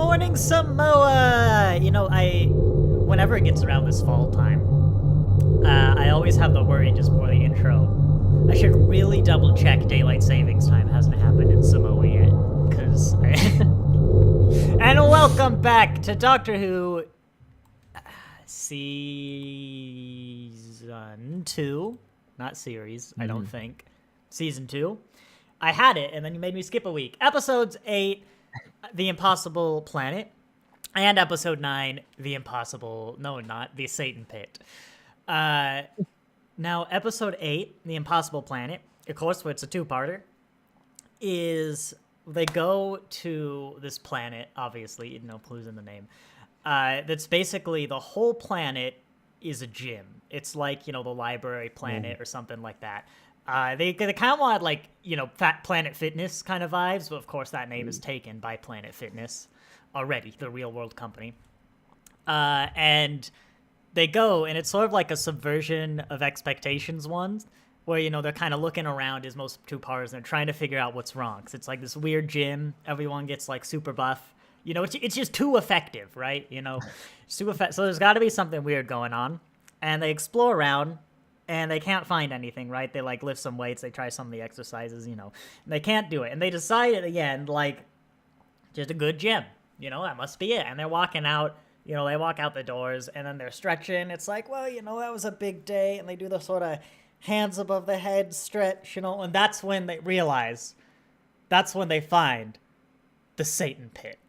morning, Samoa! Whenever it gets around this fall time, I always have the worry just before the intro. I should really double check daylight savings time hasn't happened in Samoa yet, because And welcome back to Doctor Who Season 2. Not series, I don't think. Season 2. I had it, and then you made me skip a week. Episodes 8, The Impossible Planet, and Episode 9, The Satin Pit. Now, Episode 8, The Impossible Planet, of course, it's a two-parter, is they go to this planet, obviously, no clues in the name, that's basically the whole planet is a gym. It's like, the library planet or something like that. They kind of wanted, Fat Planet Fitness kind of vibes, but of course that name is taken by Planet Fitness already, the real-world company. And they go, and it's sort of like a subversion of expectations one, where, they're kind of looking around as most two-parters, and they're trying to figure out what's wrong. Because it's like this weird gym, everyone gets, super buff. It's just too effective, right? Too effective. So there's got to be something weird going on. And they explore around, and they can't find anything, right? They, lift some weights, they try some of the exercises, and they can't do it. And they decide at the end, just a good gym. That must be it. And they're walking out, they walk out the doors, and then they're stretching. It's like, well, that was a big day. And they do the sort of hands above the head stretch, and that's when they realize, that's when they find the Satin Pit.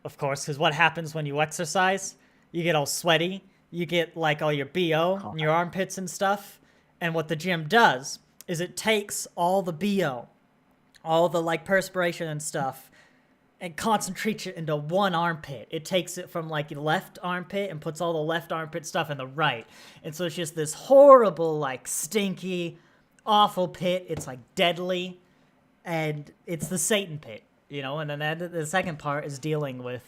Of course, because what happens when you exercise? You get all sweaty. You get, all your BO and your armpits and stuff. And what the gym does is it takes all the BO, all the, perspiration and stuff, and concentrates it into one armpit. It takes it from, the left armpit and puts all the left armpit stuff in the right. And so it's just this horrible, stinky, awful pit. It's, deadly. And it's the Satin Pit, And then the second part is dealing with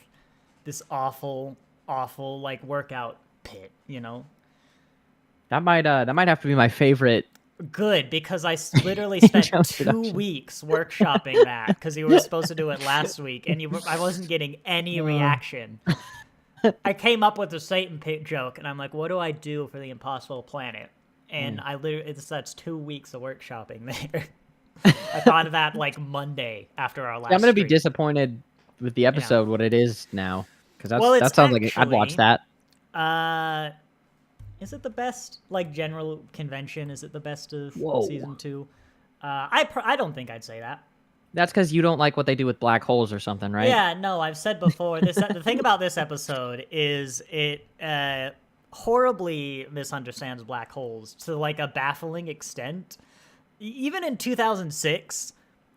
this awful, workout pit, That might have to be my favorite. Good, because I literally spent 2 weeks workshopping that, because you were supposed to do it last week, and I wasn't getting any reaction. I came up with the Satin Pit joke, and I'm like, what do I do for the Impossible Planet? And I literally, that's 2 weeks of workshopping there. I thought of that, Monday after our last I'm going to be stream. disappointed with the episode, what it is now, because that sounds like I'd watch that. Is it the best, general convention? Is it the best of season 2? I don't think I'd say that. That's because you don't like what they do with black holes or something, right? Yeah, no, I've said before, the thing about this episode is it horribly misunderstands black holes to, a baffling extent. Even in 2006,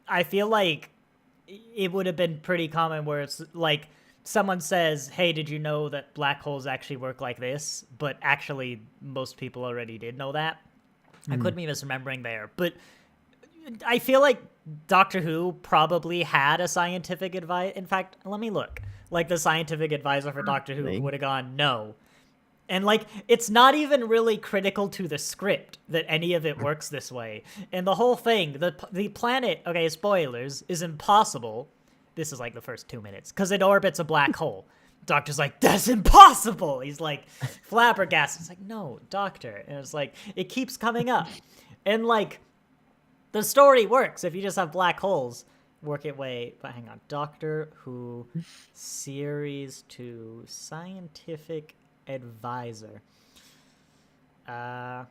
I feel like it would have been pretty common where it's, someone says, hey, did you know that black holes actually work like this? But actually, most people already did know that. I could be misremembering there. But I feel like Doctor Who probably had a scientific advice. In fact, let me look. The scientific advisor for Doctor Who would have gone, no. And, it's not even really critical to the script that any of it works this way. And the whole thing, the planet, okay, spoilers, is impossible. This is the first 2 minutes, because it orbits a black hole. Doctor's like, that's impossible. He's flabbergasted. It's no, Doctor. And it's it keeps coming up. And the story works if you just have black holes work it way. But hang on, Doctor Who Series 2 Scientific Advisor. Yeah,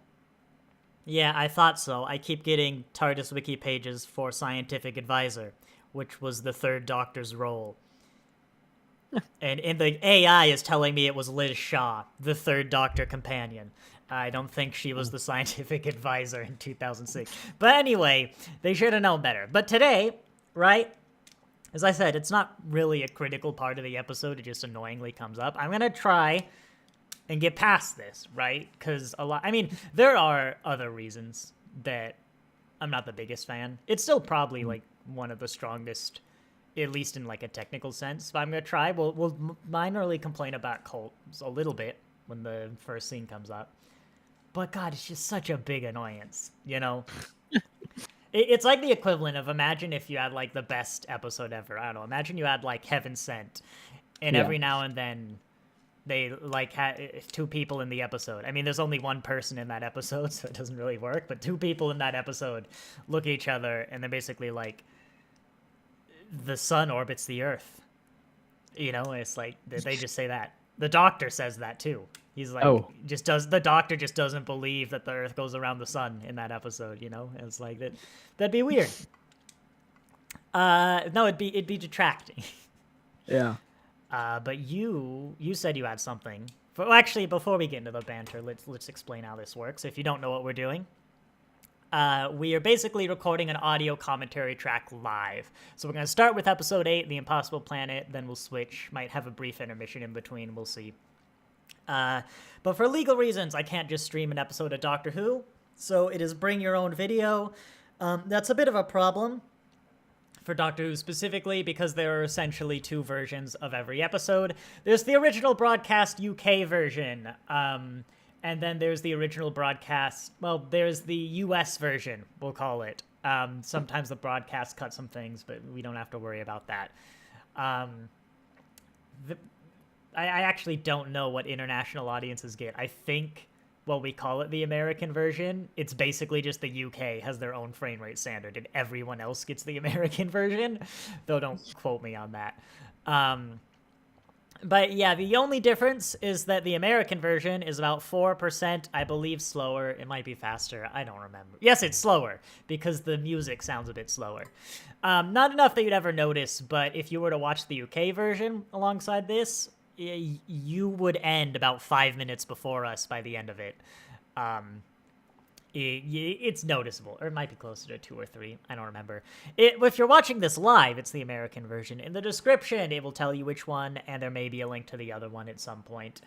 I thought so. I keep getting TARDIS wiki pages for Scientific Advisor, which was the third Doctor's role. And the AI is telling me it was Liz Shaw, the third Doctor companion. I don't think she was the scientific advisor in 2006. But anyway, they should have known better. But today, right, as I said, it's not really a critical part of the episode. It just annoyingly comes up. I'm going to try and get past this, right? Because there are other reasons that I'm not the biggest fan. It's still probably, one of the strongest, at least in a technical sense. But I'm gonna try. We'll minorly complain about cults a little bit when the first scene comes up. But God, it's just such a big annoyance, It's like the equivalent of, imagine if you had like the best episode ever. I don't know. Imagine you had like Heaven Sent, and every now and then they like had 2 people in the episode. I mean, there's only 1 person in that episode, so it doesn't really work. But 2 people in that episode look at each other, and they're basically like, the sun orbits the Earth. You know, it's like they just say that. The Doctor says that too. He's like, the Doctor just doesn't believe that the Earth goes around the sun in that episode. You know, it's like that'd be weird. No, it'd be detracting. Yeah. But you said you had something. Well, actually, before we get into the banter, let's explain how this works. If you don't know what we're doing, we are basically recording an audio commentary track live. So we're going to start with episode 8, The Impossible Planet, then we'll switch. Might have a brief intermission in between, we'll see. But for legal reasons, I can't just stream an episode of Doctor Who, so it is bring your own video. That's a bit of a problem for Doctor Who specifically, because there are essentially 2 versions of every episode. There's the original broadcast UK version, and then there's the original broadcast, well, there's the US version, we'll call it. Sometimes the broadcast cuts some things, but we don't have to worry about that. I actually don't know what international audiences get. I think, well, we call it the American version. It's basically just the UK has their own frame rate standard, and everyone else gets the American version, though don't quote me on that. But yeah, the only difference is that the American version is about 4%, I believe, slower. It might be faster. I don't remember. Yes, it's slower because the music sounds a bit slower. Not enough that you'd ever notice, but if you were to watch the UK version alongside this, you would end about 5 minutes before us by the end of it. It's noticeable, or it might be closer to 2 or 3. I don't remember. If you're watching this live, it's the American version. In the description, it will tell you which one, and there may be a link to the other one at some point.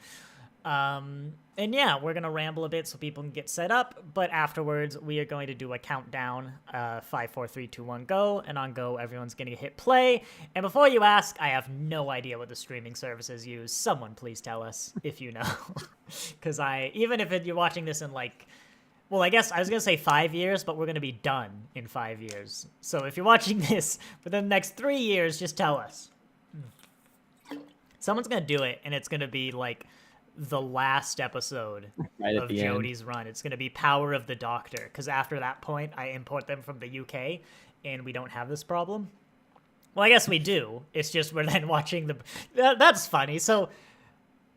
And yeah, we're going to ramble a bit so people can get set up, but afterwards, we are going to do a countdown, 5, 4, 3, 2, 1, go, and on go, everyone's going to hit play. And before you ask, I have no idea what the streaming services use. Someone please tell us if you know. Because even if you're watching this in like, well, I guess I was going to say 5 years, but we're going to be done in 5 years. So if you're watching this within the next 3 years, just tell us. Someone's going to do it, and it's going to be like the last episode of Jodie's run. It's going to be Power of the Doctor, because after that point, I import them from the UK, and we don't have this problem. Well, I guess we do. It's just we're then watching the... That's funny. So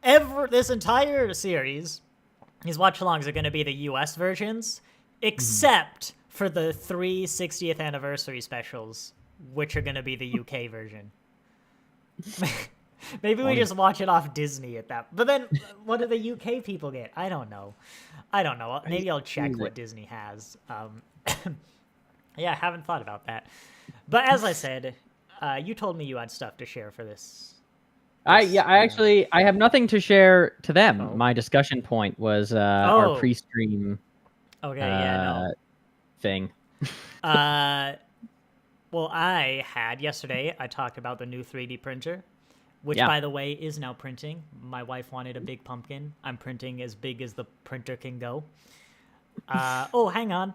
this entire series... These watch-alongs are going to be the US versions, except for the 3 60th anniversary specials, which are going to be the UK version. Maybe we just watch it off Disney at that. But then, what do the UK people get? I don't know. Maybe I'll check what Disney has. Yeah, I haven't thought about that. But as I said, you told me you had stuff to share for this. I have nothing to share to them. Oh. My discussion point was our pre-stream thing. Well, I talked about the new 3D printer, which, by the way, is now printing. My wife wanted a big pumpkin. I'm printing as big as the printer can go. Hang on.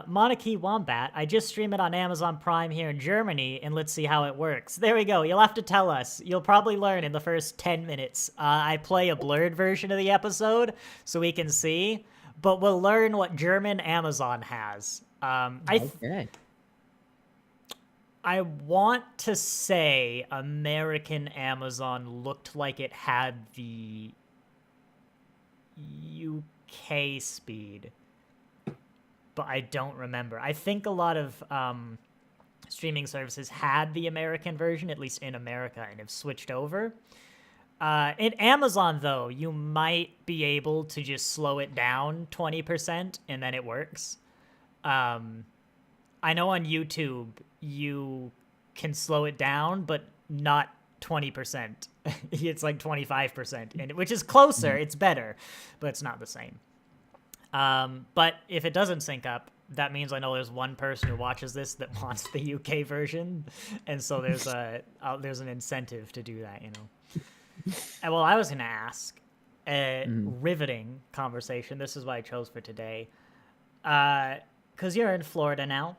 Monarchy Wombat, I just stream it on Amazon Prime here in Germany, and let's see how it works. There we go. You'll have to tell us. You'll probably learn in the first 10 minutes. I play a blurred version of the episode so we can see, but we'll learn what German Amazon has. Okay. I want to say American Amazon looked like it had the UK speed, but I don't remember. I think a lot of streaming services had the American version, at least in America, and have switched over. In Amazon, though, you might be able to just slow it down 20%, and then it works. I know on YouTube, you can slow it down, but not 20%. It's like 25%, which is closer. It's better, but it's not the same. But if it doesn't sync up, that means I know there's one person who watches this that wants the UK version, and so there's an incentive to do that, you know. And well, I was going to ask a riveting conversation. This is what I chose for today, because you're in Florida now.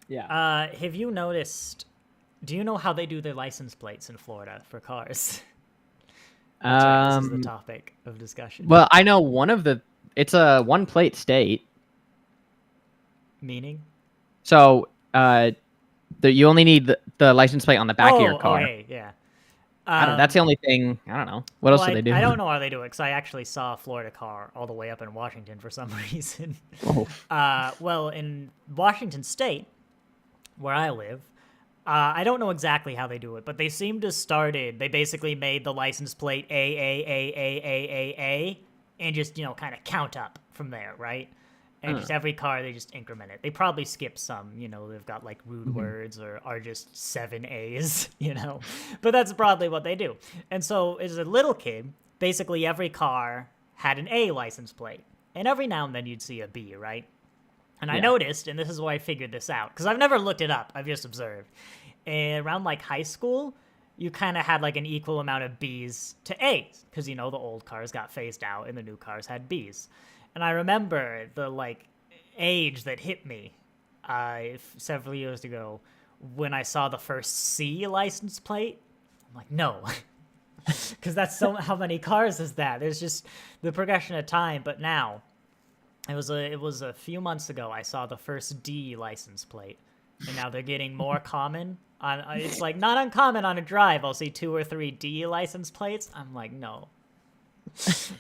Yeah. Have you noticed? Do you know how they do their license plates in Florida for cars? That's right. This is the topic of discussion. Well, I know it's a one plate state. Meaning? So, you only need the license plate on the back of your car. Okay, yeah. I don't know. That's the only thing. I don't know. What else do they do? I don't know how they do it because I actually saw a Florida car all the way up in Washington for some reason. Oh. Well, in Washington State, where I live, I don't know exactly how they do it, but they seem to started. They basically made the license plate A, and just kind of count up from there, right? And just every car, they just increment it. They probably skip some, they've got like rude words or are just 7 A's, But that's broadly what they do. And so as a little kid, basically every car had an A license plate. And every now and then you'd see a B, right? And I noticed, and this is where I figured this out, because I've never looked it up, I've just observed. And around like high school, you kind of had like an equal amount of B's to A's, because the old cars got phased out and the new cars had B's. And I remember the age that hit me several years ago when I saw the first C license plate. I'm like, no, because that's how many cars is that? There's just the progression of time. But now, it was a few months ago I saw the first D license plate, and now they're getting more common. It's like not uncommon on a drive. I'll see 2 or 3 D license plates. I'm like, no.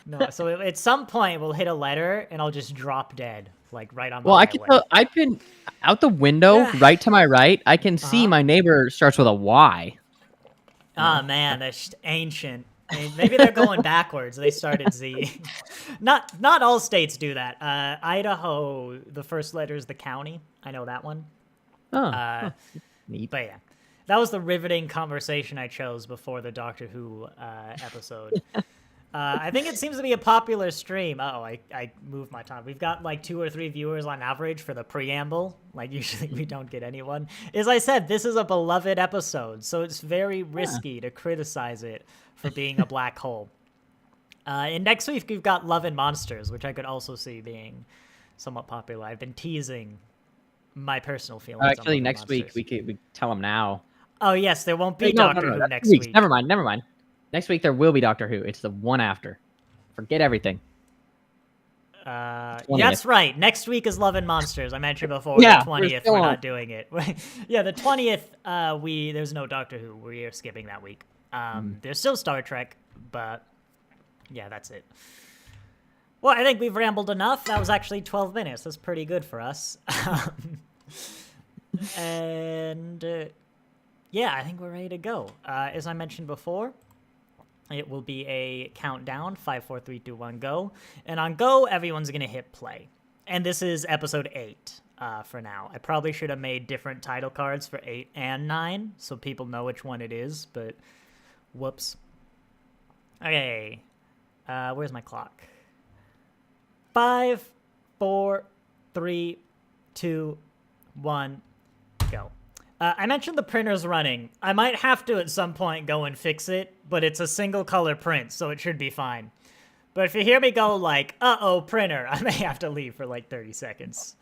No, so at some point we'll hit a letter and I'll just drop dead, like right on the highway. I've been out the window, right to my right. I can see my neighbor starts with a Y. Oh man, that's just ancient. Maybe they're going backwards. They started Z. Not all states do that. Idaho, the first letter is the county. I know that one. Neat. But yeah, that was the riveting conversation I chose before the Doctor Who episode. I think it seems to be a popular stream. I moved my time. We've got like 2 or 3 viewers on average for the preamble. Like usually we don't get anyone. As I said, this is a beloved episode, so it's very risky to criticize it for being a black hole. And next week we've got Love and Monsters, which I could also see being somewhat popular. I've been teasing my personal feelings. Actually, next week we tell them now. Oh yes, there won't be Doctor Who next week. Never mind. Next week there will be Doctor Who. It's the one after. Forget everything. That's right. Next week is Love and Monsters. I mentioned before. The 20th, we're not doing it. Yeah, the 20th. There's no Doctor Who. We are skipping that week. There's still Star Trek, but yeah, that's it. Well, I think we've rambled enough. That was actually 12 minutes. That's pretty good for us. And yeah, I think we're ready to go. As I mentioned before, it will be a countdown, 5, 4, 3, 2, 1, go. And on go, everyone's going to hit play. And this is episode 8 for now. I probably should have made different title cards for 8 and 9 so people know which one it is, but whoops. Okay, where's my clock? 5, 4, 3, 2, 1, go. I mentioned the printer's running. I might have to at some point go and fix it, but it's a single color print, so it should be fine. But if you hear me go like, uh-oh, printer, I may have to leave for like 30 seconds.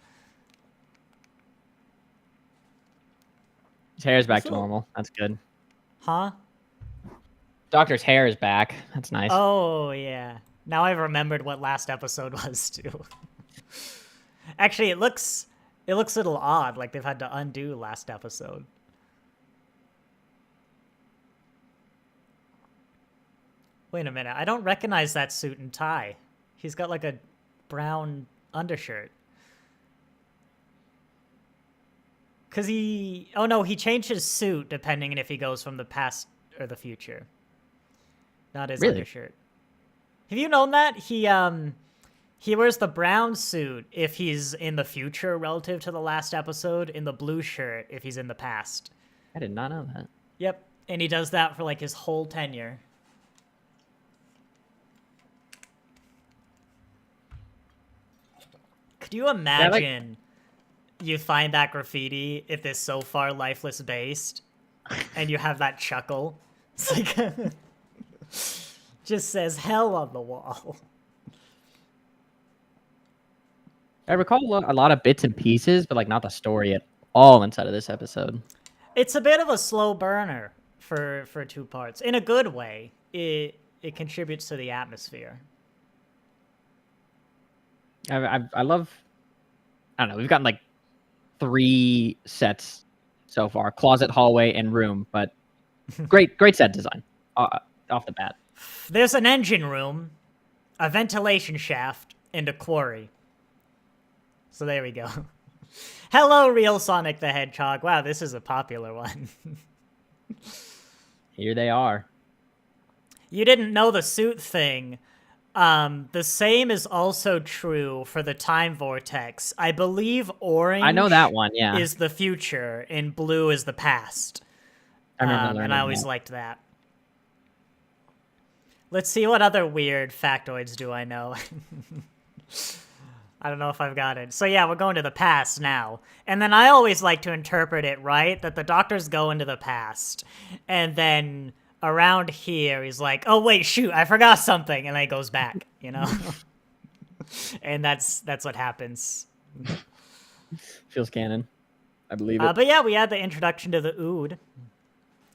His hair's back to normal. That's good. Huh? Doctor's hair is back. That's nice. Oh, yeah. Now I've remembered what last episode was, too. Actually, it looks a little odd, like they've had to undo last episode. Wait a minute, I don't recognize that suit and tie. He's got like a brown undershirt. Oh no, he changed his suit depending on if he goes from the past or the future. Not his undershirt. Have you known that? He wears the brown suit if he's in the future relative to the last episode, in the blue shirt if he's in the past. I did not know that. Yep, and he does that for like his whole tenure. Could you imagine you find that graffiti if it's so far lifeless based and you have that chuckle? It's like just says hell on the wall. I recall a lot of bits and pieces, but like not the story at all inside of this episode. It's a bit of a slow burner for 2 parts. In a good way. It contributes to the atmosphere. I love. I don't know. We've gotten like 3 sets so far: closet, hallway, and room. But great set design off the bat. There's an engine room, a ventilation shaft, and a quarry. So there we go. Hello, real Sonic the Hedgehog. Wow, this is a popular one. Here they are. You didn't know the suit thing. The same is also true for the time vortex. I believe orange. I know that one. Yeah, is the future and blue is the past. I remember learning and I always that. liked that. Let's see what other weird factoids do I know. I don't know if I've got it. So yeah, we're going to the past now. And then I always like to interpret it, right? That the doctors go into the past. And then around here, he's like, oh, wait, shoot, I forgot something. And then he goes back, you know? And that's what happens. Feels canon. I believe it. But yeah, we had the introduction to the Ood,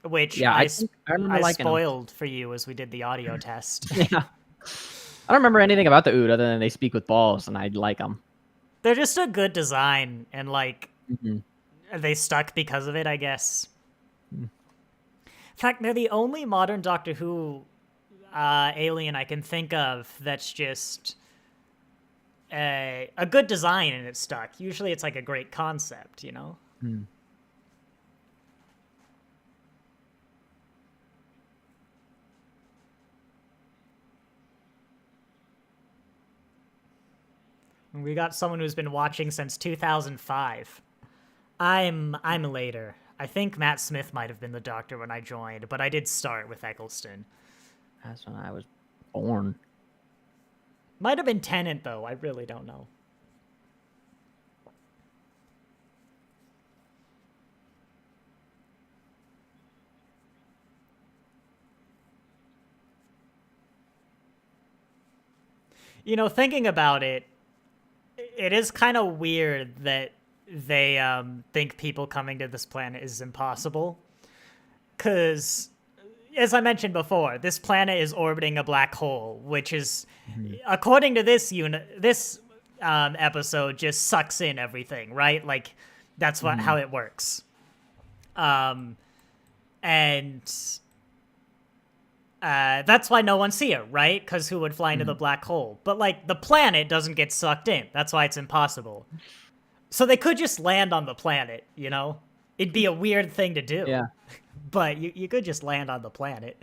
which I spoiled for you as we did the audio test. Yeah. I don't remember anything about the Ood other than they speak with balls, and I like them. They're just a good design, and like they stuck because of it, I guess. In fact, they're the only modern Doctor Who alien I can think of that's just a good design and it's stuck. Usually, it's like a great concept, you know. We got someone who's been watching since 2005. I'm later. I think Matt Smith might have been the Doctor when I joined, but I did start with Eccleston. That's when I was born. Might have been Tennant, though. I really don't know. You know, thinking about it, it is kind of weird that they think people coming to this planet is impossible. Because, as I mentioned before, this planet is orbiting a black hole, which is, according to this episode, just sucks in everything, right? Like, that's how it works. And that's why no one's here, right? Because who would fly into the black hole? But, like, the planet doesn't get sucked in. That's why it's impossible. So they could just land on the planet, you know? It'd be a weird thing to do. Yeah. But you could just land on the planet.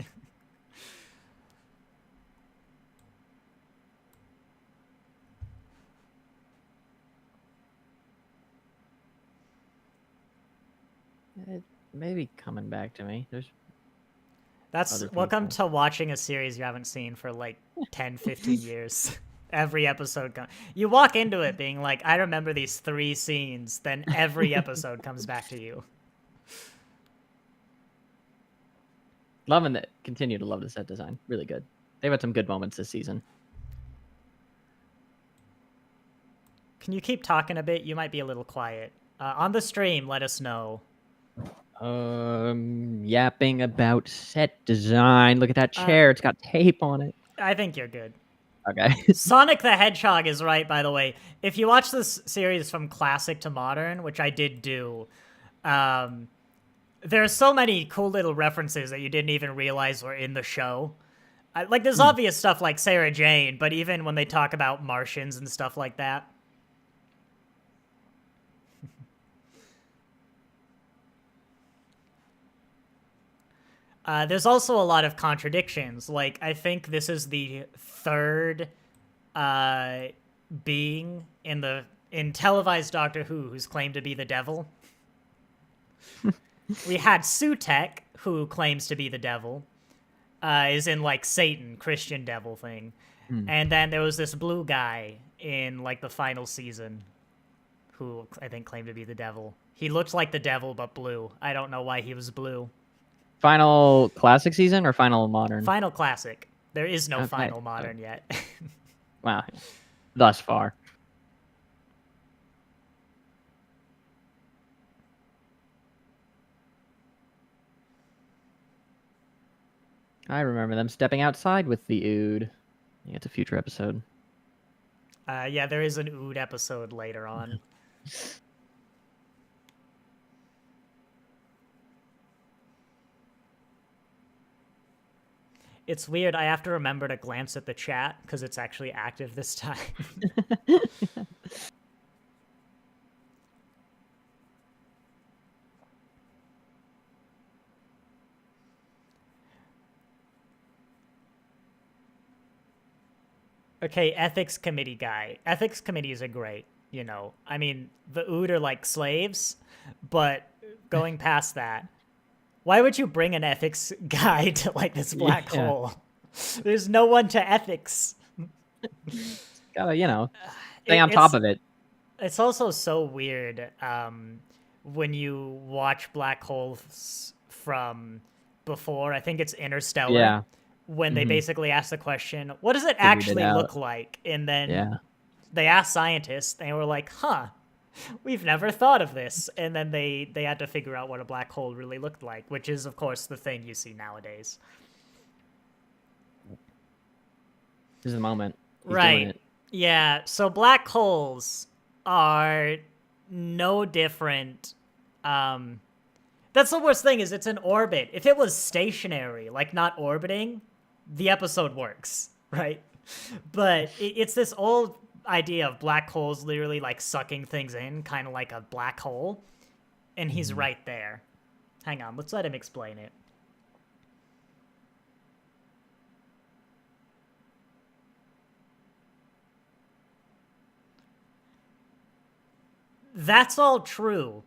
It may be coming back to me. That's welcome to watching a series you haven't seen for like 10, 15 years. Every episode you walk into it being like, I remember these 3 scenes, then every episode comes back to you. Loving it. Continue to love the set design. Really good. They've had some good moments this season. Can you keep talking a bit? You might be a little quiet. On the stream, let us know. Yapping about set design. Look at that chair. It's got tape on it. I think you're good. Okay. Sonic the Hedgehog is right, by the way. If you watch this series from classic to modern, which I did do, there are so many cool little references that you didn't even realize were in the show. Like, there's obvious stuff like Sarah Jane, but even when they talk about Martians and stuff like that. There's also a lot of contradictions. Like, I think this is the 3rd being in televised Doctor Who who's claimed to be the devil. We had Sutek, who claims to be the devil, is in, like, Satan, Christian devil thing. And then there was this blue guy in, like, the final season who I think claimed to be the devil. He looked like the devil, but blue. I don't know why he was blue. Final classic season or final modern? Final classic. There is no final modern yet. Wow. Thus far. I remember them stepping outside with the Ood. Yeah, it's a future episode. Yeah, there is an Ood episode later on. It's weird. I have to remember to glance at the chat because it's actually active this time. Okay, ethics committee guy. Ethics committees are great, you know. I mean, the Ood are like slaves, but going past that, why would you bring an ethics guy to like this black hole? There's no one to ethics. Gotta, stay on top of it. It's also so weird when you watch black holes from before. I think it's Interstellar. Yeah. When they basically ask the question, what does it actually look like? And then they asked scientists, and they were like, huh, we've never thought of this. And then they had to figure out what a black hole really looked like, which is, of course, the thing you see nowadays. This is the moment. He's right. Yeah, so black holes are no different. That's the worst thing is it's an orbit. If it was stationary, like not orbiting, the episode works, right? But it's this old idea of black holes literally like sucking things in, kind of like a black hole. And he's right there. Hang on, let's let him explain it. That's all true,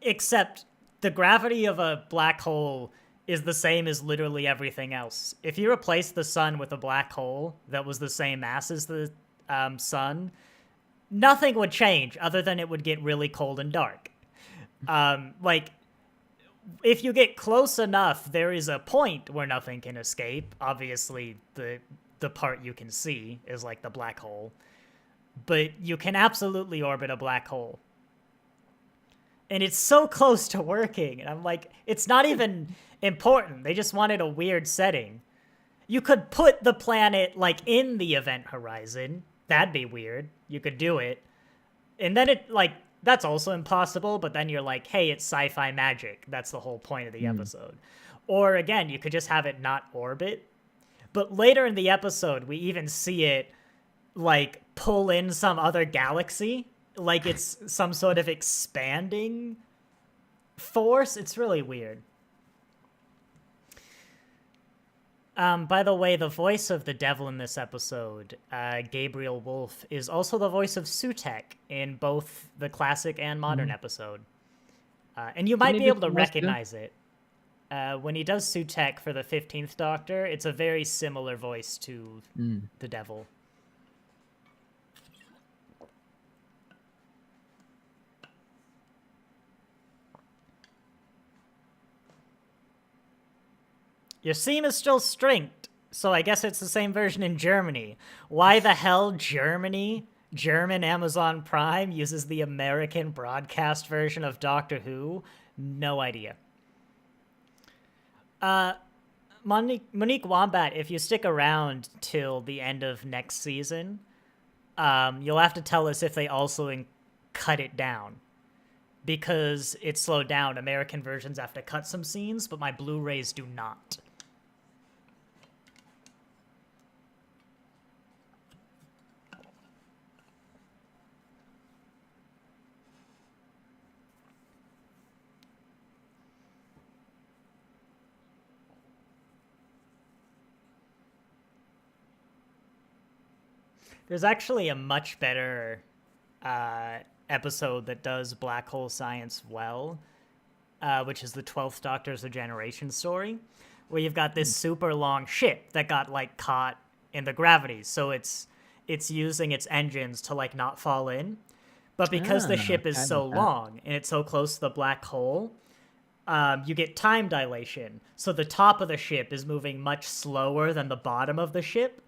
except the gravity of a black hole is the same as literally everything else. If you replace the sun with a black hole that was the same mass as the sun, nothing would change other than it would get really cold and dark. Like, if you get close enough, there is a point where nothing can escape. Obviously, the part you can see is like the black hole. But you can absolutely orbit a black hole. And it's so close to working. And I'm like, it's not even important. They just wanted a weird setting. You could put the planet, like, in the event horizon. That'd be weird. You could do it. And then it, like, that's also impossible, but then you're like, hey, it's sci-fi magic. That's the whole point of the episode. Or, again, you could just have it not orbit. But later in the episode, we even see it, like, pull in some other galaxy. Like it's some sort of expanding force. It's really weird. By the way, the voice of the devil in this episode, Gabriel Wolf, is also the voice of Sutek in both the classic and modern episode. And you might be able to recognize it. When he does Sutek for the 15th Doctor, it's a very similar voice to the devil. Your seam is still strinked, so I guess it's the same version in Germany. Why the hell Germany, German Amazon Prime, uses the American broadcast version of Doctor Who? No idea. Monique Wombat, if you stick around till the end of next season, you'll have to tell us if they also cut it down. Because it's slowed down. American versions have to cut some scenes, but my Blu-rays do not. There's actually a much better episode that does black hole science well, which is the 12th Doctor's A Generation story, where you've got this super long ship that got like caught in the gravity, so it's using its engines to like not fall in, but because the ship is so long and it's so close to the black hole, you get time dilation, so the top of the ship is moving much slower than the bottom of the ship.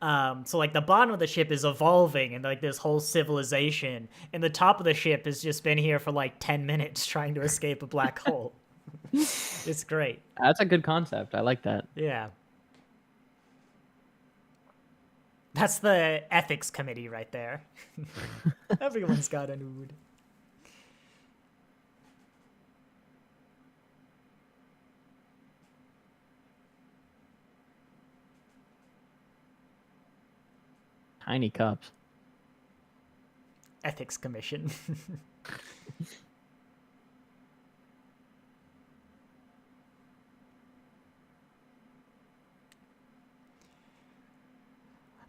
So like the bottom of the ship is evolving and like this whole civilization, and the top of the ship has just been here for like 10 minutes trying to escape a black hole. It's great. That's a good concept. I like that. Yeah. That's the ethics committee right there. Everyone's got an ood. Tiny cups. Ethics commission.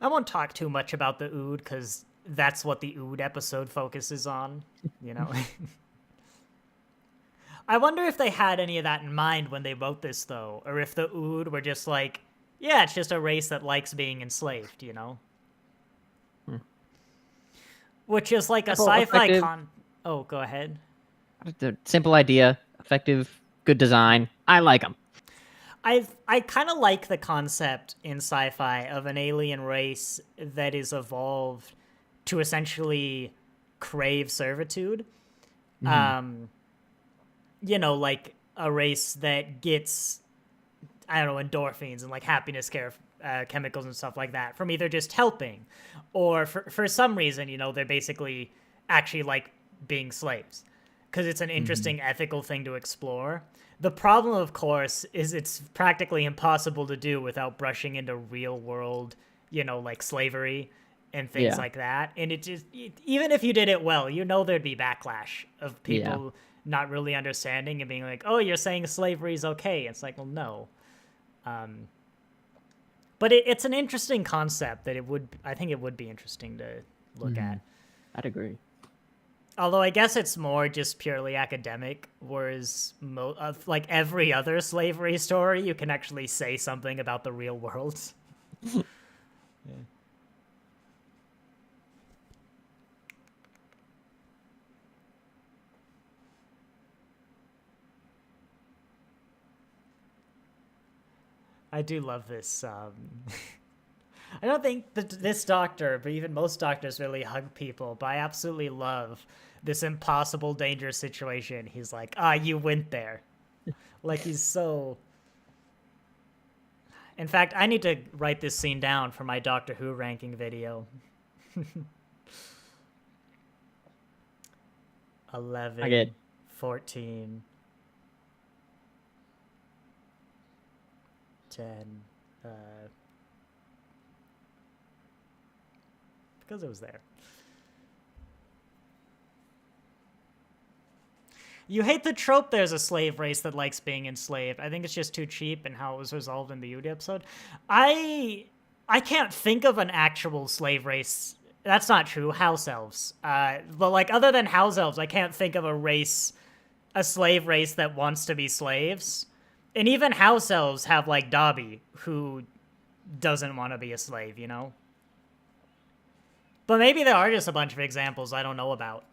I won't talk too much about the ood because that's what the ood episode focuses on, you know. I wonder if they had any of that in mind when they wrote this, though, or if the ood were just like, yeah, it's just a race that likes being enslaved, you know? Which is like a sci-fi Oh, go ahead. Simple idea, effective, good design. I like them. I kind of like the concept in sci-fi of an alien race that is evolved to essentially crave servitude. You know, like a race that gets, I don't know, endorphins and like happiness chemicals and stuff like that from either just helping or for some reason, you know, they're basically actually like being slaves because it's an interesting ethical thing to explore. The problem, of course, is it's practically impossible to do without brushing into real world, you know, like slavery and things like that. And even if you did it well, you know, there'd be backlash of people not really understanding and being like, oh, you're saying slavery is okay. It's like, well, no. But it's an interesting concept that I think it would be interesting to look at. I'd agree. Although I guess it's more just purely academic, whereas like every other slavery story, you can actually say something about the real world. Yeah. I do love this. I don't think this doctor, but even most doctors really hug people, but I absolutely love this impossible, dangerous situation. He's like, you went there. Like, he's so... In fact, I need to write this scene down for my Doctor Who ranking video. 11, 14, 10, because it was there. You hate the trope there's a slave race that likes being enslaved. I think it's just too cheap and how it was resolved in the Yude episode. I can't think of an actual slave race. That's not true. House elves. But like other than house elves, I can't think of a slave race that wants to be slaves. And even house elves have like Dobby, who doesn't want to be a slave, you know? But maybe there are just a bunch of examples I don't know about.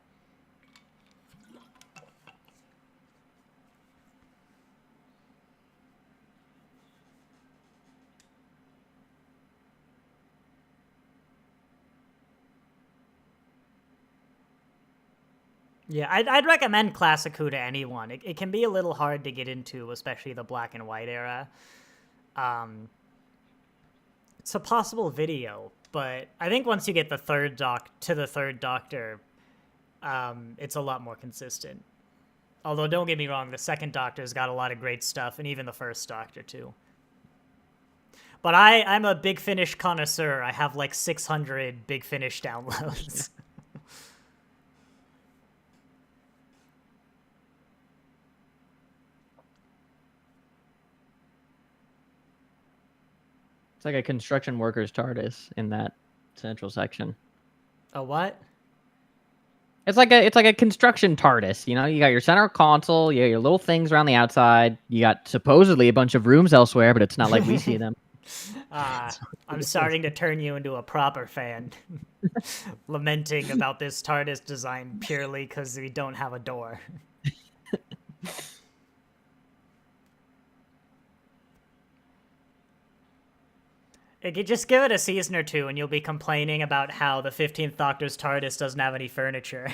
Yeah, I'd recommend Classic Who to anyone. It can be a little hard to get into, especially the black and white era. It's a possible video, but I think once you get the third Doctor, it's a lot more consistent. Although, don't get me wrong, the second Doctor's got a lot of great stuff, and even the first Doctor, too. But I'm a Big Finish connoisseur. I have like 600 Big Finish downloads. It's like a construction worker's TARDIS in that central section. A what? It's like a construction TARDIS. You know, you got your center console, you got your little things around the outside. You got supposedly a bunch of rooms elsewhere, but it's not like we see them. I'm starting to turn you into a proper fan, lamenting about this TARDIS design purely because we don't have a door. Just give it a season or two and you'll be complaining about how the 15th Doctor's TARDIS doesn't have any furniture.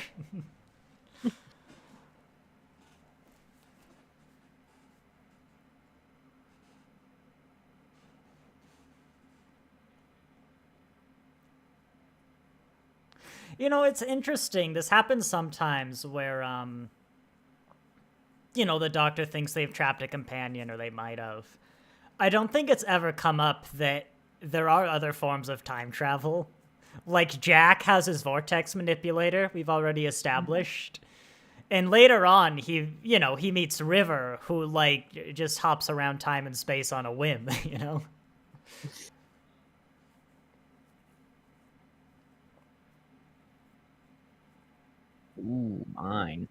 It's interesting. This happens sometimes where, the doctor thinks they've trapped a companion, or they might have. I don't think it's ever come up that there are other forms of time travel. Like, Jack has his vortex manipulator, we've already established. And later on, he meets River, who, like, just hops around time and space on a whim, Ooh, mine.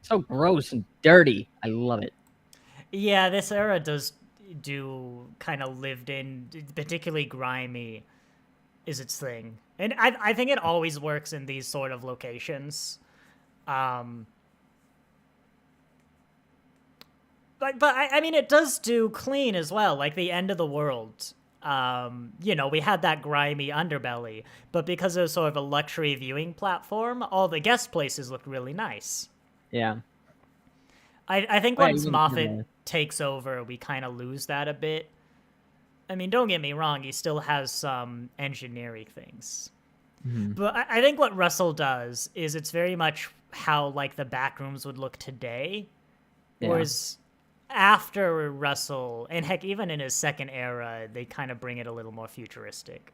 So gross and dirty. I love it. Yeah, this era does do kind of lived in, particularly grimy is its thing. And I think it always works in these sort of locations. But I mean, it does do clean as well, like the end of the world. We had that grimy underbelly, but because it was sort of a luxury viewing platform, all the guest places looked really nice. Yeah. I think Yeah, once Moffat takes over, we kind of lose that a bit. I mean, don't get me wrong, he still has some engineering things. But I think what Russell does is it's very much how, like, the back rooms would look today. Yeah. Whereas after Russell, and heck, even in his second era, they kind of bring it a little more futuristic.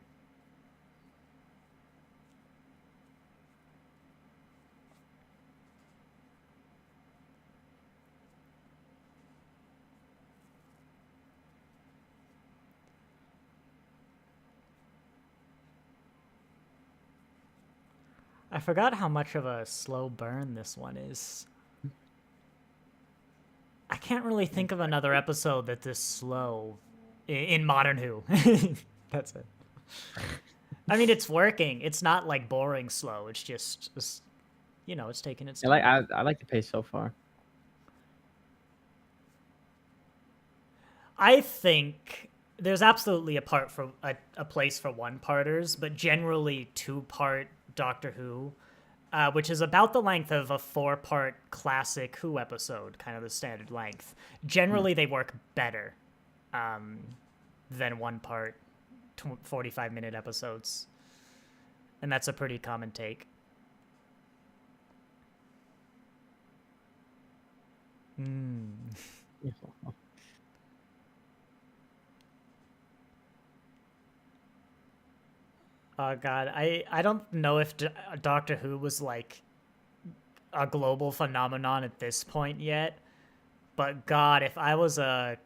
I forgot how much of a slow burn this one is. I can't really think of another episode that's this slow in Modern Who. That's it. I mean, it's working. It's not like boring slow. It's just it's taking its time. I like the pace so far. I think there's absolutely a place for one-parters, but generally two-part Doctor Who, which is about the length of a 4-part classic Who episode, kind of the standard length. Generally, they work better than one-part 45-minute episodes. And that's a pretty common take. Oh god, I don't know if Doctor Who was like a global phenomenon at this point yet, but god, if I was a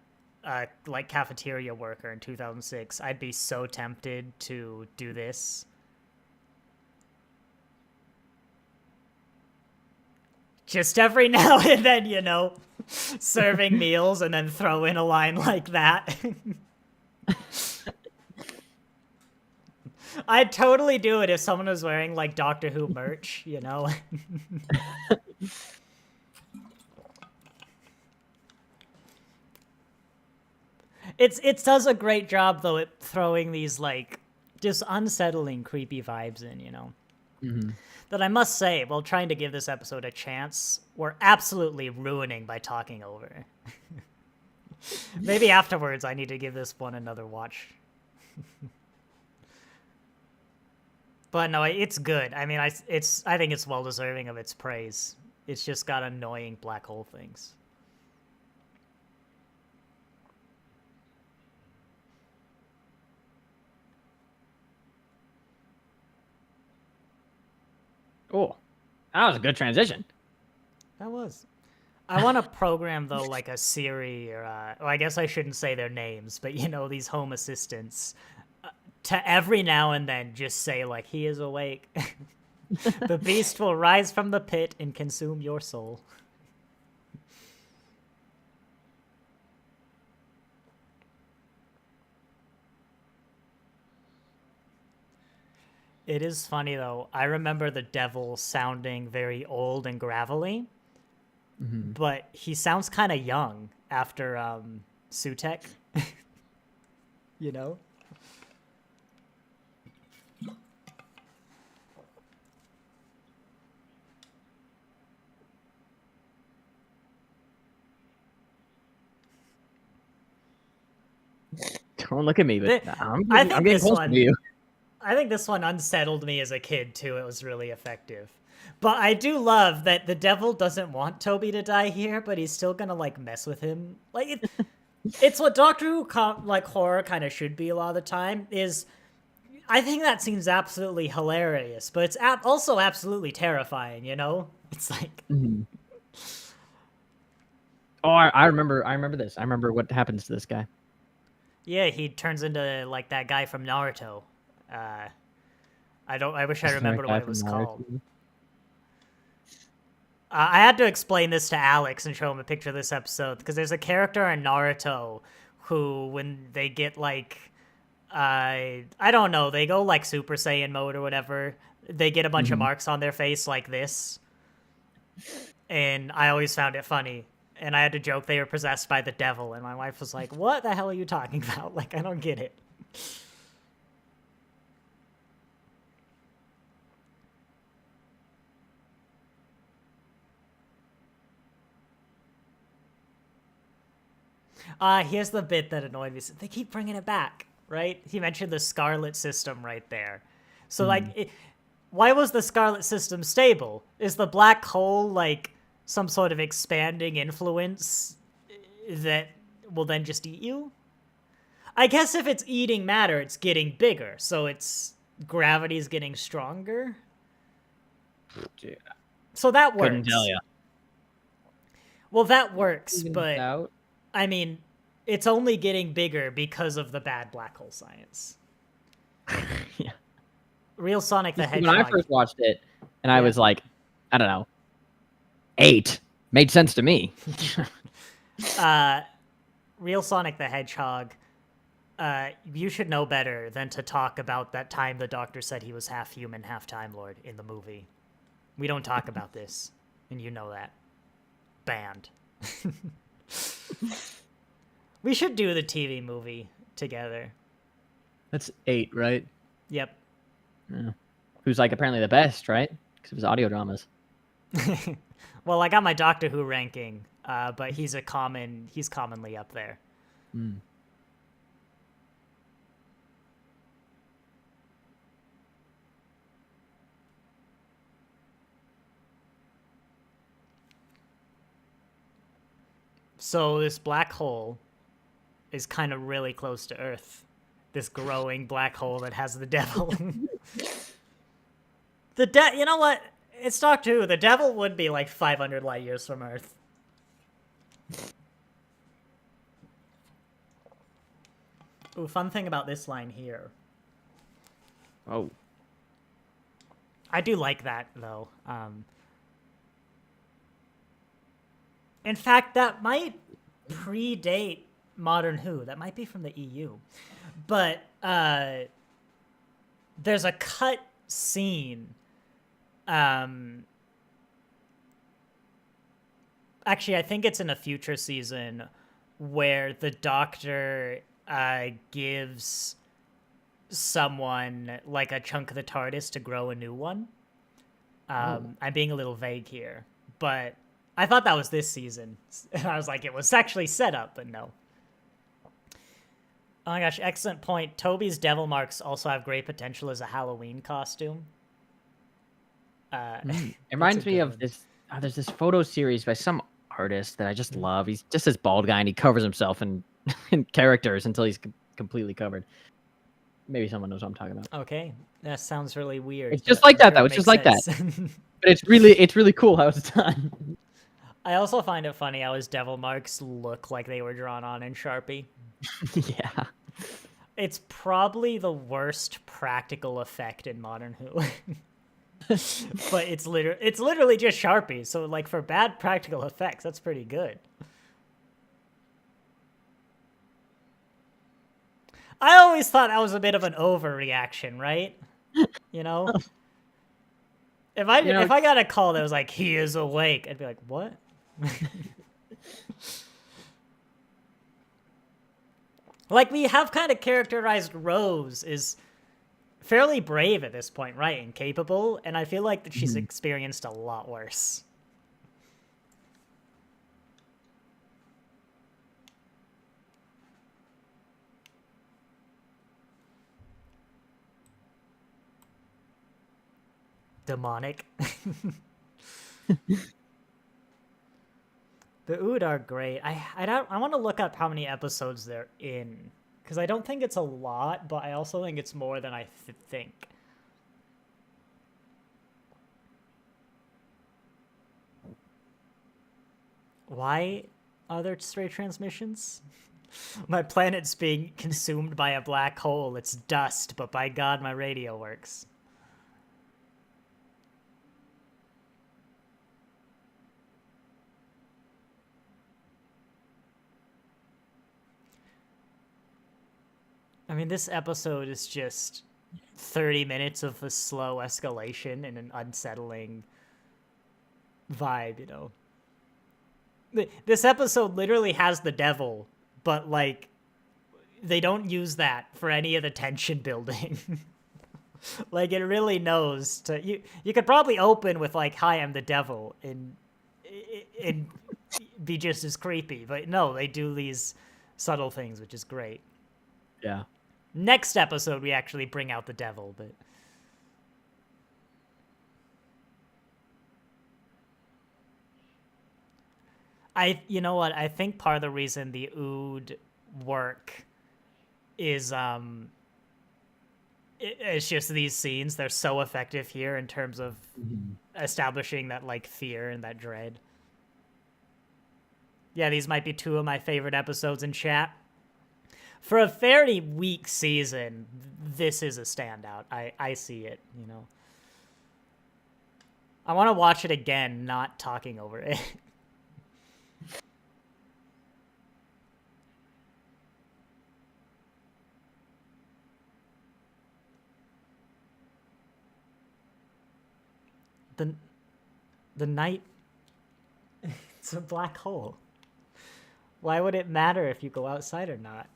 like cafeteria worker in 2006, I'd be so tempted to do this. Just every now and then, serving meals and then throw in a line like that. I'd totally do it if someone was wearing, like, Doctor Who merch, It does a great job, though, at throwing these, like, just unsettling, creepy vibes in, That I must say, while trying to give this episode a chance, we're absolutely ruining by talking over. Maybe afterwards I need to give this one another watch. But no, it's good. I mean, I think it's well deserving of its praise. It's just got annoying black hole things. Oh, that was a good transition. That was. I want to program, though, like a Siri or well, I guess I shouldn't say their names, but these home assistants, to every now and then just say, like, he is awake. The beast will rise from the pit and consume your soul. It is funny, though. I remember the devil sounding very old and gravelly, but he sounds kind of young after Sutek. Don't look at me, but I'm I think getting this close one, to you. I think this one unsettled me as a kid too. It was really effective. But I do love that the devil doesn't want Toby to die here, but he's still gonna like mess with him. Like it's what Doctor Who like horror kind of should be a lot of the time. Is I think that seems absolutely hilarious, but it's also absolutely terrifying. You know, it's like. Mm-hmm. Oh, I remember this. I remember what happens to this guy. Yeah, he turns into like that guy from Naruto. I wish I remembered what it was called. I had to explain this to Alex and show him a picture of this episode because there's a character in Naruto who, when they get like, I don't know, they go like Super Saiyan mode or whatever, they get a bunch of marks on their face like this. And I always found it funny. And I had to joke they were possessed by the devil. And my wife was like, what the hell are you talking about? Like, I don't get it. Here's the bit that annoyed me. They keep bringing it back, right? He mentioned the Scarlet system right there. So, like, why was the Scarlet system stable? Is the black hole, like, some sort of expanding influence that will then just eat you? I guess if it's eating matter, it's getting bigger, so its gravity's getting stronger. Dude, so that works. Couldn't tell you. Well, that works, but I mean, it's only getting bigger because of the bad black hole science. Yeah. Real Sonic the Hedgehog. When I first watched it, and I was like, I don't know, 8 made sense to me. Real Sonic the Hedgehog. You should know better than to talk about that time the Doctor said he was half human, half Time Lord in the movie. We don't talk about this, and you know that. Banned. We should do the TV movie together. That's 8, right? Yep. Yeah. Who's like apparently the best, right? Because it was audio dramas. Well, I got my Doctor Who ranking, but he's commonly up there. Mm. So this black hole is kind of really close to Earth. This growing black hole that has the devil. You know what? It's Doctor Who. The devil would be like 500 light years from Earth. Ooh, fun thing about this line here. Oh. I do like that, though. In fact, that might predate Modern Who. That might be from the EU. But there's a cut scene. Actually, I think it's in a future season where the Doctor gives someone like a chunk of the TARDIS to grow a new one. I'm being a little vague here, but I thought that was this season. And I was like, it was actually set up, but no. Oh my gosh, excellent point. Toby's devil marks also have great potential as a Halloween costume. It reminds me of this. There's this photo series by some artist that I just love. He's just this bald guy and he covers himself in characters until he's completely covered. Maybe someone knows what I'm talking about. Okay, that sounds really weird. It's just like that, though. It's just like that. But it's really cool how it's done. I also find it funny how his devil marks look like they were drawn on in Sharpie. Yeah. It's probably the worst practical effect in Modern Who. But it's literally just Sharpie. So like for bad practical effects, that's pretty good. I always thought that was a bit of an overreaction, right? You know? If I got a call that was like, he is awake, I'd be like, what? Like, we have kind of characterized Rose is fairly brave at this point, right? And capable, and I feel like that she's experienced a lot worse. demonic. The Ood are great. I want to look up how many episodes they're in, because I don't think it's a lot, but I also think it's more than I think. Why are there stray transmissions? My planet's being consumed by a black hole. It's dust, but by God, my radio works. I mean, this episode is just 30 minutes of a slow escalation and an unsettling vibe, you know? This episode literally has the devil, but, like, they don't use that for any of the tension building. Like, it really knows to... You could probably open with, like, hi, I'm the devil, and be just as creepy. But no, they do these subtle things, which is great. Yeah. Next episode, we actually bring out the devil, but... You know what? I think part of the reason the Ood work is, it's just these scenes. They're so effective here in terms of establishing that, like, fear and that dread. Yeah, these might be two of my favorite episodes in chat. For a fairly weak season, this is a standout. I see it, you know. I want to watch it again, not talking over it. The night... It's a black hole. Why would it matter if you go outside or not?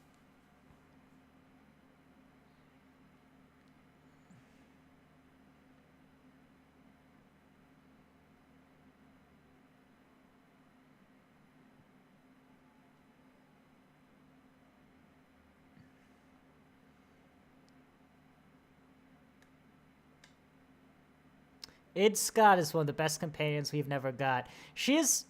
Id Scott is one of the best companions we've never got. She is...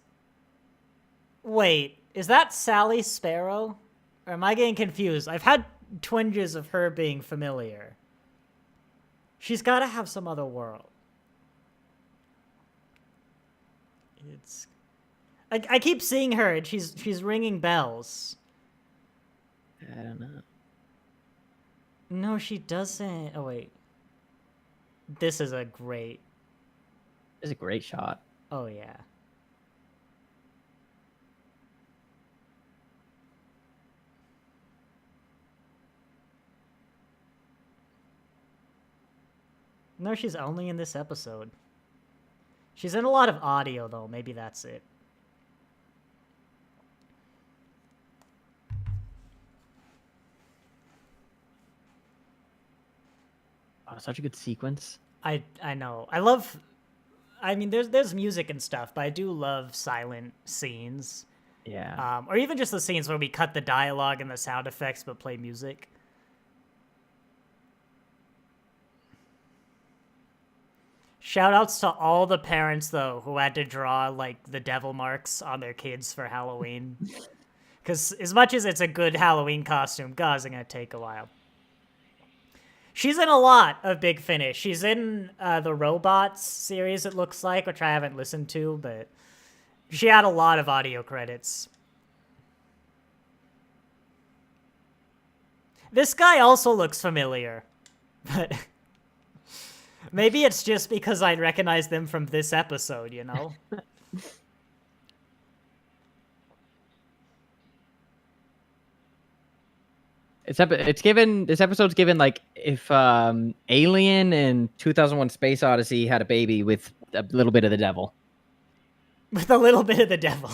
Wait, is that Sally Sparrow? Or am I getting confused? I've had twinges of her being familiar. She's got to have some other world. It's... I keep seeing her, and she's ringing bells. I don't know. No, she doesn't. Oh, wait. This is a great... This is a great shot. Oh, yeah. No, she's only in this episode. She's in a lot of audio, though. Maybe that's it. Oh, such a good sequence. I know. I love... I mean, there's music and stuff, but I do love silent scenes. Yeah. Or even just the scenes where we cut the dialogue and the sound effects but play music. Shoutouts to all the parents, though, who had to draw, like, the devil marks on their kids for Halloween. Because as much as it's a good Halloween costume, God, it's going to take a while. She's in a lot of Big Finish. She's in the Robots series, it looks like, which I haven't listened to, but she had a lot of audio credits. This guy also looks familiar, but maybe it's just because I recognize them from this episode, you know? This episode's given, like, if Alien and 2001 Space Odyssey had a baby with a little bit of the devil. With a little bit of the devil.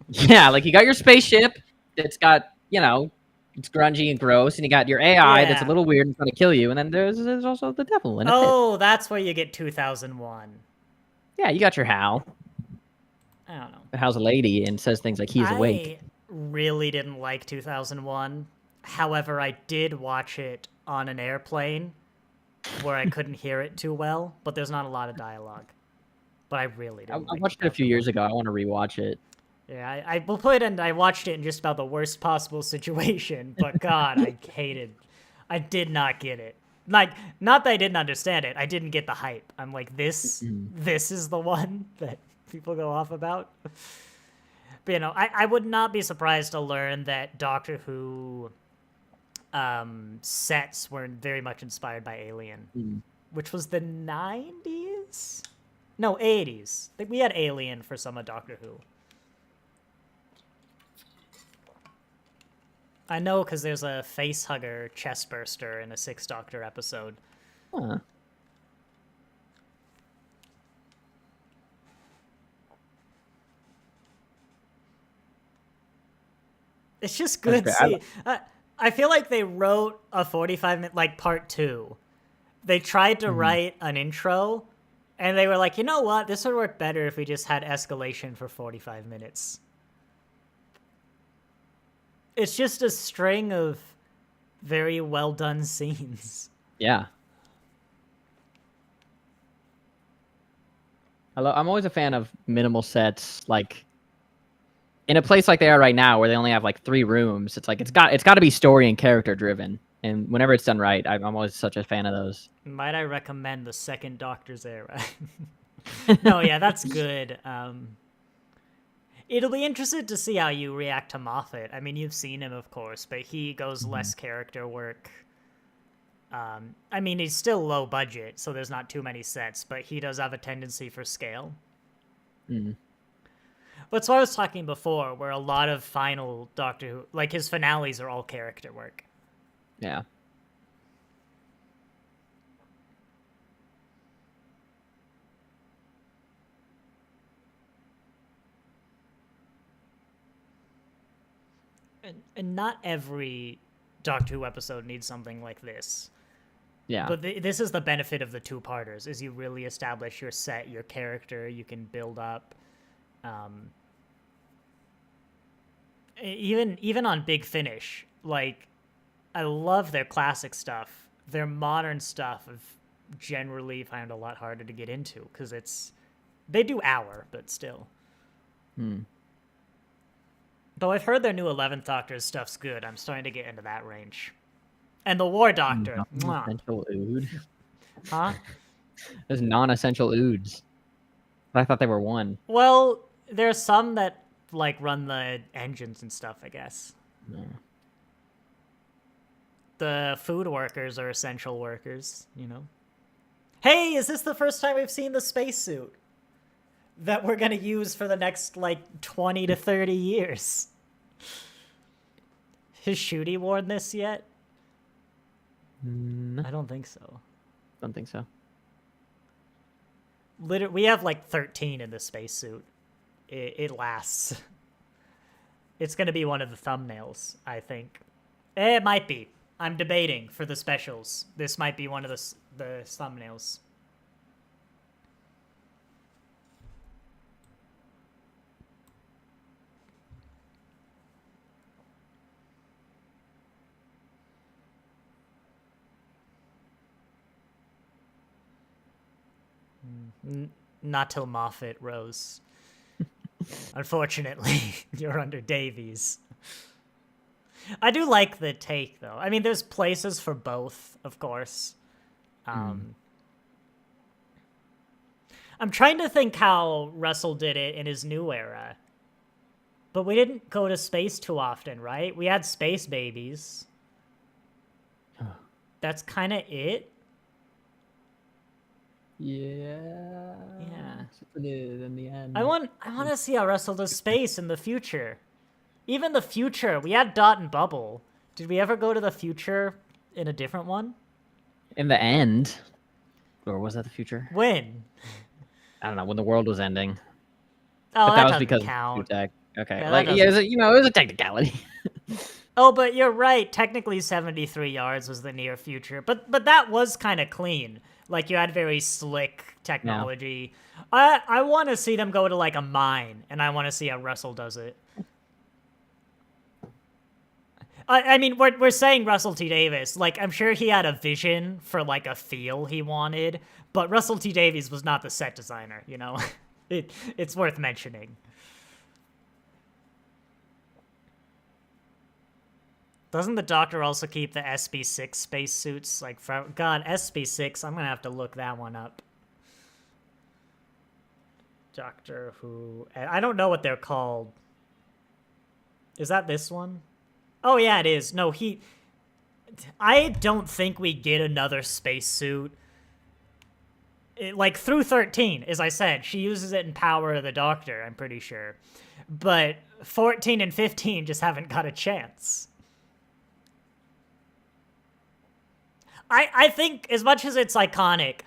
Yeah, like, you got your spaceship that's got, you know, it's grungy and gross, and you got your AI that's a little weird and trying to kill you, and then there's also the devil in it. Oh, that's where you get 2001. Yeah, you got your Hal. I don't know. But Hal's a lady and says things like he's awake. I really didn't like 2001. However, I did watch it on an airplane where I couldn't hear it too well, but there's not a lot of dialogue. But I really I didn't like watched it a few years ago. I want to rewatch it. Yeah, I will put it in. I watched it in just about the worst possible situation, but God, I did not get it. Like, not that I didn't understand it, I didn't get the hype. I'm like, this is the one that people go off about. But, you know, I would not be surprised to learn that Doctor Who sets were very much inspired by Alien, which was the 90s? No, 80s. I think we had Alien for some of Doctor Who. I know because there's a facehugger chest burster in a Sixth Doctor episode. Huh. It's just good. See, I feel like they wrote a 45-minute, like part 2. They tried to write an intro, and they were like, you know what? This would work better if we just had escalation for 45 minutes. It's just a string of very well done scenes. Yeah. I'm always a fan of minimal sets, like in a place like they are right now, where they only have like 3 rooms. It's like it's got to be story and character driven, and whenever it's done right, I'm always such a fan of those. Might I recommend the second Doctor's era? No, yeah, that's good. It'll be interesting to see how you react to Moffat. I mean, you've seen him, of course, but he goes less character work. I mean, he's still low budget, so there's not too many sets, but he does have a tendency for scale. But so I was talking before, where a lot of final Doctor Who, like his finales are all character work. Yeah. And not every Doctor Who episode needs something like this. Yeah. But this is the benefit of the 2-parters, is you really establish your set, your character, you can build up. Even on Big Finish, like, I love their classic stuff. Their modern stuff I've generally found a lot harder to get into, because they do hour, but still. Though I've heard their new 11th Doctor's stuff's good. I'm starting to get into that range. And the War Doctor. Non-essential ood. Huh? There's non-essential oods. I thought they were one. Well, there's some that, like, run the engines and stuff, I guess. Yeah. The food workers are essential workers, you know? Hey, is this the first time we've seen the spacesuit that we're going to use for the next, like, 20 to 30 years? Has Shooty worn this yet? I don't think so. Don't think so. We have, like, 13 in the spacesuit. It lasts. It's going to be one of the thumbnails, I think. It might be. I'm debating for the specials. This might be one of the thumbnails. Not till Moffat, Rose. Unfortunately, you're under Davies. I do like the take, though. I mean, there's places for both, of course. I'm trying to think how Russell did it in his new era. But we didn't go to space too often, right? We had space babies. That's kind of it. Yeah. In the end. I want to see how Russell does space in the future. Even the future. We had Dot and Bubble. Did we ever go to the future in a different one? In the end. Or was that the future? When? I don't know, when the world was ending. Oh, but that was doesn't because count. of tech. Okay. Yeah, like, yeah, it was a technicality. Oh, but you're right. Technically, 73 yards was the near future. But that was kind of clean. Like, you had very slick technology. Yeah. I want to see them go to, like, a mine, and I want to see how Russell does it. I mean, we're saying Russell T Davies. Like, I'm sure he had a vision for like a feel he wanted, but Russell T Davies was not the set designer. You know, it's worth mentioning. Doesn't the Doctor also keep the SB6 spacesuits? Like, God, SB6. I'm gonna have to look that one up. Doctor Who. I don't know what they're called. Is that this one? Oh yeah, it is. No, I don't think we get another spacesuit. Like through 13, as I said, she uses it in Power of the Doctor. I'm pretty sure, but 14 and 15 just haven't got a chance. I think as much as it's iconic,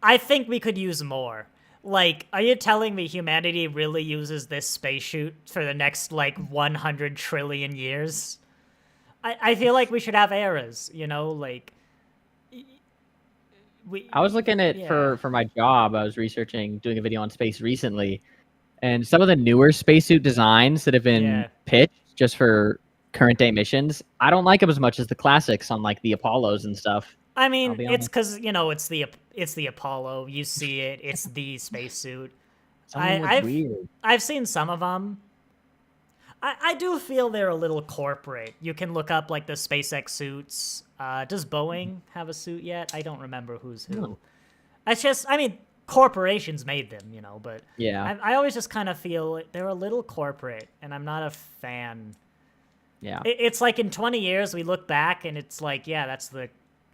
I think we could use more. Like, are you telling me humanity really uses this spacesuit for the next, like, 100 trillion years? I feel like we should have eras, you know? Like, I was looking at, for my job, I was researching, doing a video on space recently, and some of the newer spacesuit designs that have been pitched just for current day missions, I don't like them as much as the classics on, like, the Apollos and stuff. I mean, it's because, you know, it's the Apollo. You see it. It's the spacesuit. I've seen some of them. I do feel they're a little corporate. You can look up, like, the SpaceX suits. Does Boeing have a suit yet? I don't remember who's who. No. It's just, I mean, corporations made them, you know, but yeah, I always just kind of feel they're a little corporate, and I'm not a fan. Yeah. It's like in 20 years, we look back, and it's like, yeah,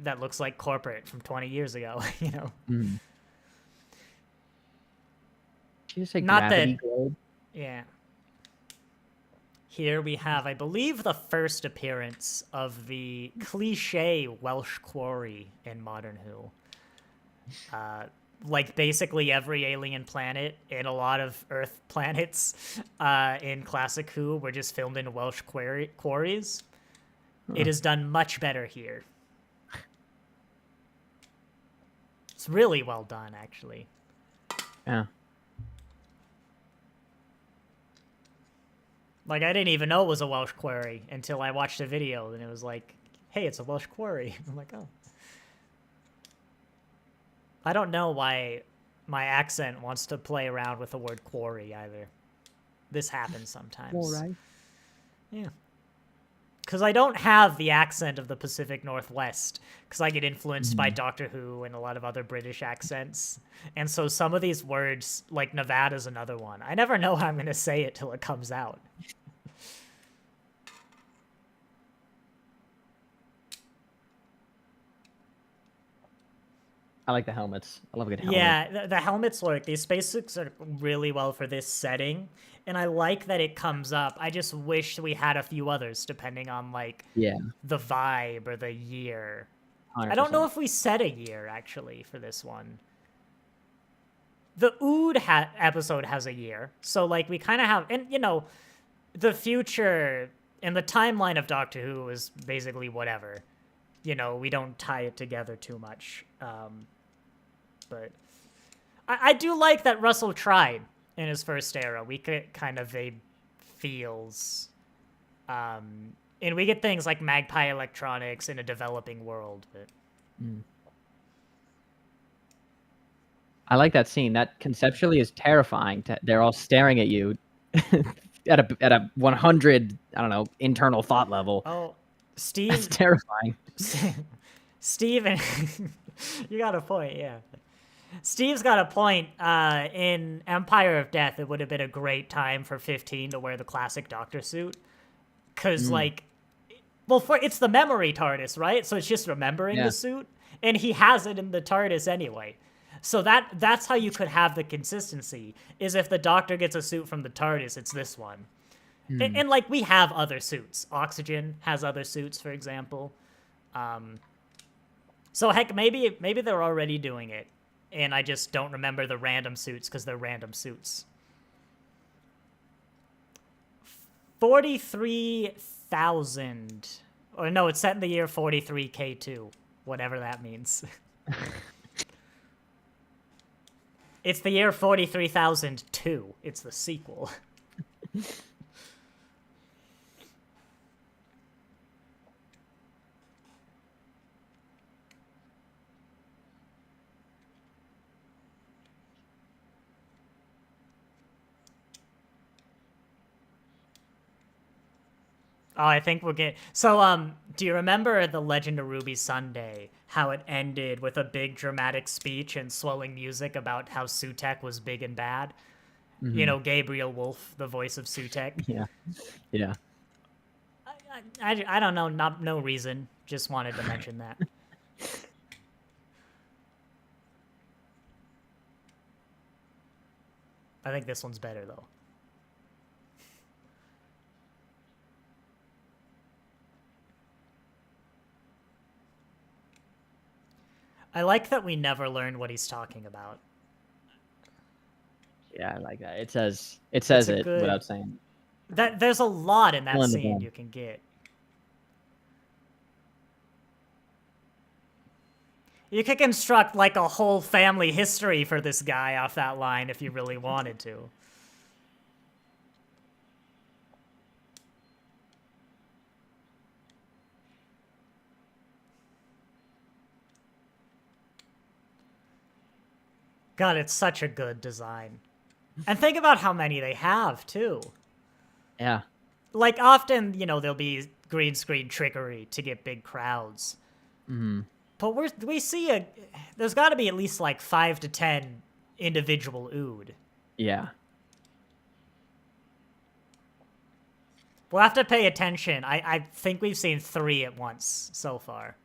that looks like corporate from 20 years ago, you know? Mm. Did you say gravity globe? Yeah. Here we have, I believe, the first appearance of the cliche Welsh quarry in Modern Who. Like, basically every alien planet and a lot of Earth planets in Classic Who were just filmed in Welsh quarries. Huh. It is done much better here. It's really well done, actually. Yeah. Like, I didn't even know it was a Welsh quarry until I watched a video, and it was like, hey, it's a Welsh quarry. I'm like, oh. I don't know why my accent wants to play around with the word quarry, either. This happens sometimes. All right. Yeah. Because I don't have the accent of the Pacific Northwest, because I get influenced by Doctor Who and a lot of other British accents. And so some of these words, like Nevada's another one, I never know how I'm going to say it till it comes out. I like the helmets. I love a good helmet. Yeah, the helmets work. These spacesuits are really well for this setting. And I like that it comes up. I just wish we had a few others, depending on, like, the vibe or the year. 100%. I don't know if we set a year, actually, for this one. The Ood episode has a year. So, like, we kind of have... And, you know, the future and the timeline of Doctor Who is basically whatever. You know, we don't tie it together too much. But I do like that Russell tried in his first era. We get kind of a feels. And we get things like Magpie Electronics in a developing world. But... I like that scene. That conceptually is terrifying. They're all staring at you at a 100, I don't know, internal thought level. Oh, Steve. That's terrifying. Steve, you got a point, yeah. Steve's got a point. In Empire of Death, it would have been a great time for 15 to wear the classic Doctor suit. Because, like, well, it's the memory TARDIS, right? So it's just remembering the suit. And he has it in the TARDIS anyway. So that's how you could have the consistency, is if the Doctor gets a suit from the TARDIS, it's this one. And like, we have other suits. Oxygen has other suits, for example. So, heck, maybe they're already doing it. And I just don't remember the random suits because they're random suits. 43,000. Or no, it's set in the year 43K2. Whatever that means. It's the year 43,002. It's the sequel. Oh, I think we'll get. So, do you remember the Legend of Ruby Sunday? How it ended with a big dramatic speech and swelling music about how Sutek was big and bad. You know, Gabriel Wolf, the voice of Sutek. Yeah. Yeah. I don't know, no reason. Just wanted to mention that. I think this one's better though. I like that we never learn what he's talking about. Yeah, I like that. It says it good... without saying. That there's a lot in that In scene you can get. You could construct like a whole family history for this guy off that line if you really wanted to. God, it's such a good design. And think about how many they have, too. Yeah. Like, often, you know, there'll be green screen trickery to get big crowds. But we see there's got to be at least, like, 5 to 10 individual Ood. Yeah. We'll have to pay attention. I think we've seen 3 at once so far.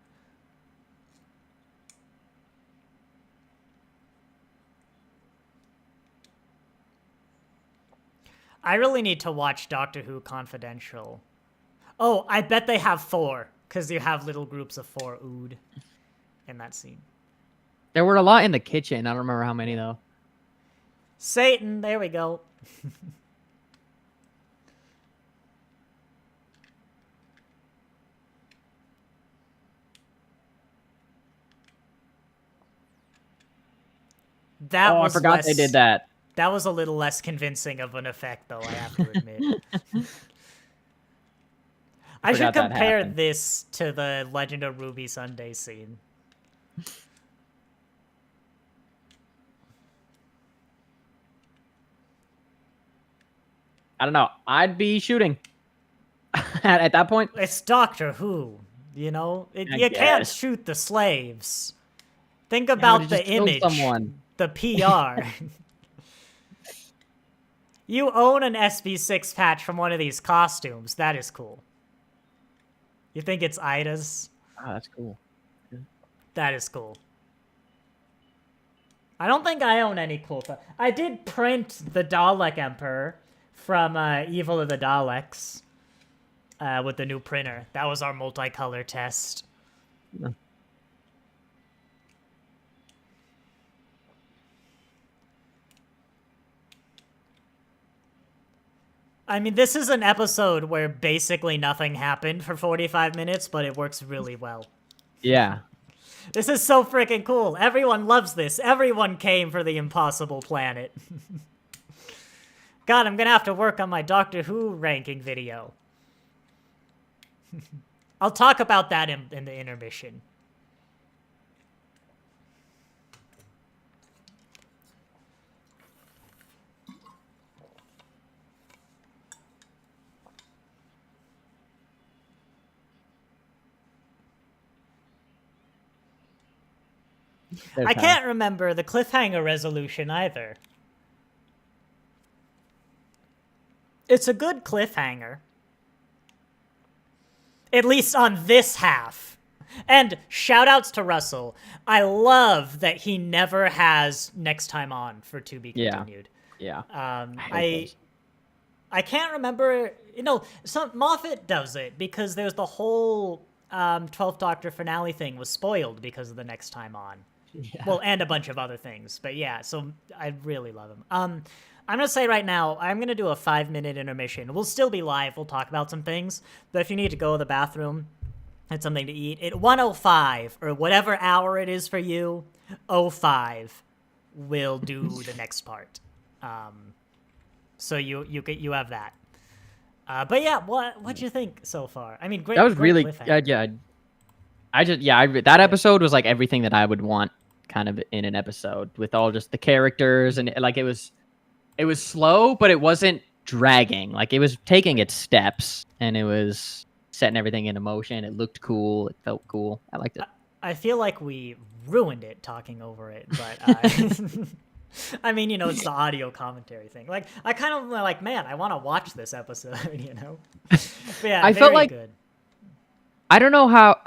I really need to watch Doctor Who Confidential. Oh, I bet they have 4, because you have little groups of 4 Ood in that scene. There were a lot in the kitchen. I don't remember how many, though. Satin, there we go. I forgot they did that. That was a little less convincing of an effect, though, I have to admit. I should compare this to the Legend of Ruby Sunday scene. I don't know. I'd be shooting at that point. It's Doctor Who, you know? You can't shoot the slaves. Think about the image, the PR. You own an SB6 patch from one of these costumes. That is cool. You think it's Ida's? Oh, that's cool. Yeah. That is cool. I don't think I own any cool stuff. I did print the Dalek Emperor from Evil of the Daleks with the new printer. That was our multicolor test. Yeah. I mean, this is an episode where basically nothing happened for 45 minutes, but it works really well. Yeah. This is so freaking cool. Everyone loves this. Everyone came for the Impossible Planet. God, I'm gonna have to work on my Doctor Who ranking video. I'll talk about that in the intermission. I can't remember the cliffhanger resolution either. It's a good cliffhanger. At least on this half. And shout-outs to Russell. I love that he never has next time on for To Be Continued. Yeah. I can't remember... You know, Moffat does it because there's the whole 12th Doctor finale thing was spoiled because of the next time on. Yeah. Well, and a bunch of other things. But yeah, so I really love him. I'm going to say right now, I'm going to do a 5-minute intermission. We'll still be live. We'll talk about some things. But if you need to go to the bathroom, had something to eat, at 1:05, or whatever hour it is for you, 05, we'll do the next part. So you have that. But yeah, what'd you think so far? I mean, great. That was really, yeah. That episode was like everything that I would want kind of in an episode, with all just the characters, and like it was slow, but it wasn't dragging. Like, it was taking its steps, and it was setting everything into motion. It looked cool. It felt cool. I liked it. I feel like we ruined it talking over it, but I mean, it's the audio commentary thing. Like, I kind of like, man, I want to watch this episode, But yeah, I very felt like good. I don't know how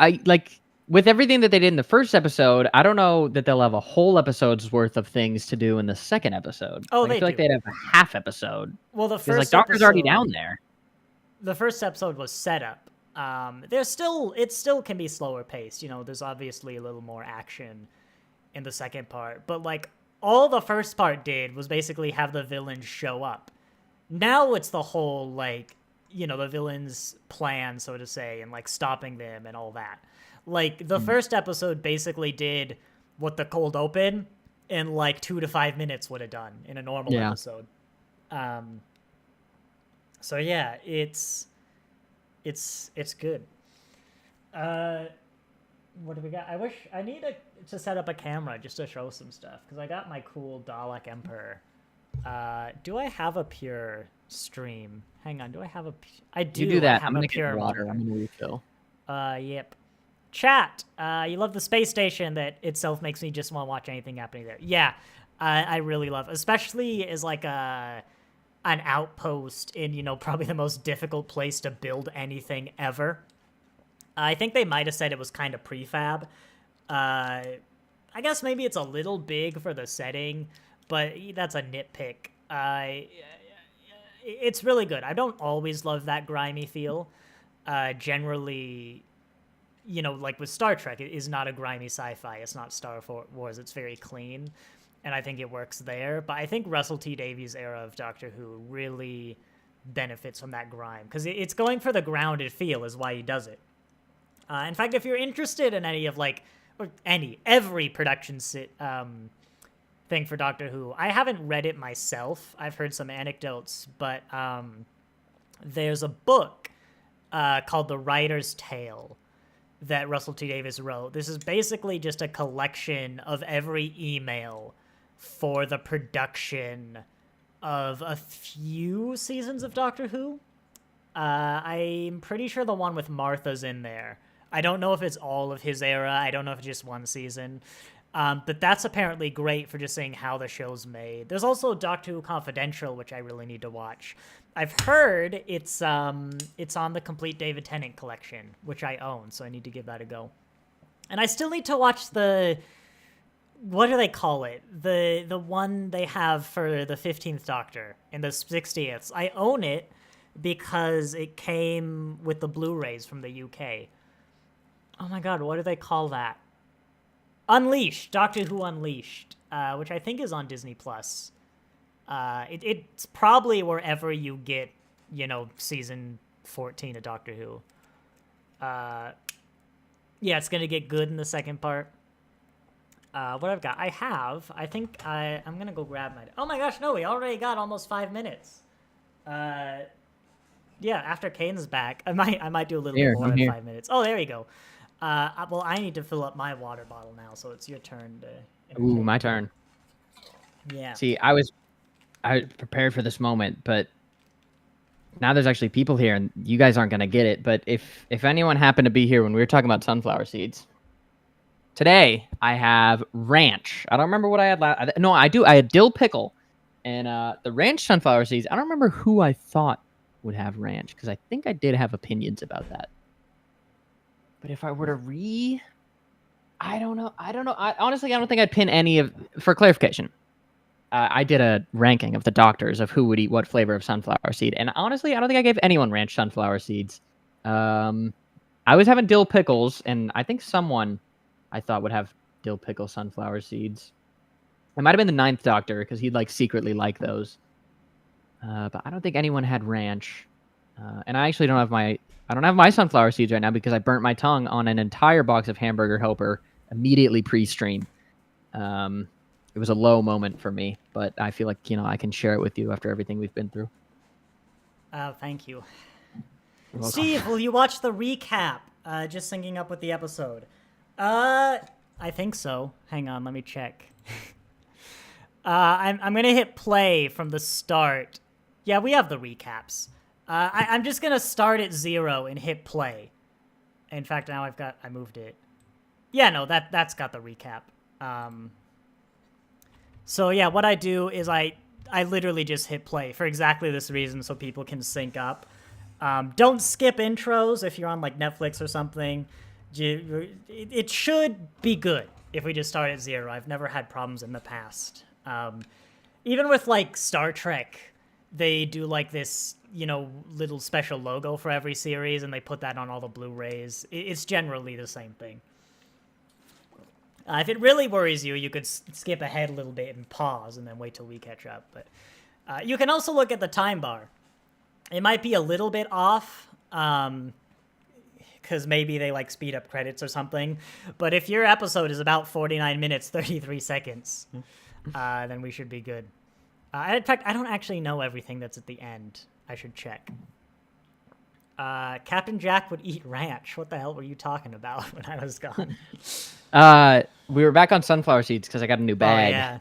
with everything that they did in the first episode. I don't know that they'll have a whole episode's worth of things to do in the second episode. Oh, I feel like they'd have a half episode. Well, the first Doctor's already down there. The first episode was set up. It still can be slower paced. There's obviously a little more action in the second part, but like all the first part did was basically have the villains show up. Now it's the whole like, the villains' plan, so to say, and like stopping them and all that. Like the first episode basically did what the cold open in like 2 to 5 minutes would have done in a normal episode. So yeah, it's good. What do we got? I need to set up a camera just to show some stuff because I got my cool Dalek Emperor. Do I have a pure stream? Hang on, do I have a? I do. You do that. I'm gonna get water. I'm gonna refill. Yep. Chat. You love the space station that itself makes me just want to watch anything happening there. Yeah, I really love, especially as like an outpost in probably the most difficult place to build anything ever. I think they might have said it was kind of prefab. I guess maybe it's a little big for the setting, but that's a nitpick. It's really good. I don't always love that grimy feel. Generally, like with Star Trek, it is not a grimy sci-fi. It's not Star Wars. It's very clean, and I think it works there. But I think Russell T Davies' era of Doctor Who really benefits from that grime because it's going for the grounded feel is why he does it. In fact, if you're interested in any of every production thing for Doctor Who, I haven't read it myself. I've heard some anecdotes, but there's a book called The Writer's Tale that Russell T Davies wrote. This is basically just a collection of every email for the production of a few seasons of Doctor Who. I'm pretty sure the one with Martha's in there. I don't know if it's all of his era. I don't know if it's just one season. But that's apparently great for just seeing how the show's made. There's also Doctor Who Confidential, which I really need to watch. I've heard it's on the complete David Tennant collection, which I own, so I need to give that a go. And I still need to watch what do they call it? The one they have for the 15th Doctor and the 60th. I own it because it came with the Blu-rays from the UK. Oh my god, what do they call that? Unleashed, Doctor Who Unleashed, which I think is on Disney Plus. It's probably wherever you get, season 14 of Doctor Who. Yeah, it's gonna get good in the second part. What I've got, I think I'm gonna go grab my. Oh my gosh, no, we already got almost 5 minutes. Yeah, after Kane's back, I might do a little bit more than 5 minutes. Oh, there you go. Well, I need to fill up my water bottle now, so it's your turn to. Ooh, my turn. Yeah. See, I was prepared for this moment, but now there's actually people here, and you guys aren't gonna get it. But if anyone happened to be here when we were talking about sunflower seeds, today I have ranch. I don't remember what I had No, I do. I had dill pickle, and the ranch sunflower seeds. I don't remember who I thought would have ranch because I think I did have opinions about that. But if I were to I don't know. Honestly, I don't think I'd pin any of. For clarification, I did a ranking of the doctors of who would eat what flavor of sunflower seed, and honestly, I don't think I gave anyone ranch sunflower seeds. I was having dill pickles, and I think someone I thought would have dill pickle sunflower seeds. It might have been the 9th Doctor because he'd secretly like those. But I don't think anyone had ranch, and I actually don't have my sunflower seeds right now because I burnt my tongue on an entire box of Hamburger Helper immediately pre-stream. It was a low moment for me, but I feel like I can share it with you after everything we've been through. Oh, thank you. Steve, will you watch the recap? Just syncing up with the episode. I think so. Hang on, let me check. I'm gonna hit play from the start Yeah, we have the recaps. I'm just gonna start at 0 and hit play. In fact, now I moved it. Yeah, no, that's got the recap. So yeah, what I do is I literally just hit play for exactly this reason, so people can sync up. Don't skip intros if you're on like Netflix or something. It should be good if we just start at 0. I've never had problems in the past. Even with like Star Trek, they do like this, little special logo for every series, and they put that on all the Blu-rays. It's generally the same thing. If it really worries you, you could skip ahead a little bit and pause and then wait till we catch up. But you can also look at the time bar. It might be a little bit off, because maybe they like speed up credits or something. But if your episode is about 49 minutes, 33 seconds, then we should be good. In fact, I don't actually know everything that's at the end. I should check. Captain Jack would eat ranch. What the hell were you talking about when I was gone? We were back on sunflower seeds because I got a new bag. Oh,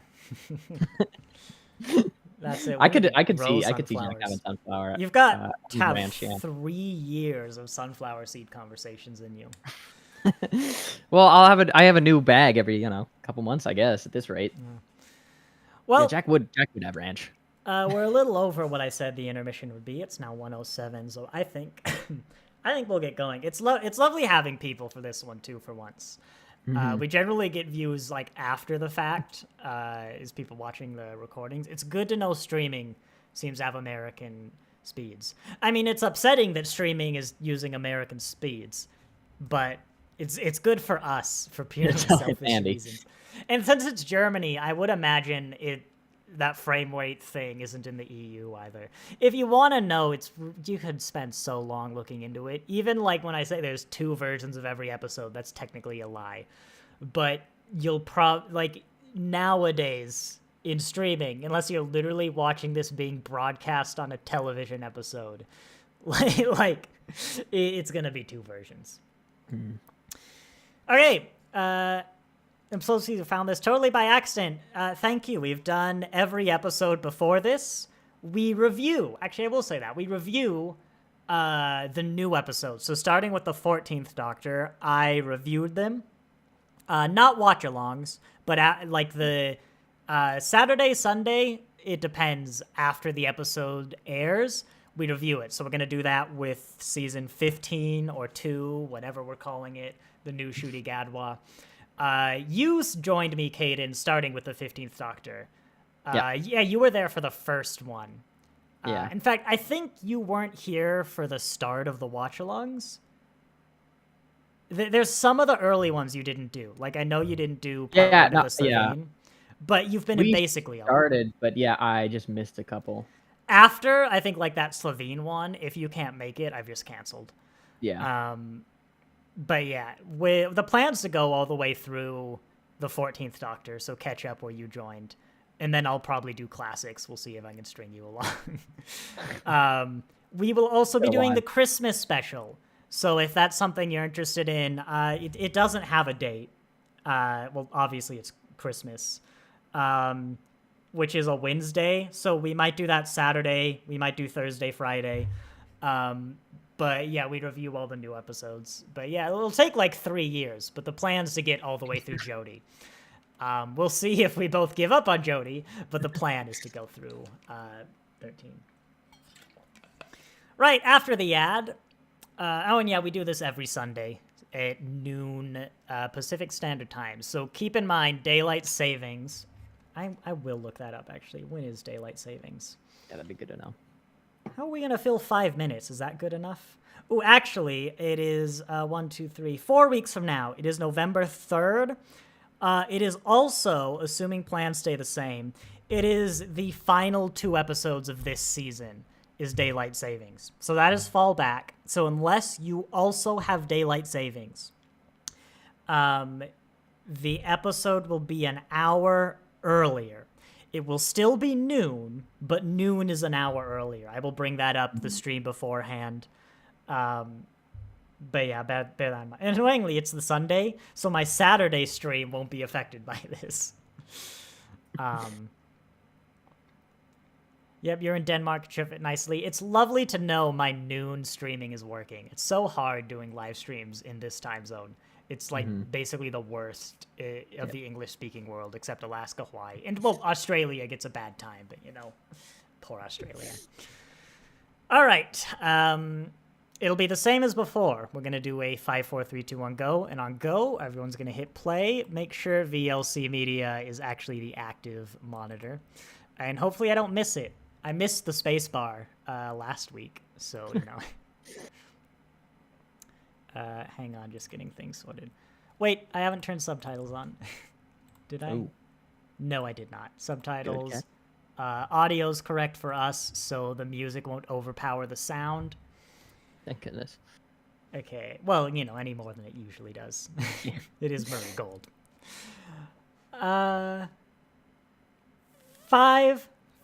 yeah. That's it. I could see Jack having sunflower. You've got to have ranch, 3 years of sunflower seed conversations in you. Well, I have a new bag every couple months, I guess, at this rate. Yeah. Well, yeah, Jack would have ranch. We're a little over what I said the intermission would be. It's now 1:07, so I think we'll get going. It's lovely having people for this one too. For once, we generally get views like after the fact. Is people watching the recordings? It's good to know streaming seems to have American speeds. I mean, it's upsetting that streaming is using American speeds, but it's good for us for purely selfish reasons. And since it's Germany, I would imagine that frame rate thing isn't in the EU either. If you want to know, you could spend so long looking into it. Even like when I say there's 2 versions of every episode, that's technically a lie. But you'll like nowadays in streaming, unless you're literally watching this being broadcast on a television episode, like it's gonna be 2 versions. Okay. I'm so pleased you found this totally by accident. Thank you. We've done every episode before this. We review. Actually, I will say that. We review the new episodes. So starting with the 14th Doctor, I reviewed them. Not watch-alongs, but like the Saturday, Sunday, it depends. After the episode airs, we review it. So we're going to do that with season 15 or 2, whatever we're calling it, the new Ncuti Gatwa. You joined me, Caden, starting with the 15th Doctor. Yeah, you were there for the first one. Yeah. In fact, I think you weren't here for the start of the watch-alongs. There's some of the early ones you didn't do. Like, I know you didn't do part of the Slovene, but you've been in basically all started, but yeah, I just missed a couple. After, I think, like, that Slovene one, if you can't make it, I've just canceled. Yeah. But yeah, the plan's to go all the way through the 14th Doctor, so catch up where you joined. And then I'll probably do classics. We'll see if I can string you along. We will also be doing the Christmas special. So if that's something you're interested in, it doesn't have a date. Well, obviously it's Christmas, which is a Wednesday. So we might do that Saturday. We might do Thursday, Friday. But yeah, we review all the new episodes. But yeah, it'll take like 3 years, but the plan's to get all the way through Jodie. We'll see if we both give up on Jodie, but the plan is to go through 13. Right, after the ad. And yeah, we do this every Sunday at noon Pacific Standard Time. So keep in mind, daylight savings. I will look that up, actually. When is daylight savings? Yeah, that'd be good to know. How are we going to fill 5 minutes? Is that good enough? Oh, actually, it is 4 weeks from now. It is November 3rd. It is also, assuming plans stay the same, it is the final 2 episodes of this season is daylight savings. So that is fall back. So unless you also have daylight savings, the episode will be an hour earlier. It will still be noon, but noon is an hour earlier. I will bring that up the stream beforehand. But yeah, bear that in mind. And annoyingly, it's the Sunday, so my Saturday stream won't be affected by this. Yep, you're in Denmark. Trip it nicely. It's lovely to know my noon streaming is working. It's so hard doing live streams in this time zone. It's like basically the worst of the English-speaking world, except Alaska, Hawaii. And, well, Australia gets a bad time, but, you know, poor Australia. All right. It'll be the same as before. We're going to do a 5, 4, 3, 2, 1, go. And on go, everyone's going to hit play. Make sure VLC Media is actually the active monitor. And hopefully I don't miss it. I missed the space bar last week, so, you know. Hang on, just getting things sorted. Wait, I haven't turned subtitles on. Did I? Ooh. No, I did not. Subtitles. Good, Audio's correct for us, so the music won't overpower the sound. Thank goodness. Okay, well, you know, any more than it usually does. It is Murray Gold. 5,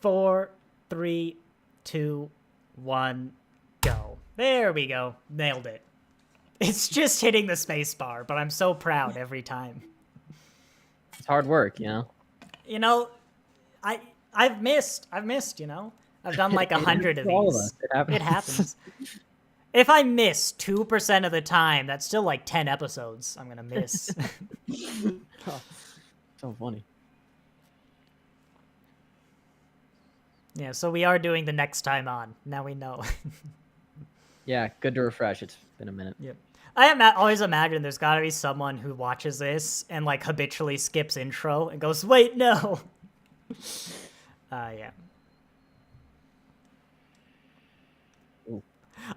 4, 3, 2, 1, go. There we go. Nailed it. It's just hitting the space bar, but I'm so proud every time. It's hard work, you know? You know, I've missed, you know? I've done like 100 of these. It happens. If I miss 2% of the time, that's still like 10 episodes I'm going to miss. Oh, so funny. Yeah, so we are doing the next time on. Now we know. Yeah, good to refresh. It's been a minute. Yep. I always imagine there's got to be someone who watches this and like habitually skips intro and goes, wait, no. Yeah. Ooh.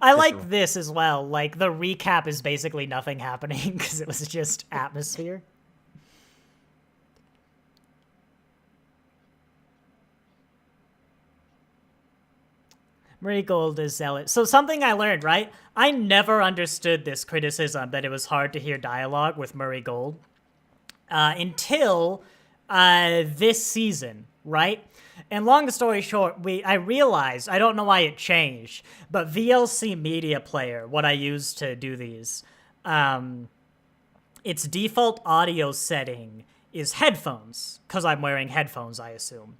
I like this as well. Like the recap is basically nothing happening because it was just atmosphere. Murray Gold is zealot. So something I learned, right? I never understood this criticism that it was hard to hear dialogue with Murray Gold until this season, right? And long story short, I realized, I don't know why it changed, but VLC Media Player, what I use to do these, its default audio setting is headphones, because I'm wearing headphones, I assume.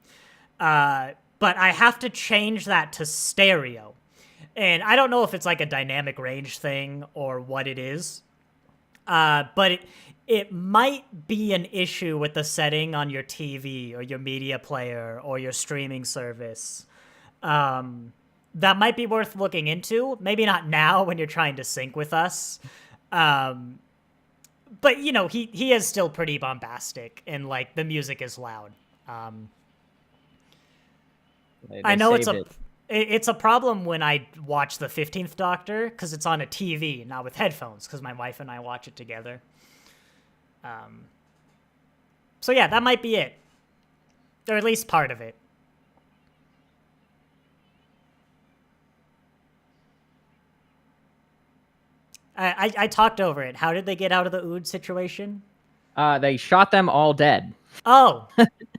But I have to change that to stereo. And I don't know if it's like a dynamic range thing or what it is. But it might be an issue with the setting on your TV or your media player or your streaming service. That might be worth looking into. Maybe not now when you're trying to sync with us. But, you know, he is still pretty bombastic and, like, the music is loud. I know it's a problem when I watch the 15th Doctor because it's on a TV, not with headphones, because my wife and I watch it together. So yeah, that might be it. Or at least part of it. I talked over it. How did they get out of the Ood situation? They shot them all dead. Oh,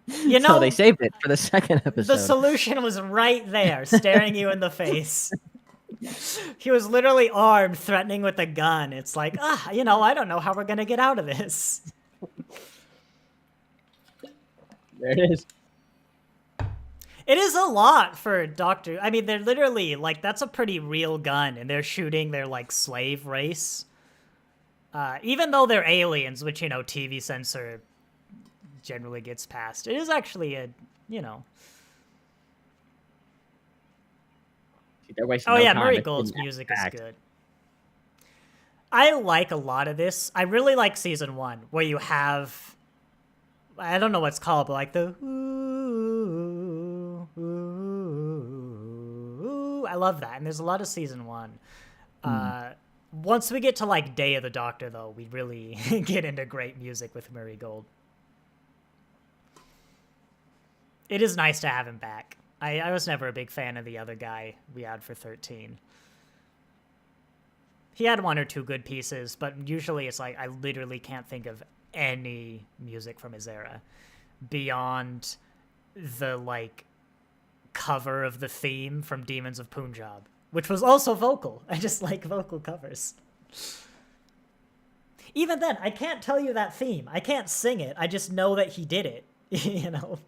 you know, so they saved it for the second episode. The solution was right there, staring you in the face. He was literally armed, threatening with a gun. It's like, you know, I don't know how we're going to get out of this. There it is. It is a lot for Doctor. I mean, they're literally, like, that's a pretty real gun, and they're shooting their, like, slave race. Even though they're aliens, which, you know, TV censor generally gets past. It is actually a, you know. Oh yeah, Murray Gold's music is good. I like a lot of this. I really like season 1, where you have, I don't know what it's called, but like the ooh, ooh, ooh. I love that, and there's a lot of season 1. Once we get to like Day of the Doctor, though, we really get into great music with Murray Gold. It is nice to have him back. I was never a big fan of the other guy we had for 13. He had 1 or 2 good pieces, but usually it's like I literally can't think of any music from his era beyond the like cover of the theme from Demons of Punjab, which was also vocal. I just like vocal covers. Even then, I can't tell you that theme. I can't sing it. I just know that he did it, you know?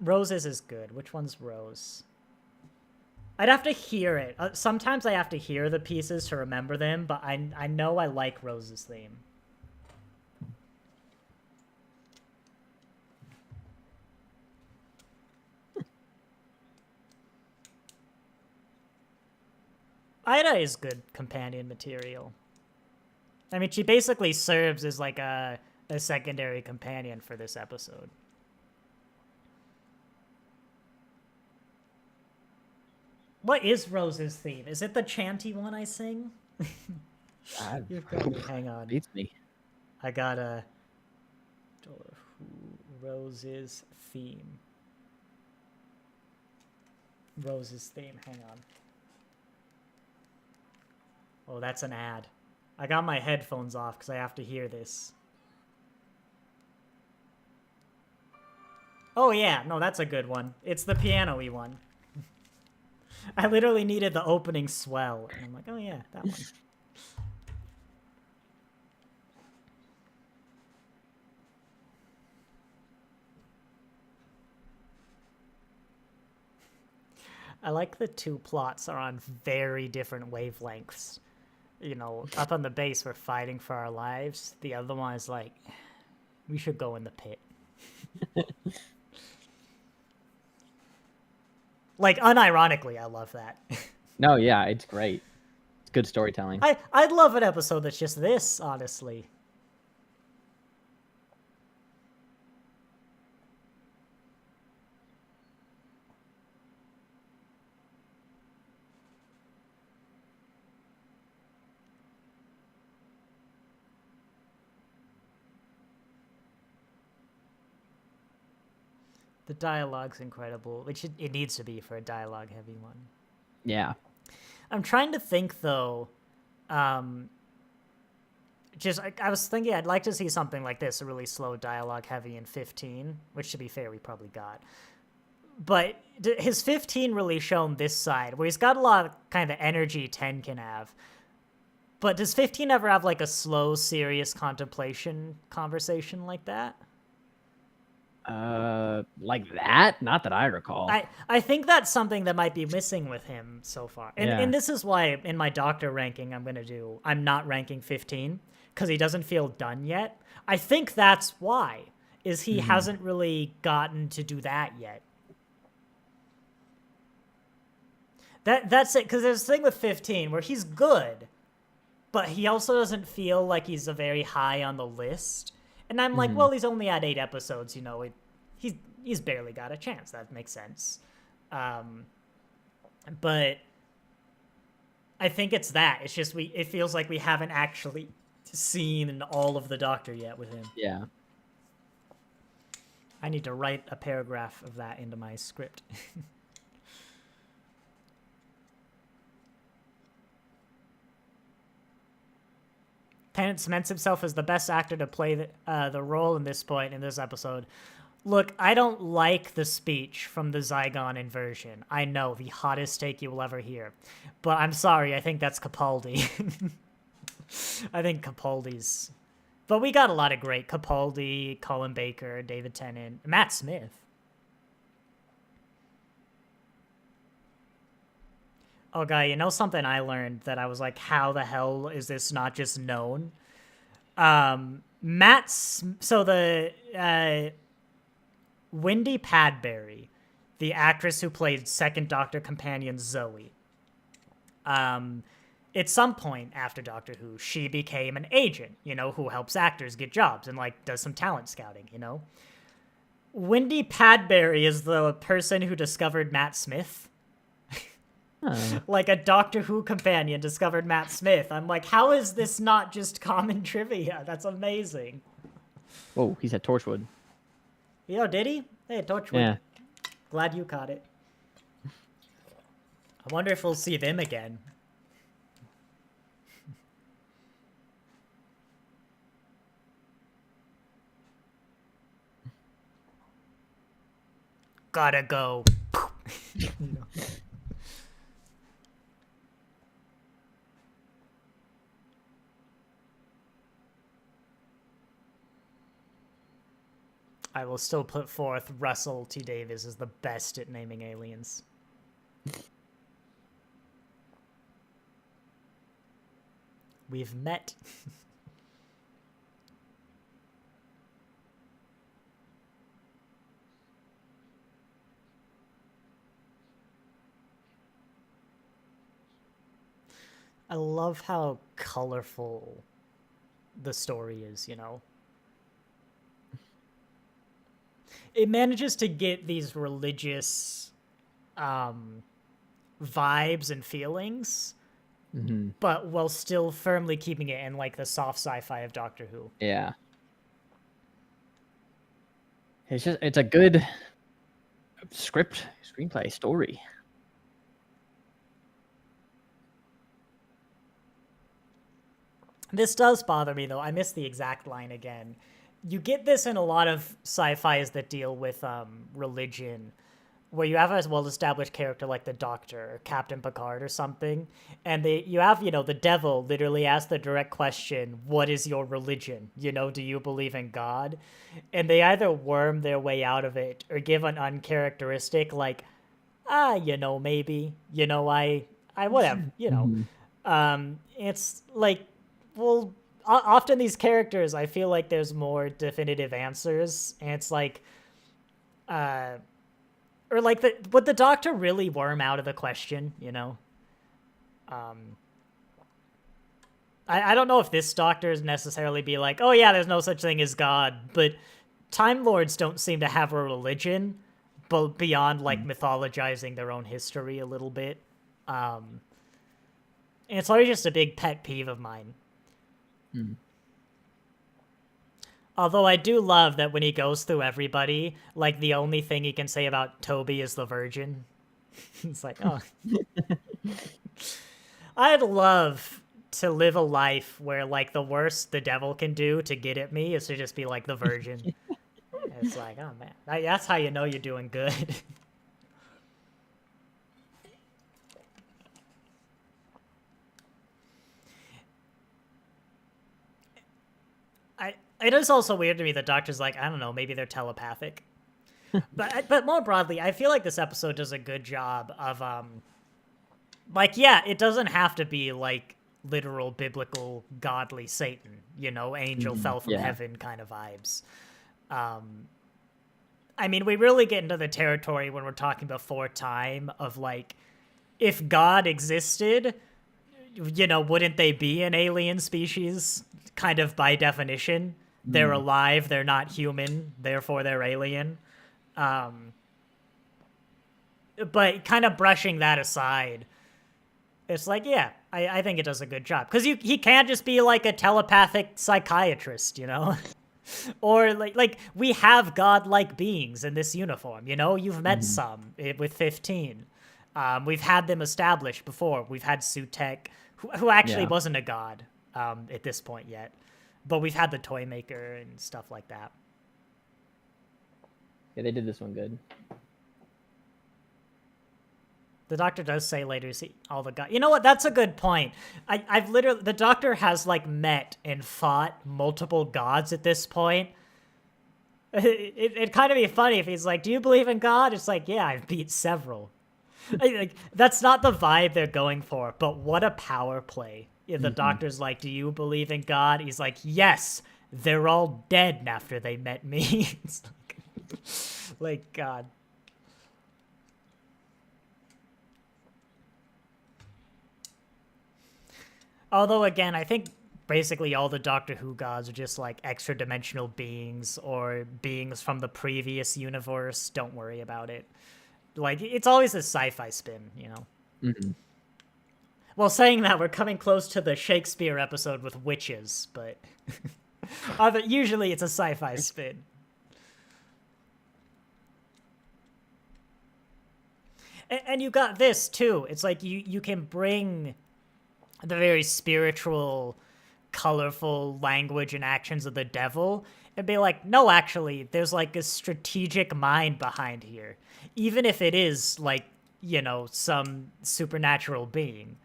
Roses is good. Which one's Rose? I'd have to hear it. Sometimes I have to hear the pieces to remember them, but I know I like Rose's theme. Ida is good companion material. I mean, she basically serves as like a secondary companion for this episode. What is Rose's theme? Is it the chanty one I sing? You've got me. Hang on. Beats me. I got a Rose's theme. Rose's theme. Hang on. Oh, that's an ad. I got my headphones off because I have to hear this. Oh yeah, no, that's a good one. It's the piano-y one. I literally needed the opening swell. And I'm like, oh yeah, that one. I like the two plots are on very different wavelengths. You know, up on the base, we're fighting for our lives. The other one is like, we should go in the pit. Like, unironically, I love that. No, yeah, it's great. It's good storytelling. I'd love an episode that's just this, honestly. The dialogue's incredible, which it needs to be for a dialogue-heavy one. Yeah. I'm trying to think, though. I was thinking I'd like to see something like this, a really slow dialogue-heavy in 15, which, to be fair, we probably got. But has 15 really shown this side, where he's got a lot of kind of energy 10 can have? But does 15 ever have, like, a slow, serious contemplation conversation like that? Like that? Not that I recall. I think that's something that might be missing with him so far. And this is why in my doctor ranking I'm not ranking 15 because he doesn't feel done yet. I think that's why is he hasn't really gotten to do that yet. That's it, because there's a thing with 15 where he's good, but he also doesn't feel like he's a very high on the list. And I'm like, well, he's only had 8 episodes, you know. He's barely got a chance. That makes sense. But I think it's that. It's just it feels like we haven't actually seen all of the Doctor yet with him. Yeah. I need to write a paragraph of that into my script. Tennant cements himself as the best actor to play the role in this point in this episode. Look, I don't like the speech from the Zygon inversion. I know, the hottest take you will ever hear. But I'm sorry, I think that's Capaldi. I think Capaldi's... But we got a lot of great Capaldi, Colin Baker, David Tennant, Matt Smith. Oh, guy, you know something I learned that I was like, how the hell is this not just known? Wendy Padbury, the actress who played second Doctor companion Zoe, at some point after Doctor Who, she became an agent, you know, who helps actors get jobs and, like, does some talent scouting, you know? Wendy Padbury is the person who discovered Matt Smith. Like a Doctor Who companion discovered Matt Smith. I'm like, how is this not just common trivia? That's amazing. Whoa, he said Torchwood. Yo, did he? Hey, Torchwood. Yeah. Glad you caught it. I wonder if we'll see them again. Gotta go. You know. I will still put forth Russell T. Davies as the best at naming aliens. We've met. I love how colorful the story is, you know? It manages to get these religious vibes and feelings, but while still firmly keeping it in like the soft sci-fi of Doctor Who. Yeah. It's a good screenplay, story. This does bother me, though. I missed the exact line again. You get this in a lot of sci-fis that deal with religion, where you have a well-established character like the Doctor or Captain Picard or something, and you have, you know, the devil literally ask the direct question, what is your religion? You know, do you believe in God? And they either worm their way out of it or give an uncharacteristic, like, you know, maybe, you know, I whatever, you know. It's like, well, often these characters, I feel like there's more definitive answers, and it's like, or like, would the Doctor really worm out of the question, you know? I don't know if this Doctor is necessarily be like, oh yeah, there's no such thing as God, but Time Lords don't seem to have a religion, but beyond like mythologizing their own history a little bit. And it's always just a big pet peeve of mine. Although I do love that when he goes through everybody, like the only thing he can say about Toby is the virgin. It's like, oh. I'd love to live a life where like the worst the devil can do to get at me is to just be like the virgin. It's like, oh man, that's how you know you're doing good. It is also weird to me that Doctor's like, I don't know, maybe they're telepathic. but more broadly, I feel like this episode does a good job of like, yeah, it doesn't have to be like literal biblical godly Satan, you know, angel fell from heaven kind of vibes. I mean, we really get into the territory when we're talking before time of like, if God existed, you know, wouldn't they be an alien species? Kind of by definition. They're alive, they're not human, therefore they're alien. But kind of brushing that aside, it's like, yeah, I think it does a good job. Because he can't just be like a telepathic psychiatrist, you know? Or like we have godlike beings in this uniform, you know? You've met some with 15. We've had them established before. We've had Sutek, who actually wasn't a god at this point yet. But we've had the Toy Maker and stuff like that. Yeah, they did this one good. The Doctor does say later, see all the gods. You know what? That's a good point. I've literally, the Doctor has like met and fought multiple gods at this point. It'd kind of be funny if he's like, do you believe in God? It's like, yeah, I've beat several. Like, that's not the vibe they're going for, but what a power play. The Doctor's like, do you believe in God? He's like, yes, they're all dead after they met me. It's like, God. Although, again, I think basically all the Doctor Who gods are just like extra-dimensional beings or beings from the previous universe. Don't worry about it. Like, it's always a sci-fi spin, you know? Well, saying that, we're coming close to the Shakespeare episode with witches, but usually it's a sci-fi spin. And you got this, too. It's like you can bring the very spiritual, colorful language and actions of the devil and be like, no, actually, there's like a strategic mind behind here. Even if it is like, you know, some supernatural being.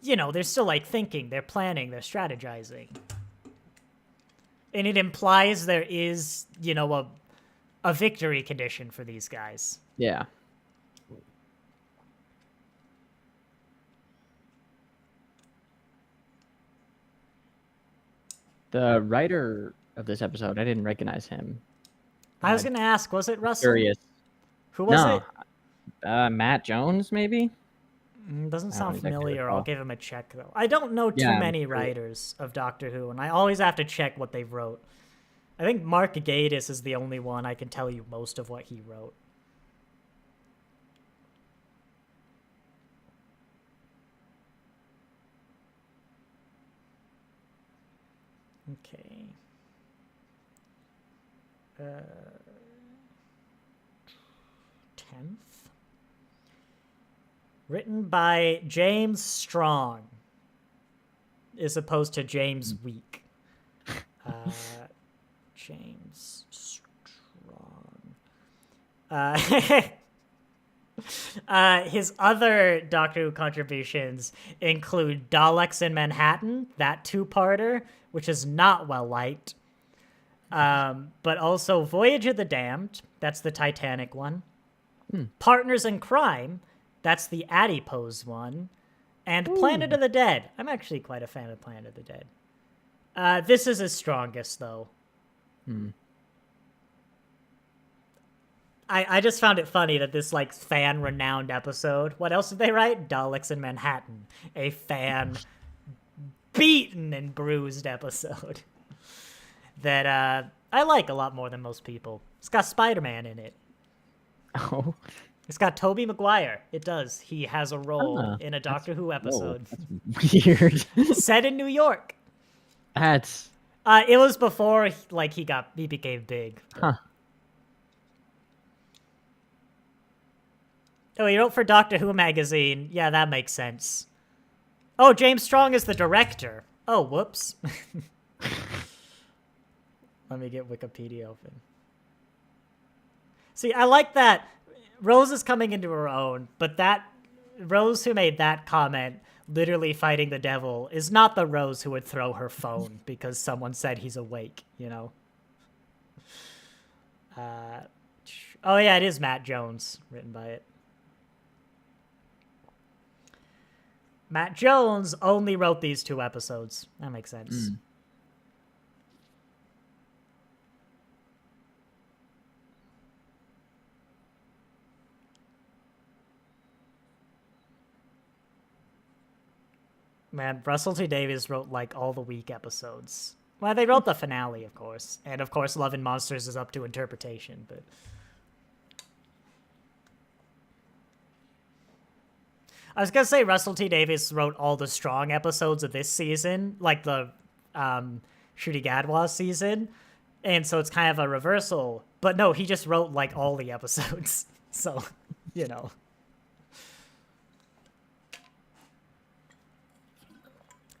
You know, they're still like thinking, they're planning, they're strategizing. And it implies there is, a victory condition for these guys. Yeah. The writer of this episode, I didn't recognize him. I was going to ask, was it Russell? Curious. Who was it? Matt Jones, maybe? Doesn't sound exactly familiar. recall. I'll give him a check, though. I don't know too many writers of Doctor Who, and I always have to check what they wrote. I think Mark Gatiss is the only one I can tell you most of what he wrote. Okay. 10th. Written by James Strong, as opposed to James Week. James Strong. His other Doctor Who contributions include Daleks in Manhattan, that two-parter, which is not well liked. But also Voyage of the Damned, that's the Titanic one. Partners in Crime, that's the Adipose one. And Planet of the Dead. I'm actually quite a fan of Planet of the Dead. This is his strongest, though. I just found it funny that this, like, fan-renowned episode... What else did they write? Daleks in Manhattan. A fan-beaten and bruised episode. That, I like a lot more than most people. It's got Spider-Man in it. Oh. It's got Tobey Maguire. It does. He has a role in a Doctor Who episode. That's weird. Set in New York. That's... It was before, like, he became big. Huh. Oh, he wrote for Doctor Who magazine. Yeah, that makes sense. Oh, James Strong is the director. Oh, whoops. Let me get Wikipedia open. See, I like that Rose is coming into her own, but that Rose who made that comment, literally fighting the devil, is not the Rose who would throw her phone because someone said he's awake, you know? Oh, yeah, it is Matt Jones, written by it. Matt Jones only wrote these 2 episodes. That makes sense. Man, Russell T Davies wrote, like, all the weak episodes. Well, they wrote the finale, of course. And, of course, Love and Monsters is up to interpretation, but... I was gonna say Russell T Davies wrote all the strong episodes of this season, like the Shruti Gadwa season, and so it's kind of a reversal. But no, he just wrote, like, all the episodes. So, you know.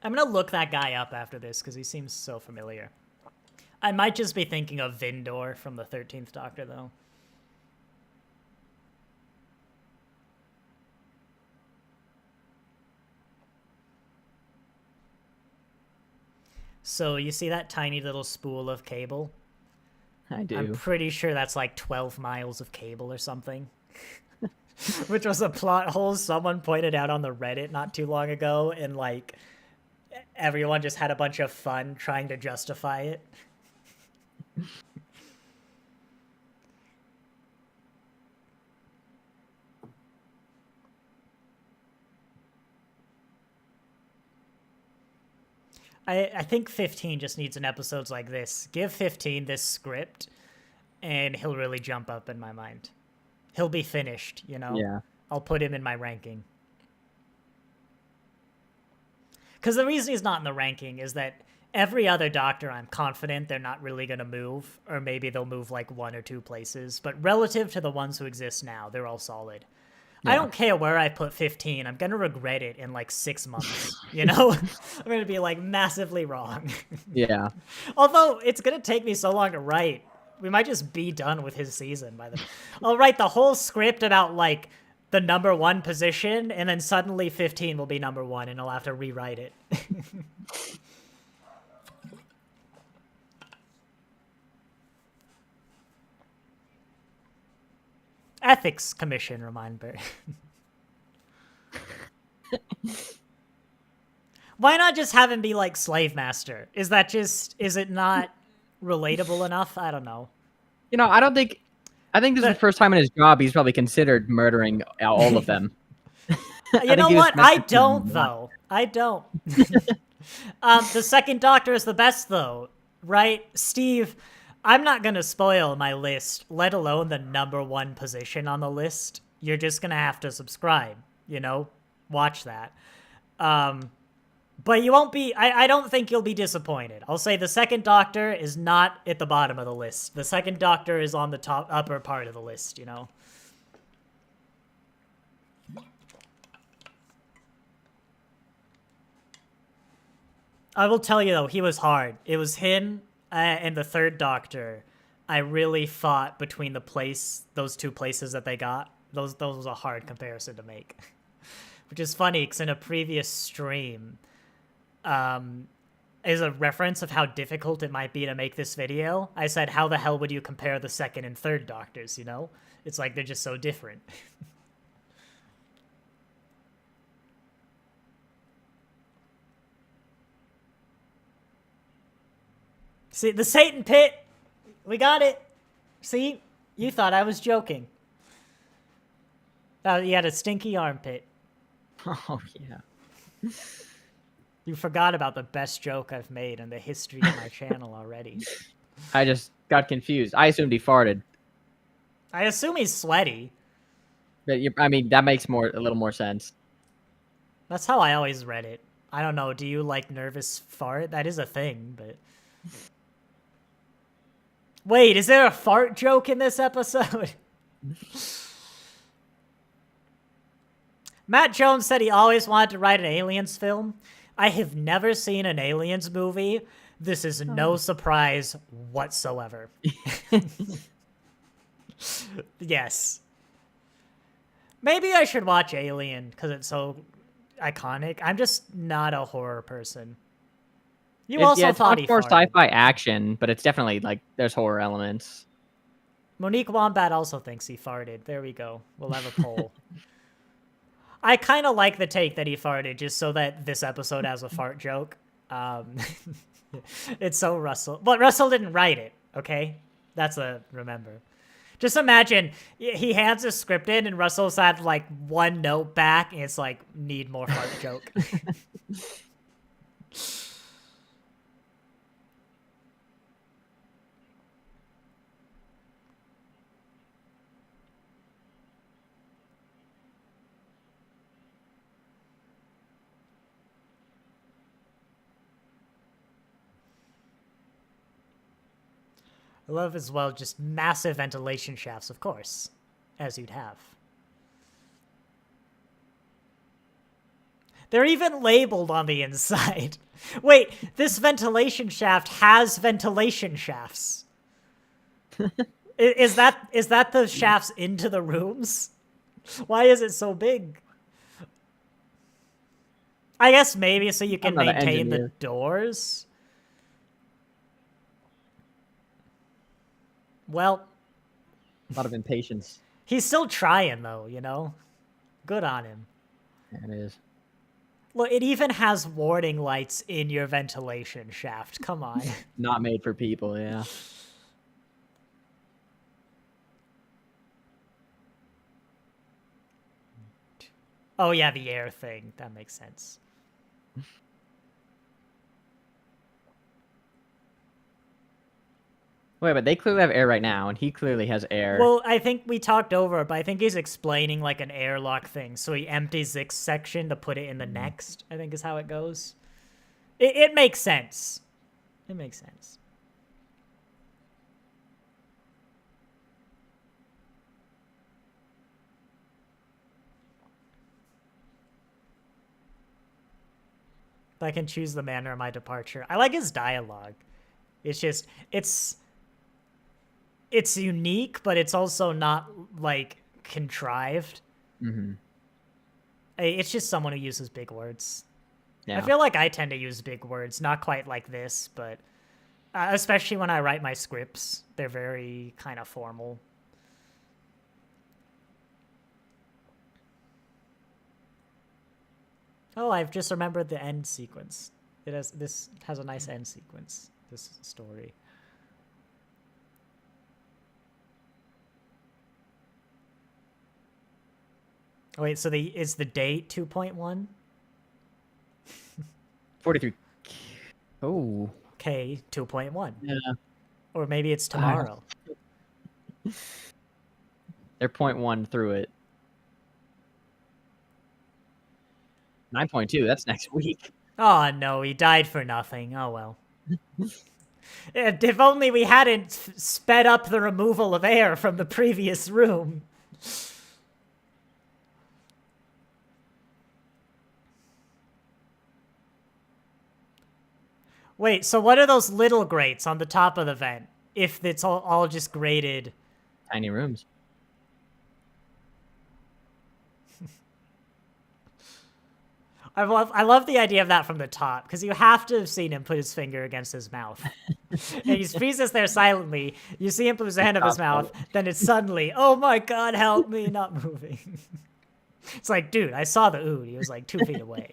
I'm gonna look that guy up after this, because he seems so familiar. I might just be thinking of Vindor from the 13th Doctor, though. So you see that tiny little spool of cable? I do. I'm pretty sure that's like 12 miles of cable or something. Which was a plot hole someone pointed out on the Reddit not too long ago, and like everyone just had a bunch of fun trying to justify it. I think 15 just needs an episodes like this. Give 15 this script, and he'll really jump up in my mind. He'll be finished, you know? Yeah. I'll put him in my ranking. Because the reason he's not in the ranking is that every other Doctor, I'm confident they're not really going to move, or maybe they'll move like 1 or 2 places. But relative to the ones who exist now, they're all solid. Yeah. I don't care where I put 15. I'm going to regret it in like 6 months, you know? I'm going to be like massively wrong. Yeah. Although it's going to take me so long to write. We might just be done with his season by the... I'll write the whole script about like the number 1 position, and then suddenly 15 will be number 1, and I'll have to rewrite it. Ethics Commission, remember. Why not just have him be like Slave Master? Is it not relatable enough? I don't know. I think this is the first time in his job he's probably considered murdering all of them. You know what? I don't, though. I don't. The second Doctor is the best, though, right? Steve, I'm not going to spoil my list, let alone the number one position on the list. You're just going to have to subscribe, watch that. But you won't be, I don't think you'll be disappointed. I'll say the second Doctor is not at the bottom of the list. The second Doctor is on the upper part of the list, I will tell you, though, he was hard. It was him and the third Doctor. I really fought between those two places that they got. Those was a hard comparison to make. Which is funny, because in a previous stream, is a reference of how difficult it might be to make this video. I said, how the hell would you compare the second and third Doctors, It's like they're just so different. See, the Satin pit. We got it. See? You thought I was joking. Oh, you had a stinky armpit. Oh, yeah. You forgot about the best joke I've made in the history of my channel already. I just got confused. I assumed he farted. I assume he's sweaty. But that makes a little more sense. That's how I always read it. I don't know. Do you like nervous fart? That is a thing, but... Wait, is there a fart joke in this episode? Matt Jones said he always wanted to write an Aliens film. I have never seen an Aliens movie. This is no surprise whatsoever. Yes. Maybe I should watch Alien because it's so iconic. I'm just not a horror person. Thought it's he much more farted. sci-fi action, but it's definitely there's horror elements. Monique Wombat also thinks he farted. There we go. We'll have a poll. I kind of like the take that he farted just so that this episode has a fart joke. It's so Russell. But Russell didn't write it, okay? Remember. Just imagine he hands a script in and Russell's had one note back and it's need more fart joke. I love as well just massive ventilation shafts, of course, as you'd have. They're even labeled on the inside. Wait, this ventilation shaft has ventilation shafts. Is that the shafts into the rooms? Why is it so big? I guess maybe so you can maintain the doors. Well, a lot of impatience. He's still trying, though, Good on him. Yeah, it is. Look, it even has warning lights in your ventilation shaft. Come on. Not made for people, yeah. Oh, yeah, the air thing. That makes sense. Wait, but they clearly have air right now, and he clearly has air. Well, I think we talked over it, but I think he's explaining an airlock thing. So he empties this section to put it in the next, I think is how it goes. It makes sense. It makes sense. I can choose the manner of my departure. I like his dialogue. It's just, it's unique, but it's also not contrived. Mm-hmm. It's just someone who uses big words. Yeah. I feel like I tend to use big words, not quite like this, but especially when I write my scripts, they're very kind of formal. Oh, I've just remembered the end sequence. This has a nice end sequence, this story. Oh, wait, so is the date 2.1? 43. Oh. K 2.1. Yeah. Or maybe it's tomorrow. They're 0.1 through it. 9.2, that's next week. Oh, no, he died for nothing. Oh, well. If only we hadn't sped up the removal of air from the previous room. Wait, so what are those little grates on the top of the vent? If it's all just grated. Tiny rooms. I love the idea of that from the top, because you have to have seen him put his finger against his mouth. And he freezes there silently. You see him put his hand up his mouth, then it's suddenly, oh my god, help me, not moving. It's like, dude, I saw the ood. He was like 2 feet away.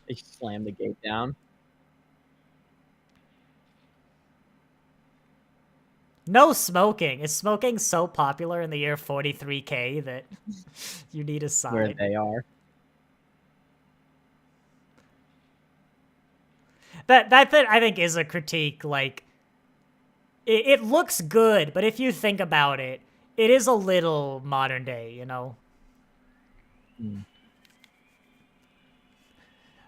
They slammed the gate down. No smoking. Is smoking so popular in the year 43K that you need a sign? Where they are. That I think is a critique. Like, it looks good, but if you think about it, it is a little modern day, you know?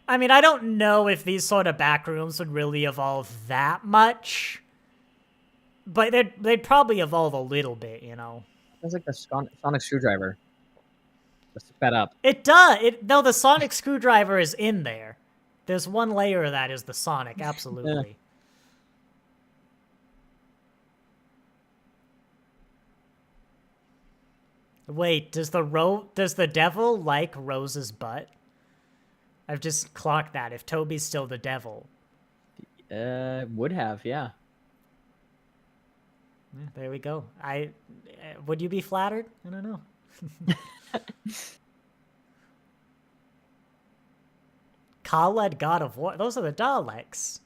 I mean, I don't know if these sort of back rooms would really evolve that much, but they'd probably evolve a little bit, you know? That's like the sonic screwdriver. It's sped up. It does. No, the sonic screwdriver is in there. There's one layer of that is the sonic, absolutely. Yeah. Wait, does the devil like Rose's butt? I've just clocked that. If Toby's still the devil. Would have, yeah. There we go. Would you be flattered? I don't know. Khaled, God of War. Those are the Daleks.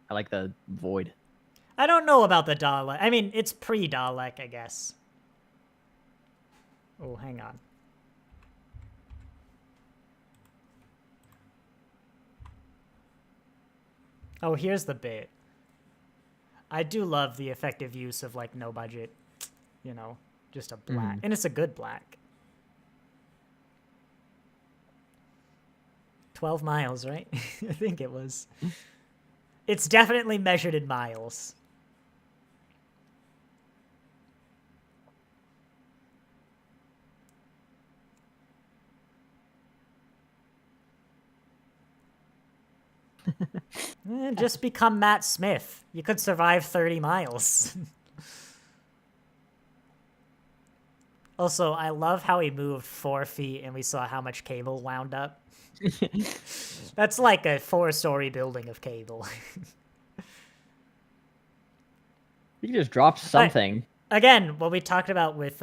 I like the void. I don't know about the Dalek. I mean, it's pre-Dalek, I guess. Oh, hang on. Oh, here's the bit. I do love the effective use of, like, no budget, you know, just a black. And it's a good black. 12 miles, right? I think it was. It's definitely measured in miles. Just become Matt Smith. You could survive 30 miles. Also, I love how he moved 4 feet and we saw how much cable wound up. That's like a 4-story building of cable. You can just drop something. Again, what we talked about with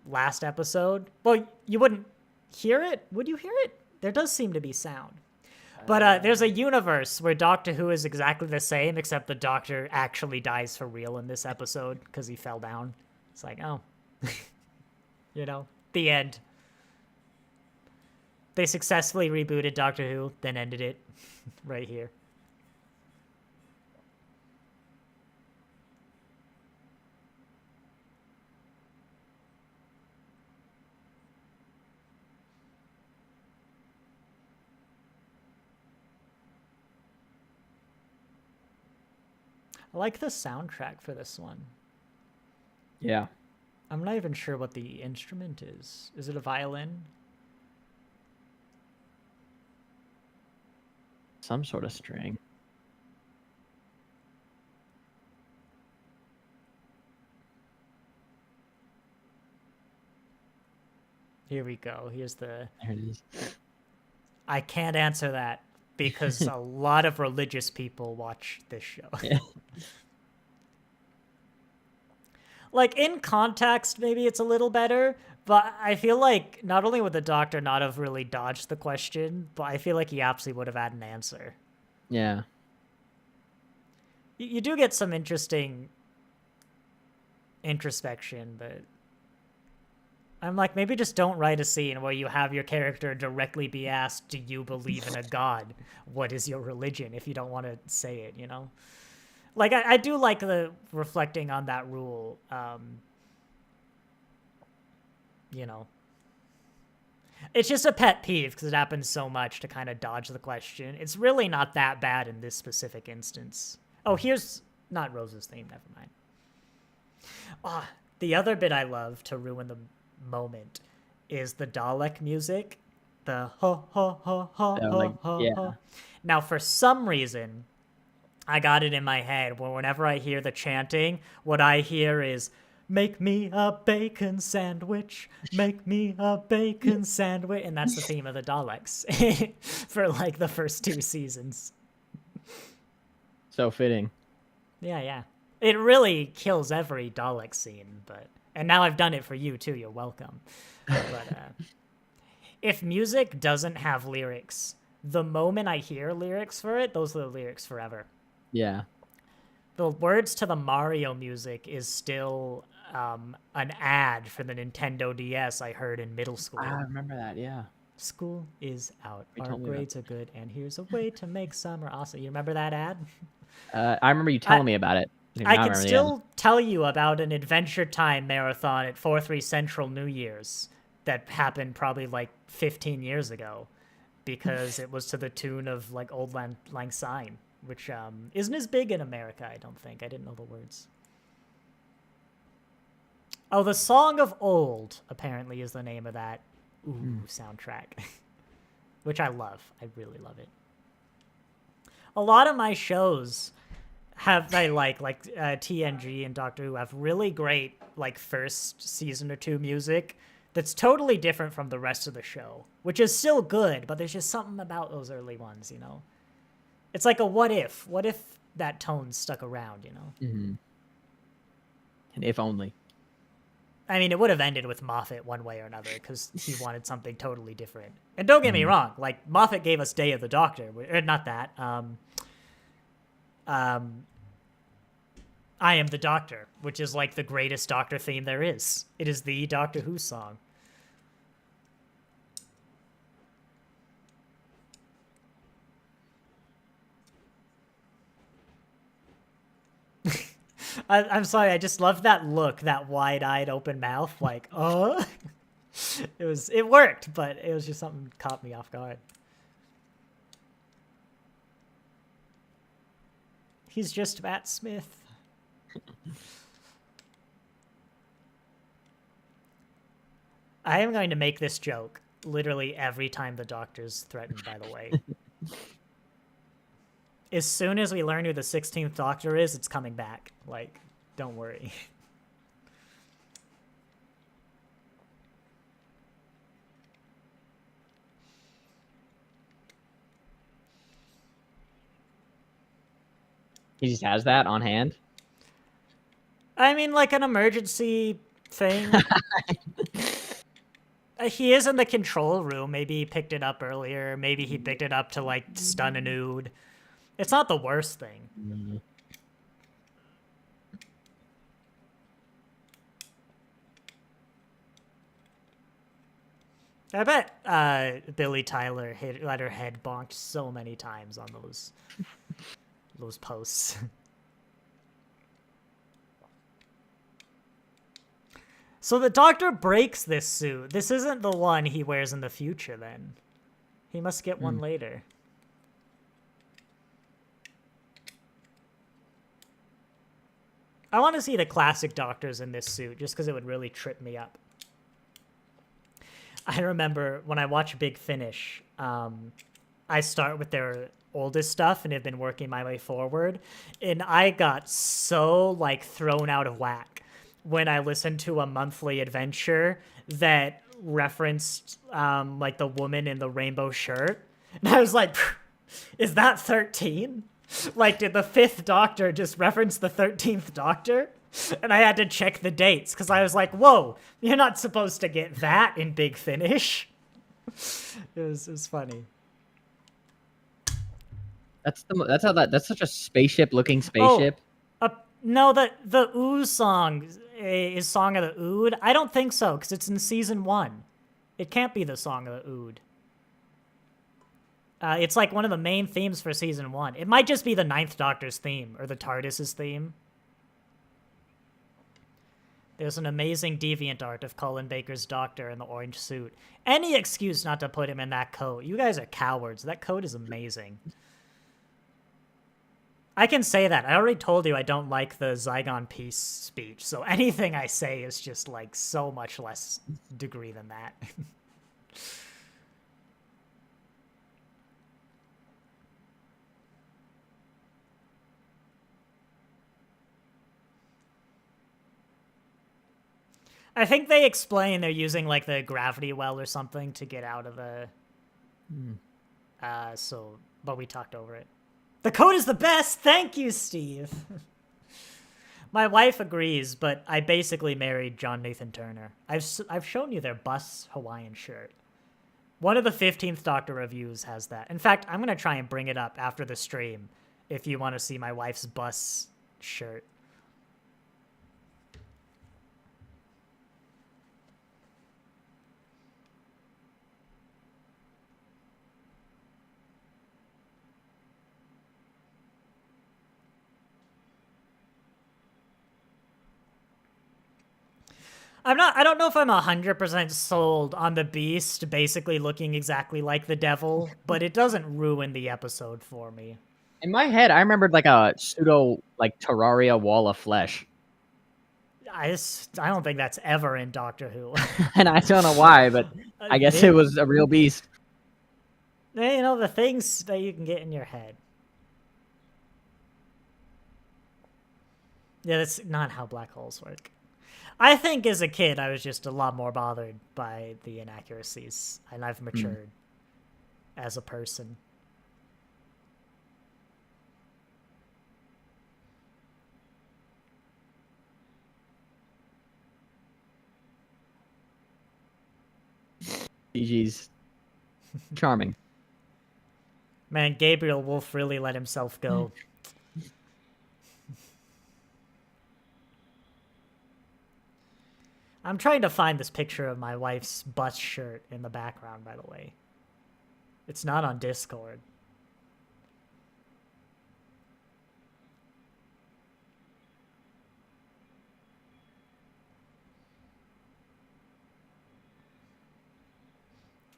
last episode. Well, you wouldn't hear it. Would you hear it? There does seem to be sound. But there's a universe where Doctor Who is exactly the same, except the Doctor actually dies for real in this episode because he fell down. It's like, oh. You know, the end. They successfully rebooted Doctor Who, then ended it right here. I like the soundtrack for this one. Yeah. I'm not even sure what the instrument is. Is it a violin? Some sort of string. Here we go. Here's the... There it is. I can't answer that because a lot of religious people watch this show. Yeah. Like, in context, maybe it's a little better, but I feel like not only would the Doctor not have really dodged the question, but I feel like he absolutely would have had an answer. Yeah. You do get some interesting introspection, but I'm like, maybe just don't write a scene where you have your character directly be asked, do you believe in a god? What is your religion? If you don't want to say it, you know? Like, I do like the reflecting on that rule, you know. It's just a pet peeve because it happens so much to kind of dodge the question. It's really not that bad in this specific instance. Oh, here's not Rose's theme. Never mind. Ah, the other bit I love to ruin the moment is the Dalek music. The ho ho ho ho So, ho like, ho yeah. ho. Now, for some reason, I got it in my head where whenever I hear the chanting, what I hear is, make me a bacon sandwich, make me a bacon sandwich. And that's the theme of the Daleks for like the first 2 seasons. So fitting. Yeah, yeah. It really kills every Dalek scene, but and now I've done it for you too. You're welcome. But if music doesn't have lyrics, the moment I hear lyrics for it, those are the lyrics forever. Yeah. The words to the Mario music is still an ad for the Nintendo DS I heard in middle school. I remember that, yeah. School is out. You Our told me grades are good, and here's a way to make summer awesome. You remember that ad? I remember you telling me about it. I can still tell you about an Adventure Time marathon at 4-3 Central New Year's that happened probably like 15 years ago because it was to the tune of like Old Lang Syne, which isn't as big in America, I don't think. I didn't know the words. Oh, the Song of Old apparently is the name of that soundtrack, which I love. I really love it. A lot of my shows have like TNG and Doctor Who have really great like first season or 2 music that's totally different from the rest of the show, which is still good, but there's just something about those early ones, you know. It's like a what if that tone stuck around, you know. Mm-hmm. And if only. I mean, it would have ended with Moffat one way or another because he wanted something totally different. And don't get me wrong, like Moffat gave us Day of the Doctor, or not that. I Am the Doctor, which is like the greatest Doctor theme there is. It is the Doctor Who song. I'm sorry, I just love that look, that wide-eyed open mouth, like, oh. It worked, but it was just something caught me off guard. He's just Matt Smith. I am going to make this joke literally every time the Doctor's threatened, by the way. As soon as we learn who the 16th Doctor is, it's coming back. Like, don't worry. He just has that on hand? I mean, like an emergency thing. He is in the control room. Maybe he picked it up earlier. Maybe he picked it up to, like, stun a nude. It's not the worst thing. Mm-hmm. I bet Billy Tyler let her head bonked so many times on those posts. So the Doctor breaks this suit. This isn't the one he wears in the future, then. He must get one later. I want to see the classic Doctors in this suit, just because it would really trip me up. I remember when I watch Big Finish, I start with their oldest stuff and have been working my way forward. And I got so, like, thrown out of whack when I listened to a monthly adventure that referenced, like, the woman in the rainbow shirt. And I was like, is that 13? Like, did the 5th Doctor just reference the 13th Doctor? And I had to check the dates because I was like, whoa, you're not supposed to get that in Big Finish. It was funny. That's such a spaceship looking Oh, spaceship. no, the Ooze song is Song of the Ood. I don't think so because it's in season 1. It can't be the Song of the Ood. It's like one of the main themes for season 1. It might just be the Ninth Doctor's theme or the TARDIS's theme. There's an amazing deviant art of Colin Baker's Doctor in the orange suit. Any excuse not to put him in that coat. You guys are cowards. That coat is amazing. I can say that. I already told you I don't like the Zygon Peace speech, so anything I say is just like so much less degree than that. I think they explain they're using like the gravity well or something to get out of the. But we talked over it. The code is the best. Thank you, Steve. My wife agrees, but I basically married John Nathan Turner. I've shown you their bus Hawaiian shirt. One of the 15th Doctor reviews has that. In fact, I'm gonna try and bring it up after the stream if you want to see my wife's bus shirt. I don't know if I'm 100% sold on the Beast basically looking exactly like the devil, but it doesn't ruin the episode for me. In my head, I remembered like a pseudo like Terraria wall of flesh. I don't think that's ever in Doctor Who. And I don't know why, but I guess it was a real beast. You know, the things that you can get in your head. Yeah, that's not how black holes work. I think as a kid, I was just a lot more bothered by the inaccuracies, and I've matured as a person. GG's. Charming. Man, Gabriel Wolf really let himself go. I'm trying to find this picture of my wife's bus shirt in the background, by the way. It's not on Discord.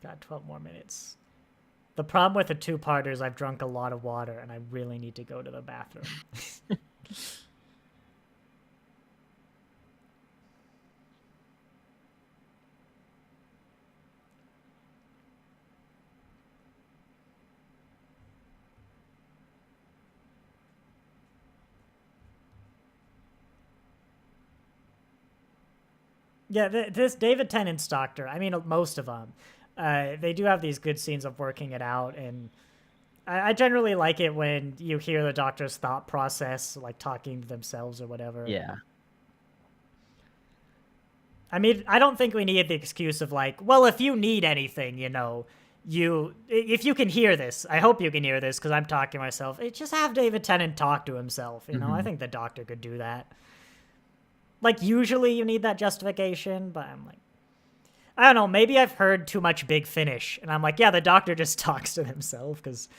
Got 12 more minutes. The problem with the two-parter is I've drunk a lot of water and I really need to go to the bathroom. Yeah, this David Tennant's Doctor, I mean, most of them, they do have these good scenes of working it out, and I generally like it when you hear the Doctor's thought process, like talking to themselves or whatever. Yeah. I mean, I don't think we need the excuse of like, well, if you need anything, you know, if you can hear this, I hope you can hear this because I'm talking to myself. Just have David Tennant talk to himself, you know? I think the Doctor could do that. Like, usually you need that justification, but I'm like, I don't know, maybe I've heard too much Big Finish, and I'm like, yeah, the Doctor just talks to himself, because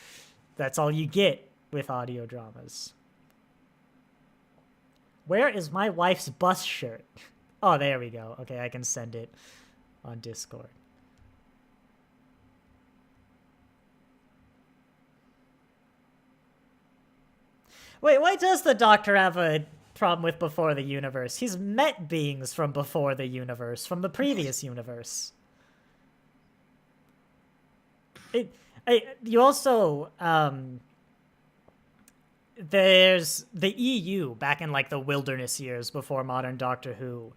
that's all you get with audio dramas. Where is my wife's bus shirt? Oh, there we go. Okay, I can send it on Discord. Wait, why does the Doctor have a problem with Before the Universe? He's met beings from Before the Universe, from the previous universe. You also, there's the EU back in like the wilderness years before modern Doctor Who.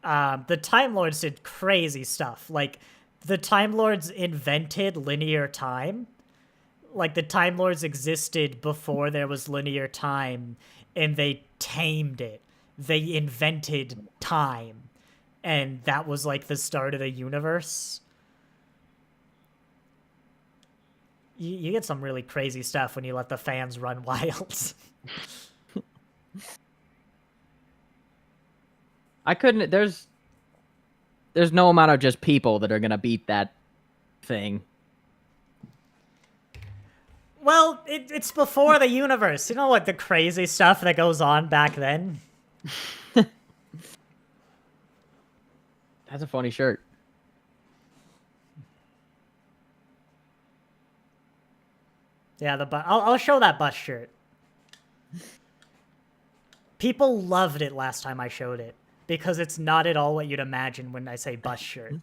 The Time Lords did crazy stuff. Like, the Time Lords invented linear time. Like, the Time Lords existed before there was linear time, and they tamed it. they invented time, and that was like the start of the universe. You get some really crazy stuff when you let the fans run wild. I couldn't. There's no amount of just people that are gonna beat that thing. Well, it's before the universe. You know what the crazy stuff that goes on back then? That's a funny shirt. Yeah, I'll show that bus shirt. People loved it last time I showed it because it's not at all what you'd imagine when I say bus shirt.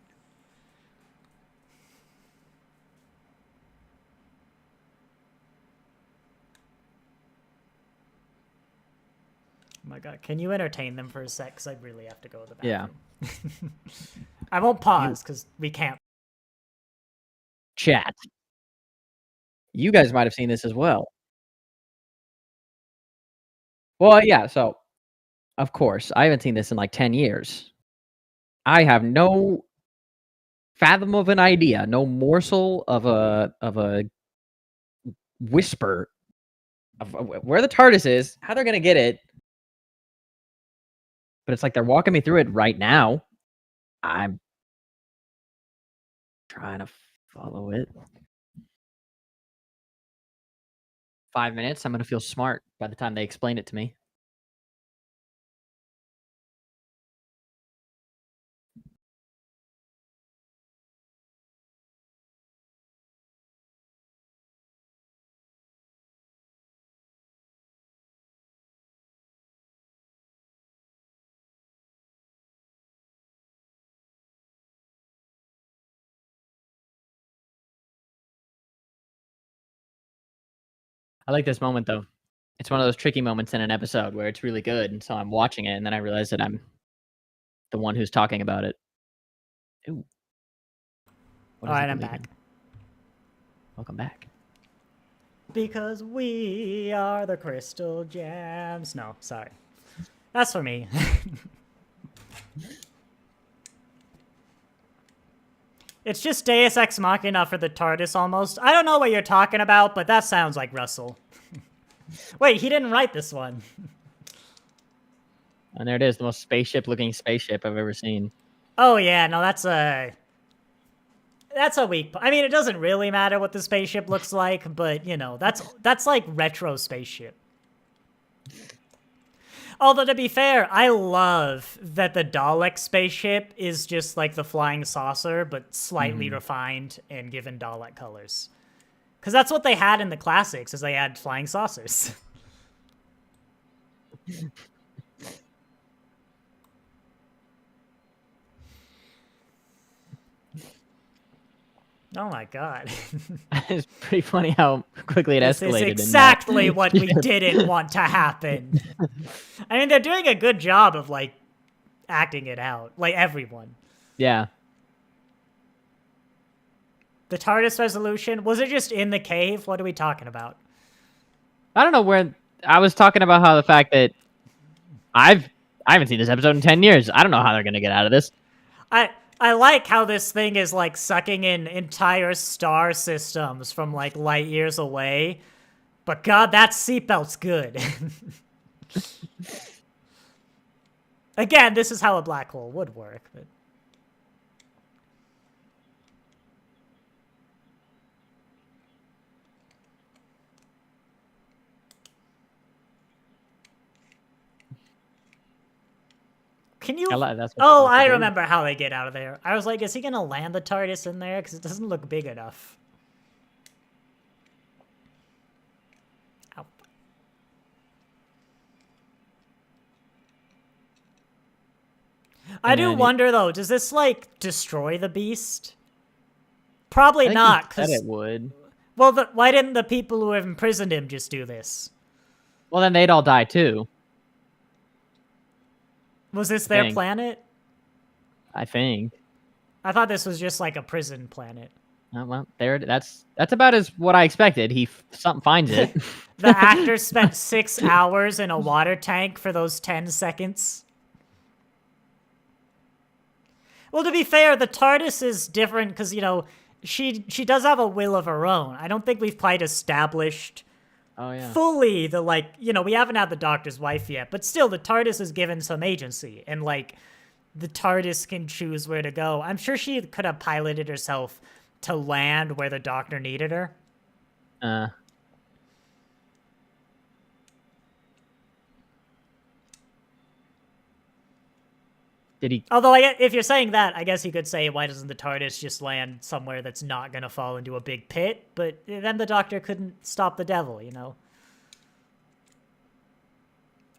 Oh my god, can you entertain them for a sec? Because I really have to go to the bathroom. Yeah. I won't pause because we can't. Chat. You guys might have seen this as well. Well, yeah, so of course, I haven't seen this in like 10 years. I have no fathom of an idea, no morsel of a whisper of where the TARDIS is, how they're gonna get it. But it's like they're walking me through it right now. I'm trying to follow it. 5 minutes, I'm gonna feel smart by the time they explain it to me. I like this moment though. It's one of those tricky moments in an episode where it's really good, and so I'm watching it, and then I realize that I'm the one who's talking about it. Ooh. All right, I'm back. Welcome back. Because we are the Crystal Gems. No, sorry. That's for me. It's just Deus Ex Machina for the TARDIS almost. I don't know what you're talking about, but that sounds like Russell. Wait, he didn't write this one. And there it is, the most spaceship-looking spaceship I've ever seen. Oh yeah, no, that's a weak. I mean, it doesn't really matter what the spaceship looks like, but you know, that's like retro spaceship. Although to be fair, I love that the Dalek spaceship is just like the flying saucer, but slightly refined and given Dalek colors. Because that's what they had in the classics, is they had flying saucers. Oh my god. It's pretty funny how quickly it escalated. This is exactly what we didn't want to happen. I mean, they're doing a good job of, like, acting it out. Like, everyone. Yeah. The TARDIS resolution, was it just in the cave? What are we talking about? I don't know where... I was talking about how the fact that I haven't seen this episode in 10 years. I don't know how they're going to get out of this. I like how this thing is, like, sucking in entire star systems from, like, light years away. But god, that seatbelt's good. Again, this is how a black hole would work. But... Can you... I remember how they get out of there. I was like, is he going to land the TARDIS in there? Because it doesn't look big enough. Ow. I do wonder, though, does this, like, destroy the beast? Probably not. Because it would. Well, why didn't the people who have imprisoned him just do this? Well, then they'd all die, too. Was this their planet? I think. I thought this was just like a prison planet. Well, that's about as what I expected. Something finds it. The actor spent 6 hours in a water tank for those 10 seconds. Well, to be fair, the TARDIS is different because, she does have a will of her own. I don't think we've quite established fully the, we haven't had the Doctor's wife yet, but still, the TARDIS is given some agency, and, the TARDIS can choose where to go. I'm sure she could have piloted herself to land where the Doctor needed her. Did he? Although, if you're saying that, I guess you could say, why doesn't the TARDIS just land somewhere that's not going to fall into a big pit? But then the Doctor couldn't stop the devil,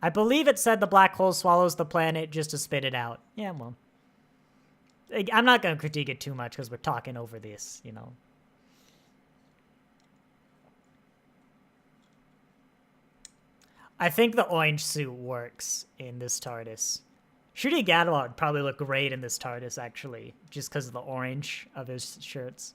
I believe it said the black hole swallows the planet just to spit it out. Yeah, well. I'm not going to critique it too much because we're talking over this, I think the orange suit works in this TARDIS. Ncuti Gatwa would probably look great in this TARDIS, actually, just because of the orange of his shirts.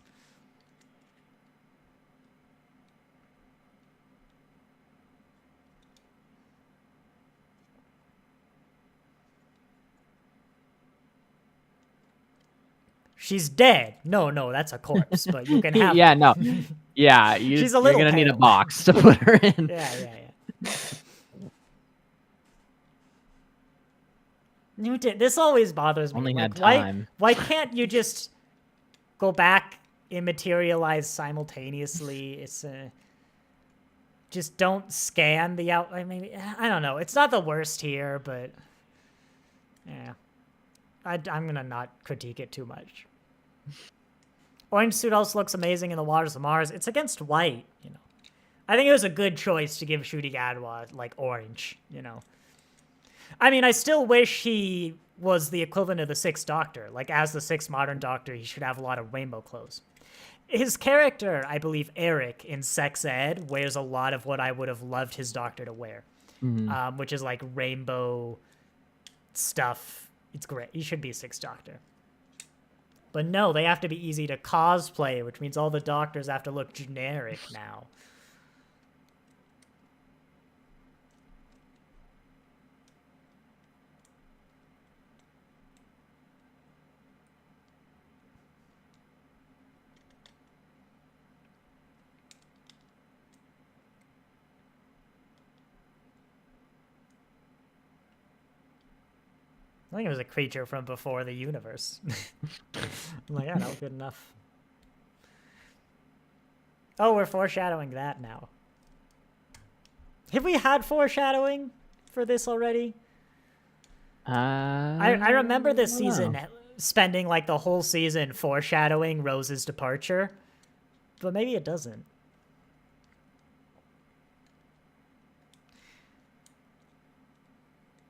She's dead. No, that's a corpse, but you can have Yeah, no. Yeah, she's a little you're going to need a pale. box to put her in. Yeah. This always bothers me. Only had time. Why can't you just go back and materialize simultaneously? It's just don't scan the out. I mean, I don't know. It's not the worst here, but yeah, I'm gonna not critique it too much. Orange suit also looks amazing in the waters of Mars. It's against white, I think it was a good choice to give Ncuti Gatwa orange, I mean, I still wish he was the equivalent of the Sixth Doctor. As the Sixth Modern Doctor, he should have a lot of rainbow clothes. His character, I believe, Eric, in Sex Ed, wears a lot of what I would have loved his Doctor to wear, which is, rainbow stuff. It's great. He should be Sixth Doctor. But no, they have to be easy to cosplay, which means all the Doctors have to look generic now. I think it was a creature from before the universe. I'm yeah, that was good enough. Oh, we're foreshadowing that now. Have we had foreshadowing for this already? I remember this season spending the whole season foreshadowing Rose's departure, but maybe it doesn't.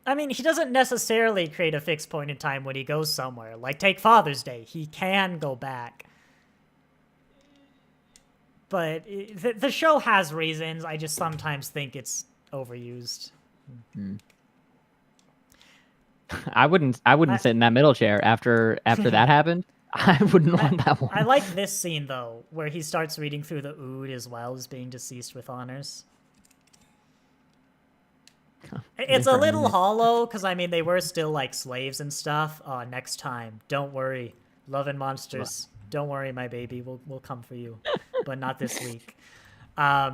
I mean, he doesn't necessarily create a fixed point in time when he goes somewhere. Take Father's Day. He can go back. But the show has reasons. I just sometimes think it's overused. I wouldn't sit in that middle chair after that happened. I wouldn't want that one. I like this scene, though, where he starts reading through the Ood as well as being deceased with honors. It's a little hollow, because, I mean, they were still, slaves and stuff. Next time. Don't worry. Love and Monsters. Don't worry, my baby. We'll come for you. But not this week. Yeah,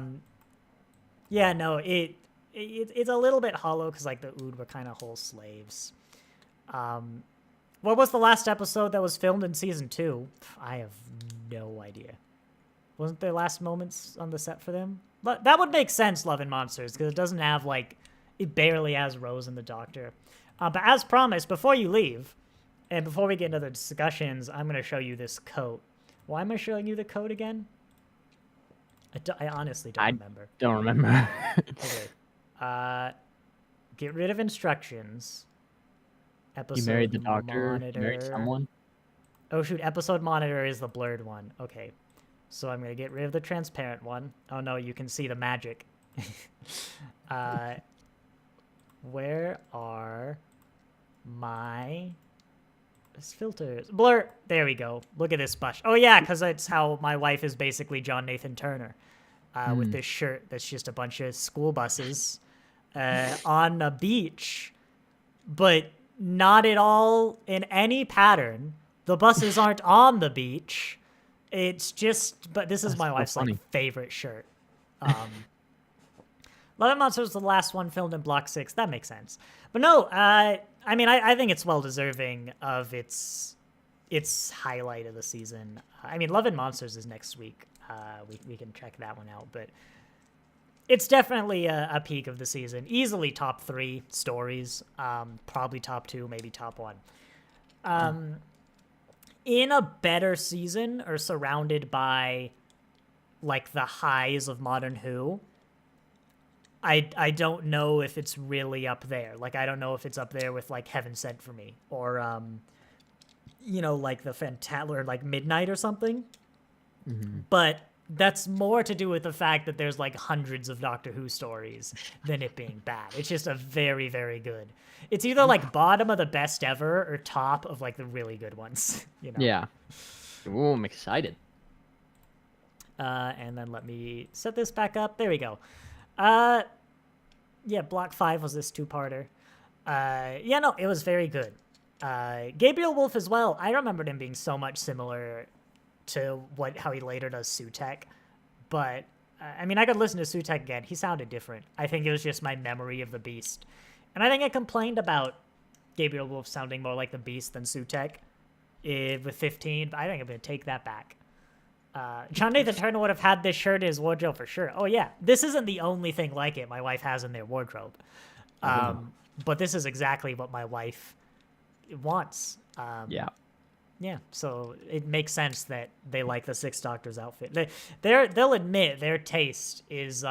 no, it's a little bit hollow, because, the Ood were kind of whole slaves. What was the last episode that was filmed in Season 2? I have no idea. Wasn't there last moments on the set for them? But that would make sense, Love and Monsters, because it doesn't have, it barely has Rose and the Doctor. But as promised, before you leave, and before we get into the discussions, I'm going to show you this coat. Why am I showing you the coat again? I honestly don't remember. Don't remember. Okay. Get rid of instructions. Episode you married the Doctor? Monitor. You married someone? Oh, shoot. Episode monitor is the blurred one. Okay. So I'm going to get rid of the transparent one. Oh, no, you can see the magic. Where are my This filters. Blur. There we go. Look at this bush. Oh, yeah, because it's how my wife is basically John Nathan Turner with this shirt that's just a bunch of school buses on a beach, but not at all in any pattern. The buses aren't on the beach. It's just, but this is my wife's like favorite shirt. Love and Monsters was the last one filmed in Block 6. That makes sense. But no, I mean, I think it's well deserving of its highlight of the season. I mean, Love and Monsters is next week. We can check that one out, but it's definitely a peak of the season. Easily top 3 stories, probably top 2, maybe top 1. In a better season or surrounded by like the highs of Modern Who, I don't know if it's really up there. Like, I don't know if it's up there with like Heaven Sent for Me or like the or like Midnight or something. But that's more to do with the fact that there's like hundreds of Doctor Who stories than it being bad. It's just a very, very good. It's either like bottom of the best ever or top of like the really good ones. Yeah. Ooh, I'm excited. And then let me set this back up. There we go. Yeah, Block 5 was this 2-parter. Yeah, no, it was very good. Gabriel Wolf as well. I remembered him being so much similar to how he later does Sutek. But, I mean, I could listen to Sutek again. He sounded different. I think it was just my memory of the Beast. And I think I complained about Gabriel Wolf sounding more like the Beast than Sutek with 15. But I think I'm going to take that back. John Nathan Turner would have had this shirt in his wardrobe for sure. Oh, yeah. This isn't the only thing like it my wife has in their wardrobe. But this is exactly what my wife wants. Yeah, so it makes sense that they like the Sixth Doctor's outfit. They'll admit their taste is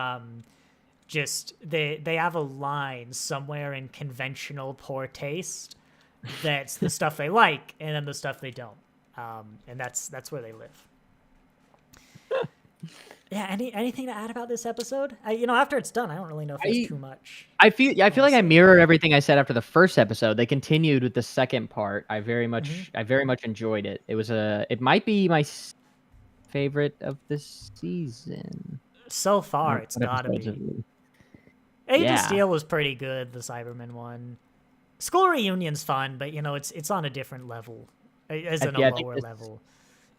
just... They have a line somewhere in conventional poor taste that's the stuff they like, and then the stuff they don't. And that's where they live. Yeah, anything to add about this episode? After it's done, I don't really know if there's too much. I feel like I mirror everything I said after the first episode. They continued with the second part. I very much enjoyed it. It might be my favorite of the season. So far, it's gotta be. Age of Steel was pretty good, the Cyberman one. School Reunion's fun, but it's on a different level. As in a lower level.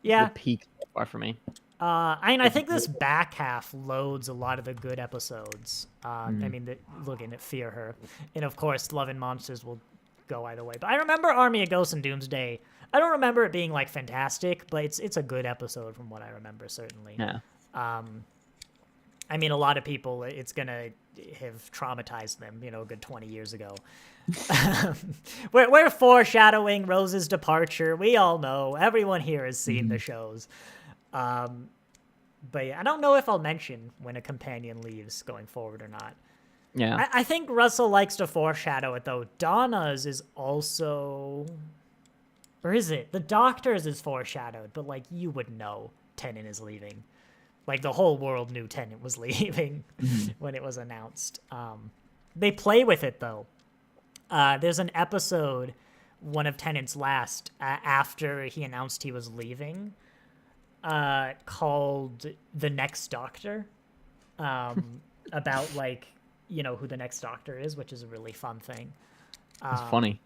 Yeah. The peak so far for me. I think this back half loads a lot of the good episodes. I mean, looking at Fear Her. And, of course, Love and Monsters will go either way. But I remember Army of Ghosts and Doomsday. I don't remember it being, like, fantastic, but it's a good episode from what I remember, certainly. Yeah. I mean, a lot of people, it's going to have traumatized them, a good 20 years ago. We're foreshadowing Rose's departure. We all know. Everyone here has seen the shows. But yeah, I don't know if I'll mention when a companion leaves going forward or not. Yeah. I think Russell likes to foreshadow it, though. Donna's is also... Or is it? The Doctor's is foreshadowed, but, like, you would know Tennant is leaving. Like, the whole world knew Tennant was leaving when it was announced. They play with it, though. There's an episode, one of Tennant's last, after he announced he was leaving, called The Next Doctor, about, like, who the next Doctor is, which is a really fun thing. It's funny.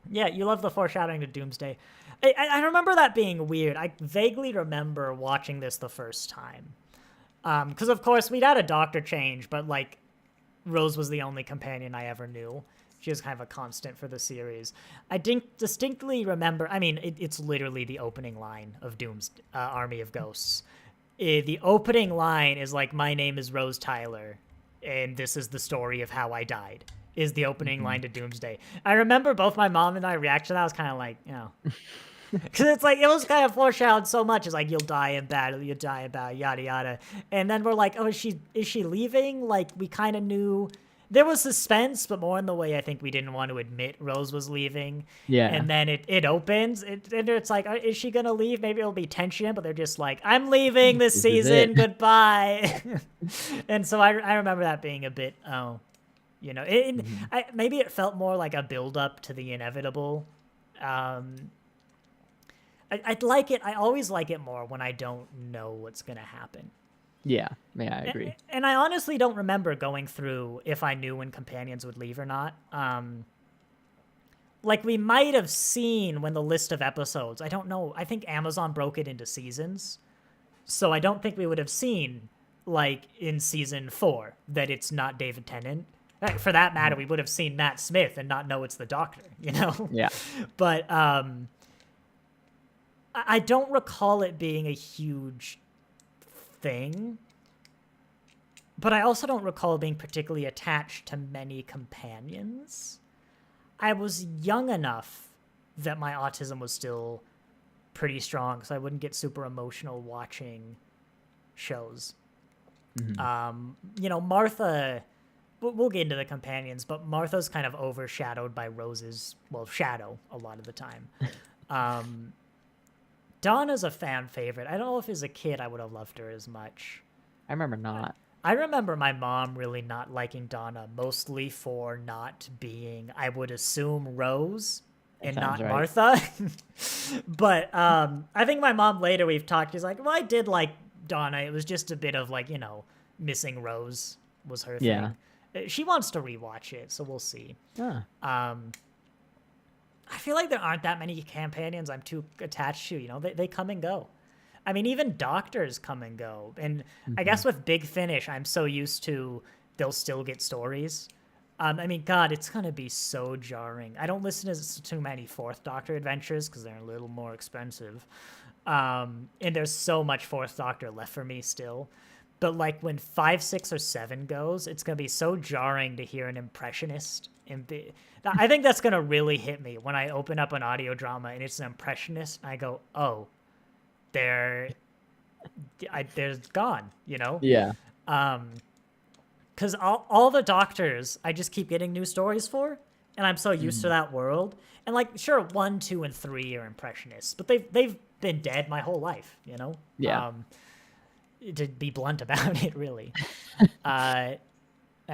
Yeah, you love the foreshadowing to Doomsday. I remember that being weird. I vaguely remember watching this the first time. Because, of course, we'd had a Doctor change, but, like, Rose was the only companion I ever knew. She was kind of a constant for the series. I distinctly remember... I mean, it's literally the opening line of Doom's Army of Ghosts. The opening line is like, "My name is Rose Tyler, and this is the story of how I died," is the opening line to Doomsday. I remember both my mom and I react to that. I was kind of like, Because it's like, it was kind of foreshadowed so much. It's like, you'll die in battle, yada, yada. And then we're like, oh, is she leaving? Like, we kind of knew... There was suspense, but more in the way I think we didn't want to admit Rose was leaving. Yeah. And then it opens, and it's like, is she going to leave? Maybe it'll be tension, but they're just like, I'm leaving this season, goodbye. And so I remember that being a bit, maybe it felt more like a build-up to the inevitable, I'd like it. I always like it more when I don't know what's gonna happen. Yeah, I agree. And I honestly don't remember going through if I knew when companions would leave or not. Like, we might have seen when the list of episodes, I don't know, I think Amazon broke it into seasons. So I don't think we would have seen, like, in season 4, that it's not David Tennant. For that matter, we would have seen Matt Smith and not know it's the Doctor, you know? Yeah. But I don't recall it being a huge thing. But I also don't recall being particularly attached to many companions. I was young enough that my autism was still pretty strong, so I wouldn't get super emotional watching shows. Martha, we'll get into the companions, but Martha's kind of overshadowed by Rose's, shadow a lot of the time. Donna's a fan favorite. I don't know if as a kid I would have loved her as much. I remember not. I remember my mom really not liking Donna, mostly for not being, I would assume, Rose and not right. Martha. But I think my mom later we've talked, she's like, well, I did like Donna. It was just a bit of like, missing Rose was her thing. She wants to rewatch it, so we'll see. I feel like there aren't that many companions I'm too attached to. They come and go. I mean, even doctors come and go. And I guess with Big Finish, I'm so used to they'll still get stories. I mean, God, it's going to be so jarring. I don't listen to too many Fourth Doctor adventures because they're a little more expensive. And there's so much Fourth Doctor left for me still. But like when 5, 6, or 7 goes, it's going to be so jarring to hear an impressionist. I think that's going to really hit me when I open up an audio drama and it's an impressionist. And I go, oh. They're gone, Yeah. Because all the doctors, I just keep getting new stories for, and I'm so used to that world. And like, sure, 1, 2, and 3 are impressionists, but they've been dead my whole life, Yeah. To be blunt about it, really. I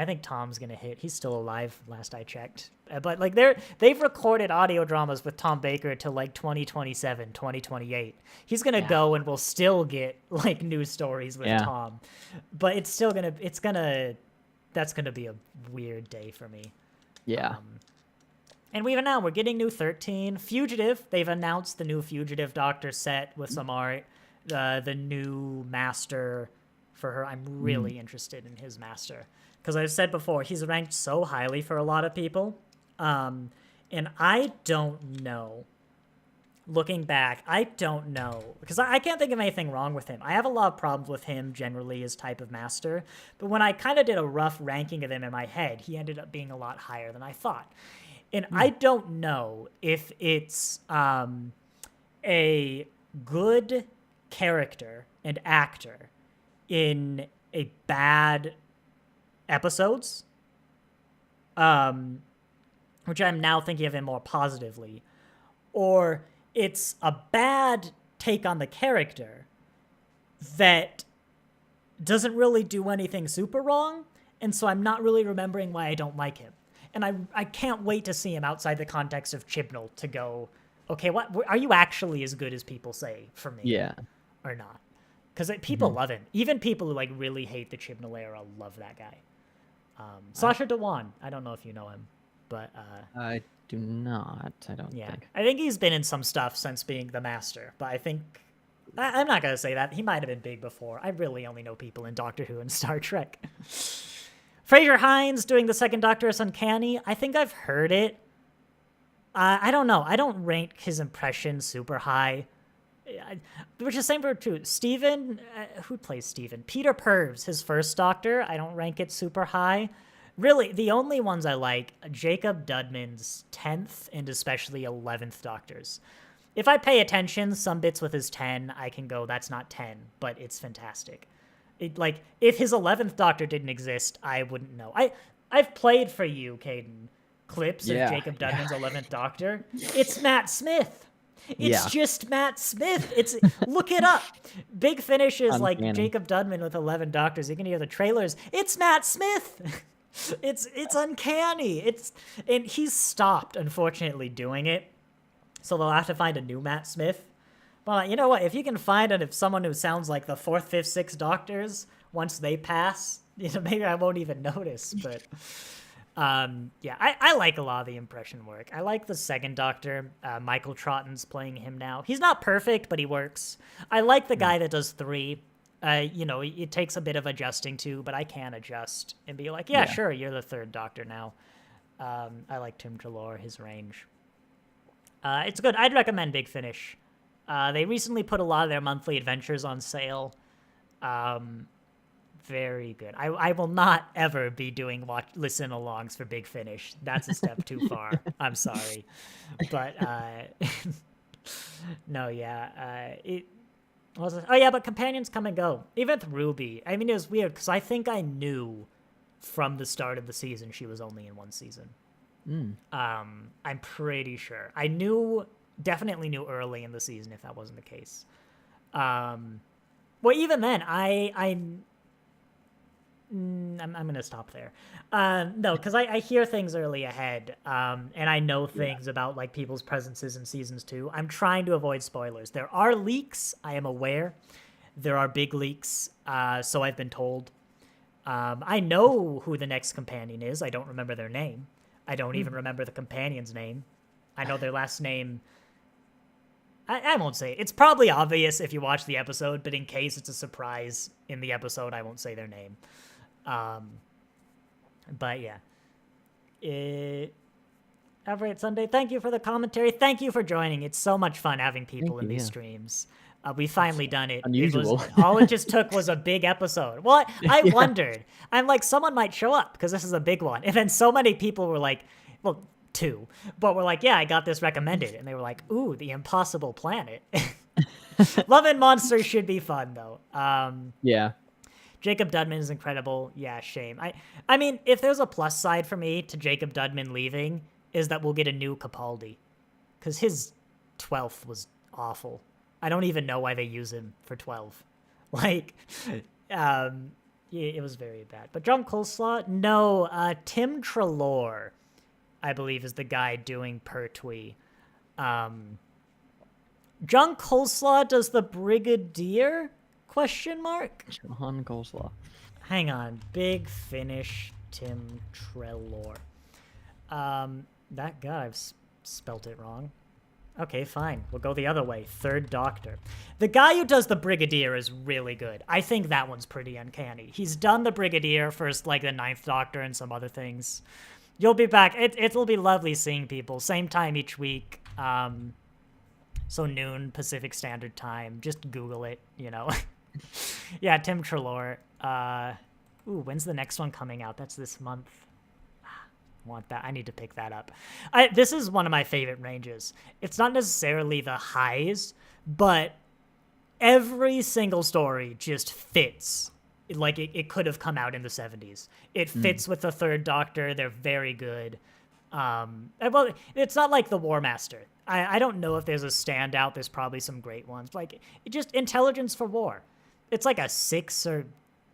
think Tom's gonna hit. He's still alive, last I checked. But like they've recorded audio dramas with Tom Baker till like 2027, 2028. He's gonna go and we'll still get like new stories with Tom. But it's still that's gonna be a weird day for me. Yeah. And we're getting new 13. Fugitive, they've announced the new Fugitive Doctor set with some art. The new master for her. I'm really interested in his master. Because I've said before, he's ranked so highly for a lot of people. And I don't know. Looking back, I don't know. Because I can't think of anything wrong with him. I have a lot of problems with him generally as type of master. But when I kind of did a rough ranking of him in my head, he ended up being a lot higher than I thought. And I don't know if it's a good character and actor in a bad episodes, which I'm now thinking of him more positively, or it's a bad take on the character that doesn't really do anything super wrong, and so I'm not really remembering why I don't like him. And I can't wait to see him outside the context of Chibnall to go, okay, what are you actually as good as people say for me? Yeah. Or not? Because people love him. Even people who like really hate the Chibnall era love that guy. Sacha Dhawan, I don't know if you know him, but I do not. I don't think. I think he's been in some stuff since being the master, but I think I'm not gonna say that. He might have been big before. I really only know people in Doctor Who and Star Trek. Fraser Hines doing the second Doctor as Uncanny. I think I've heard it. I don't know. I don't rank his impression super high. Which is the same for true. Steven, who plays Steven? Peter Purves, his first Doctor. I don't rank it super high. Really, the only ones I like, Jacob Dudman's 10th and especially 11th Doctors. If I pay attention, some bits with his 10, I can go, that's not 10, but it's fantastic. If his 11th Doctor didn't exist, I wouldn't know. I've played for you, Caden, clips of Jacob Dudman's 11th Doctor. It's Matt Smith. It's just Matt Smith. Look it up. Big Finish is like Jacob Dudman with 11 Doctors. You can hear the trailers. It's Matt Smith. It's uncanny. And he's stopped, unfortunately, doing it. so they'll have to find a new Matt Smith. But you know what? If you can find if someone who sounds like the fourth, fifth, sixth Doctors, once they pass, maybe I won't even notice. But yeah, I like a lot of the impression work. I like the second Doctor. Michael Troughton's playing him now. He's not perfect, but he works. I like the guy that does 3. It takes a bit of adjusting to, but I can adjust and be like, yeah, sure, you're the third Doctor now. I like Tim Treloar, his range. It's good. I'd recommend Big Finish. They recently put a lot of their monthly adventures on sale. Very good. I will not ever be doing listen-alongs for Big Finish. That's a step too far. I'm sorry. But, no, yeah. But companions come and go. Even with Ruby. I mean, it was weird, because I think I knew from the start of the season she was only in one season. I'm pretty sure. I definitely knew early in the season if that wasn't the case. Well, even then, I'm gonna stop there. No, because I hear things early ahead, and I know things about like people's presences in seasons 2. I'm trying to avoid spoilers. There are leaks. I am aware. There are big leaks. So I've been told. I know who the next companion is. I don't remember their name. I don't even remember the companion's name. I know their last name. I won't say it. It's probably obvious if you watch the episode, but in case it's a surprise in the episode, I won't say their name. But yeah. Everett Sunday, thank you for the commentary. Thank you for joining. It's so much fun having people in these streams. We finally done it. Unusual. All it just took was a big episode. Well, I wondered. I'm like, someone might show up because this is a big one. And then so many people were like, well, 2, but we're like, yeah, I got this recommended. And they were like, ooh, The Impossible Planet. Love and Monsters should be fun, though. Yeah. Jacob Dudman is incredible. Yeah, shame. I mean, if there's a plus side for me to Jacob Dudman leaving, is that we'll get a new Capaldi. Because his 12th was awful. I don't even know why they use him for 12. Like, it was very bad. But John Coleslaw? No, Tim Treloar, I believe, is the guy doing Pertwee. John Coleslaw does the Brigadier? Question mark? John Coleslaw. Hang on. Big Finish Tim Treloar. That guy, I've spelt it wrong. Okay, fine. We'll go the other way. Third Doctor. The guy who does the Brigadier is really good. I think that one's pretty uncanny. He's done the Brigadier for like the 9th Doctor and some other things. You'll be back. It'll be lovely seeing people. Same time each week. So noon Pacific Standard Time. Just Google it, Yeah, Tim Treloar. When's the next one coming out? That's this month. Want that. I need to pick that up. This is one of my favorite ranges. It's not necessarily the highs, but every single story just fits. Like it could have come out in the 70s. It fits with the Third Doctor. They're very good. Well, it's not like the War Master. I don't know if there's a standout. There's probably some great ones. Like just Intelligence for War. It's like a 6 or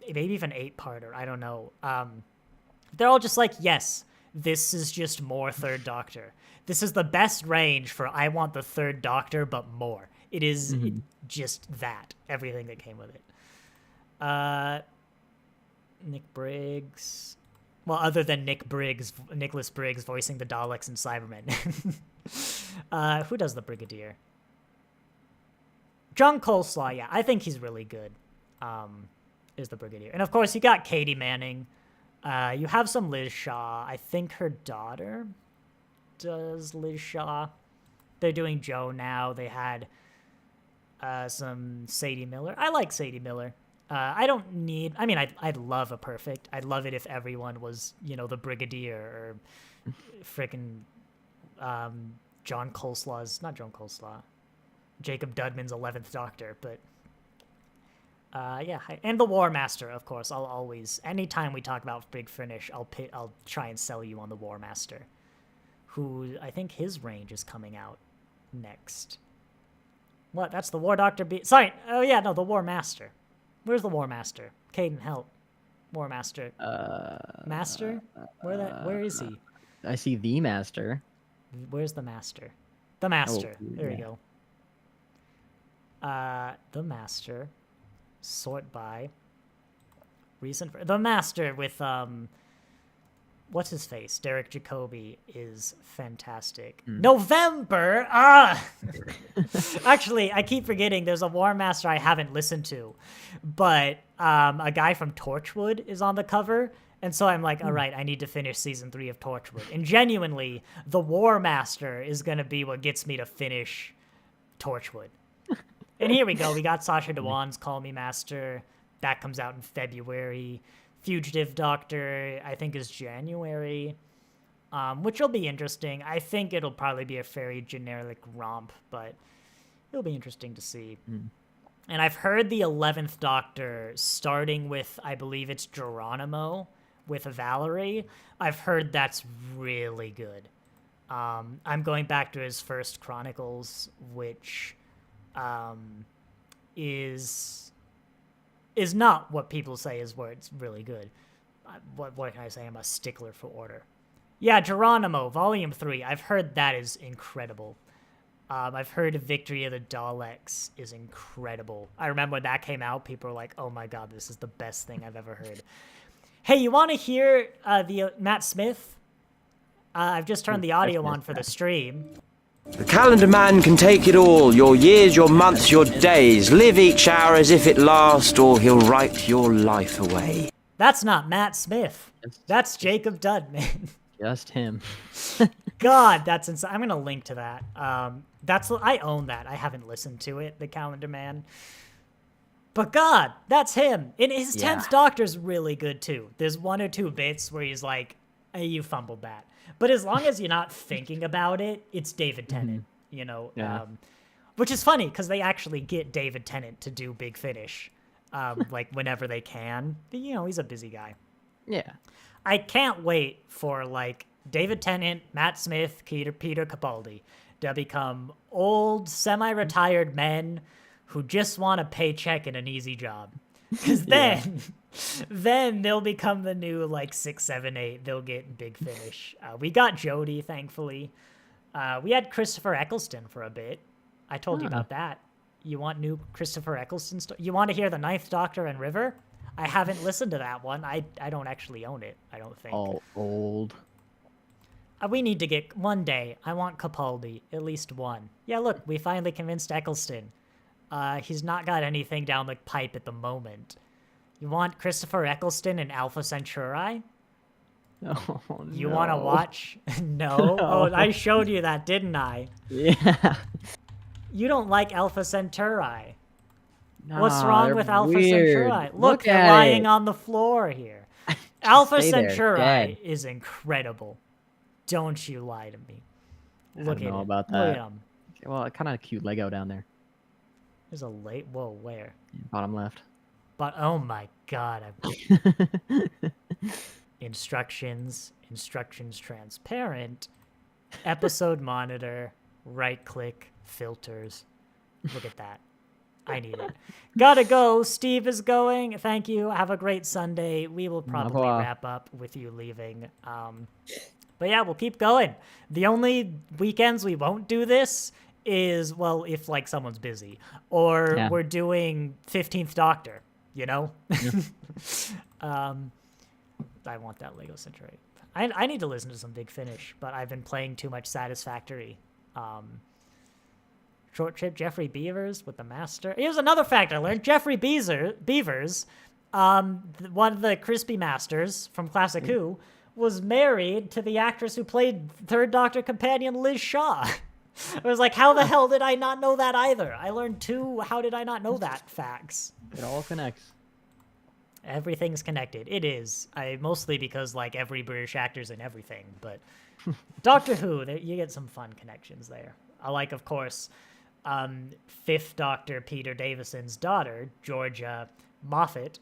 maybe even 8-parter. I don't know. They're all just like, yes, this is just more Third Doctor. This is the best range for I want the Third Doctor, but more. It is just that. Everything that came with it. Nick Briggs. Well, other than Nicholas Briggs voicing the Daleks and Cybermen. Who does the Brigadier? John Coleslaw, yeah. I think he's really good. Is the Brigadier. And of course, you got Katie Manning. You have some Liz Shaw. I think her daughter does Liz Shaw. They're doing Joe now. They had some Sadie Miller. I like Sadie Miller. I'd love a perfect. I'd love it if everyone was, the Brigadier or frickin' John Coleslaw's, not John Coleslaw, Jacob Dudman's 11th Doctor, but yeah, and the War Master, of course. I'll always, anytime we talk about Big Finish, I'll try and sell you on the War Master, who I think his range is coming out next. What? That's the War Doctor. Sorry. Oh yeah, no, the War Master. Where's the War Master? Caden, help. War Master. Master? Where is he? I see the Master. Where's the Master? The Master. Oh, There yeah. you go. The Master. Sort by. Recent. The Master with what's his face? Derek Jacobi is fantastic. November. Actually, I keep forgetting there's a War Master I haven't listened to, but a guy from Torchwood is on the cover. And so I'm like, all right, I need to finish season 3 of Torchwood. And genuinely, the War Master is going to be what gets me to finish Torchwood. And here we go. We got Sacha Dhawan's Call Me Master. That comes out in February. Fugitive Doctor, I think, is January, which will be interesting. I think it'll probably be a very generic romp, but it'll be interesting to see. And I've heard the 11th Doctor, starting with, I believe it's Geronimo, with Valerie. I've heard that's really good. I'm going back to his first Chronicles, which is not what people say is where it's really good. What can I say? I'm a stickler for order. Yeah, Geronimo, Volume 3. I've heard that is incredible. I've heard Victory of the Daleks is incredible. I remember when that came out, people were like, oh my god, this is the best thing I've ever heard. Hey, you want to hear the Matt Smith? I've just turned the audio on for the stream. The calendar man can take it all, your years, your months, your days. Live each hour as if it lasts, or he'll write your life away. That's not Matt Smith. That's Jacob Dudman. Just him. God, that's insane. I'm going to link to that. I own that. I haven't listened to it, The Calendar Man. But God, that's him. And his 10th Doctor's really good, too. There's 1 or 2 bits where he's like, hey, you fumbled that. But as long as you're not thinking about it, it's David Tennant, you know, which is funny because they actually get David Tennant to do Big Finish, like whenever they can. But, you know, he's a busy guy. Yeah. I can't wait for like David Tennant, Matt Smith, Peter Capaldi to become old, semi-retired men who just want a paycheck and an easy job. Because then they'll become the new, like, 6, 7, 8. They'll get Big Finish. We got Jodie, thankfully. We had Christopher Eccleston for a bit. I told you about that. You want new Christopher Eccleston? You want to hear the 9th Doctor and River? I haven't listened to that one. I don't actually own it, I don't think. All old. We need to get... One day, I want Capaldi. At least one. Yeah, look, we finally convinced Eccleston. He's not got anything down the pipe at the moment. You want Christopher Eccleston and Alpha Centauri? Oh, You no. want to watch? No? Oh, I showed you that, didn't I? Yeah. You don't like Alpha Centauri. Nah, What's wrong they're with Alpha weird. Centauri? Look, they're at lying it. on the floor here. Alpha stay there, Centauri dead. is incredible. Don't you lie to me. Look don't at know it. about Look at that. him. Well, kind of cute Lego down there. There's a late... Whoa, where? Bottom left. But, oh my god. Instructions transparent, episode monitor, right click, filters. Look at that. I need it. Gotta go. Steve is going. Thank you. Have a great Sunday. We will probably wrap up with you leaving. But yeah, we'll keep going. The only weekends we won't do this is, well, if like someone's busy or we're doing 15th Doctor, you know? I want that Lego Century. I need to listen to some Big Finish, but I've been playing too much Satisfactory. Short Trip Jeffrey Beavers with the Master. Here's another fact I learned. Jeffrey Beavers, one of the Crispy Masters from Classic Who, was married to the actress who played Third Doctor companion Liz Shaw. I was like, how the hell did I not know that either? I learned 2 how did I not know that facts. It all connects. Everything's connected. It is. Mostly because like every British actor's in everything, but Doctor Who, you get some fun connections there. I like, of course, 5th Doctor Peter Davison's daughter, Georgia Moffat,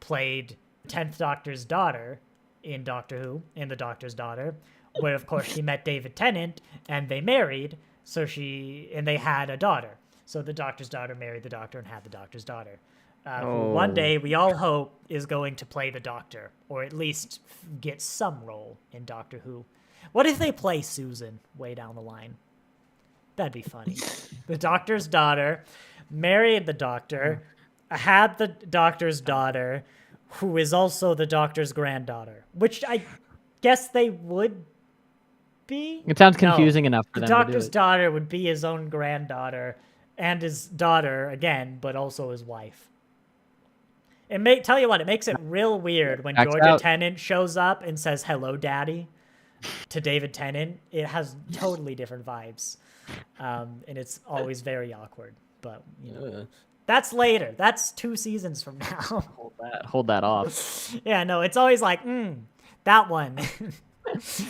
played 10th Doctor's daughter in Doctor Who, in The Doctor's Daughter, where, of course, she met David Tennant, and they married, and they had a daughter. So the Doctor's daughter married the Doctor and had the Doctor's daughter. Who one day, we all hope, is going to play the Doctor, or at least get some role in Doctor Who. What if they play Susan way down the line? That'd be funny. The doctor's daughter married the doctor, had the doctor's daughter, who is also the doctor's granddaughter, which I guess they would be. It sounds confusing enough for the them to do doctor's it. daughter would be his own granddaughter and his daughter again, but also his wife. It makes it real weird when Checks Georgia out. Tennant shows up and says "Hello, Daddy" to David Tennant. It has totally different vibes, and it's always very awkward. But that's later. That's 2 seasons from now. Hold that off. Yeah, no, it's always like, that one.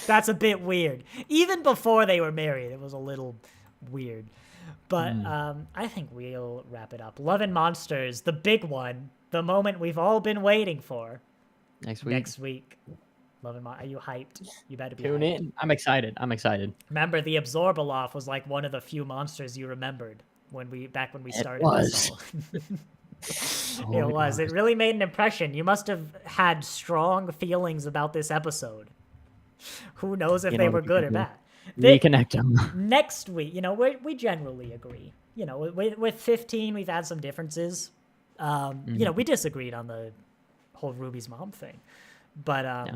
That's a bit weird. Even before they were married, it was a little weird. But I think we'll wrap it up. Love and Monsters, the big one, the moment we've all been waiting for. Next week. Love and Monsters. Are you hyped? You better be Tune hyped. in. I'm excited. Remember, the Absorbaloff was like one of the few monsters you remembered back when we started. was. This all. It was. It really made an impression. You must have had strong feelings about this episode. Who knows if they were good or bad. Reconnect them. Next week, we generally agree. With 15, we've had some differences. We disagreed on the whole Ruby's mom thing. But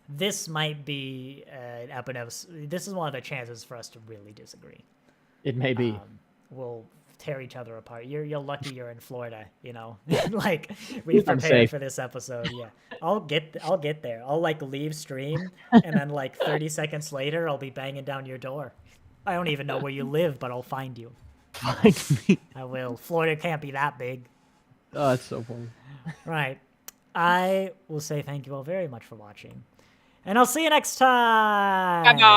this might be an episode. This is one of the chances for us to really disagree. It may be. We'll tear each other apart. You're lucky you're in Florida, like we I'm prepared safe. for this episode. Yeah, I'll get there. I'll leave stream, and then 30 seconds later, I'll be banging down your door. I don't even know where you live, but I'll find you. Find me. I will. Florida can't be that big. Oh, that's so funny. Right. I will say thank you all very much for watching, and I'll see you next time.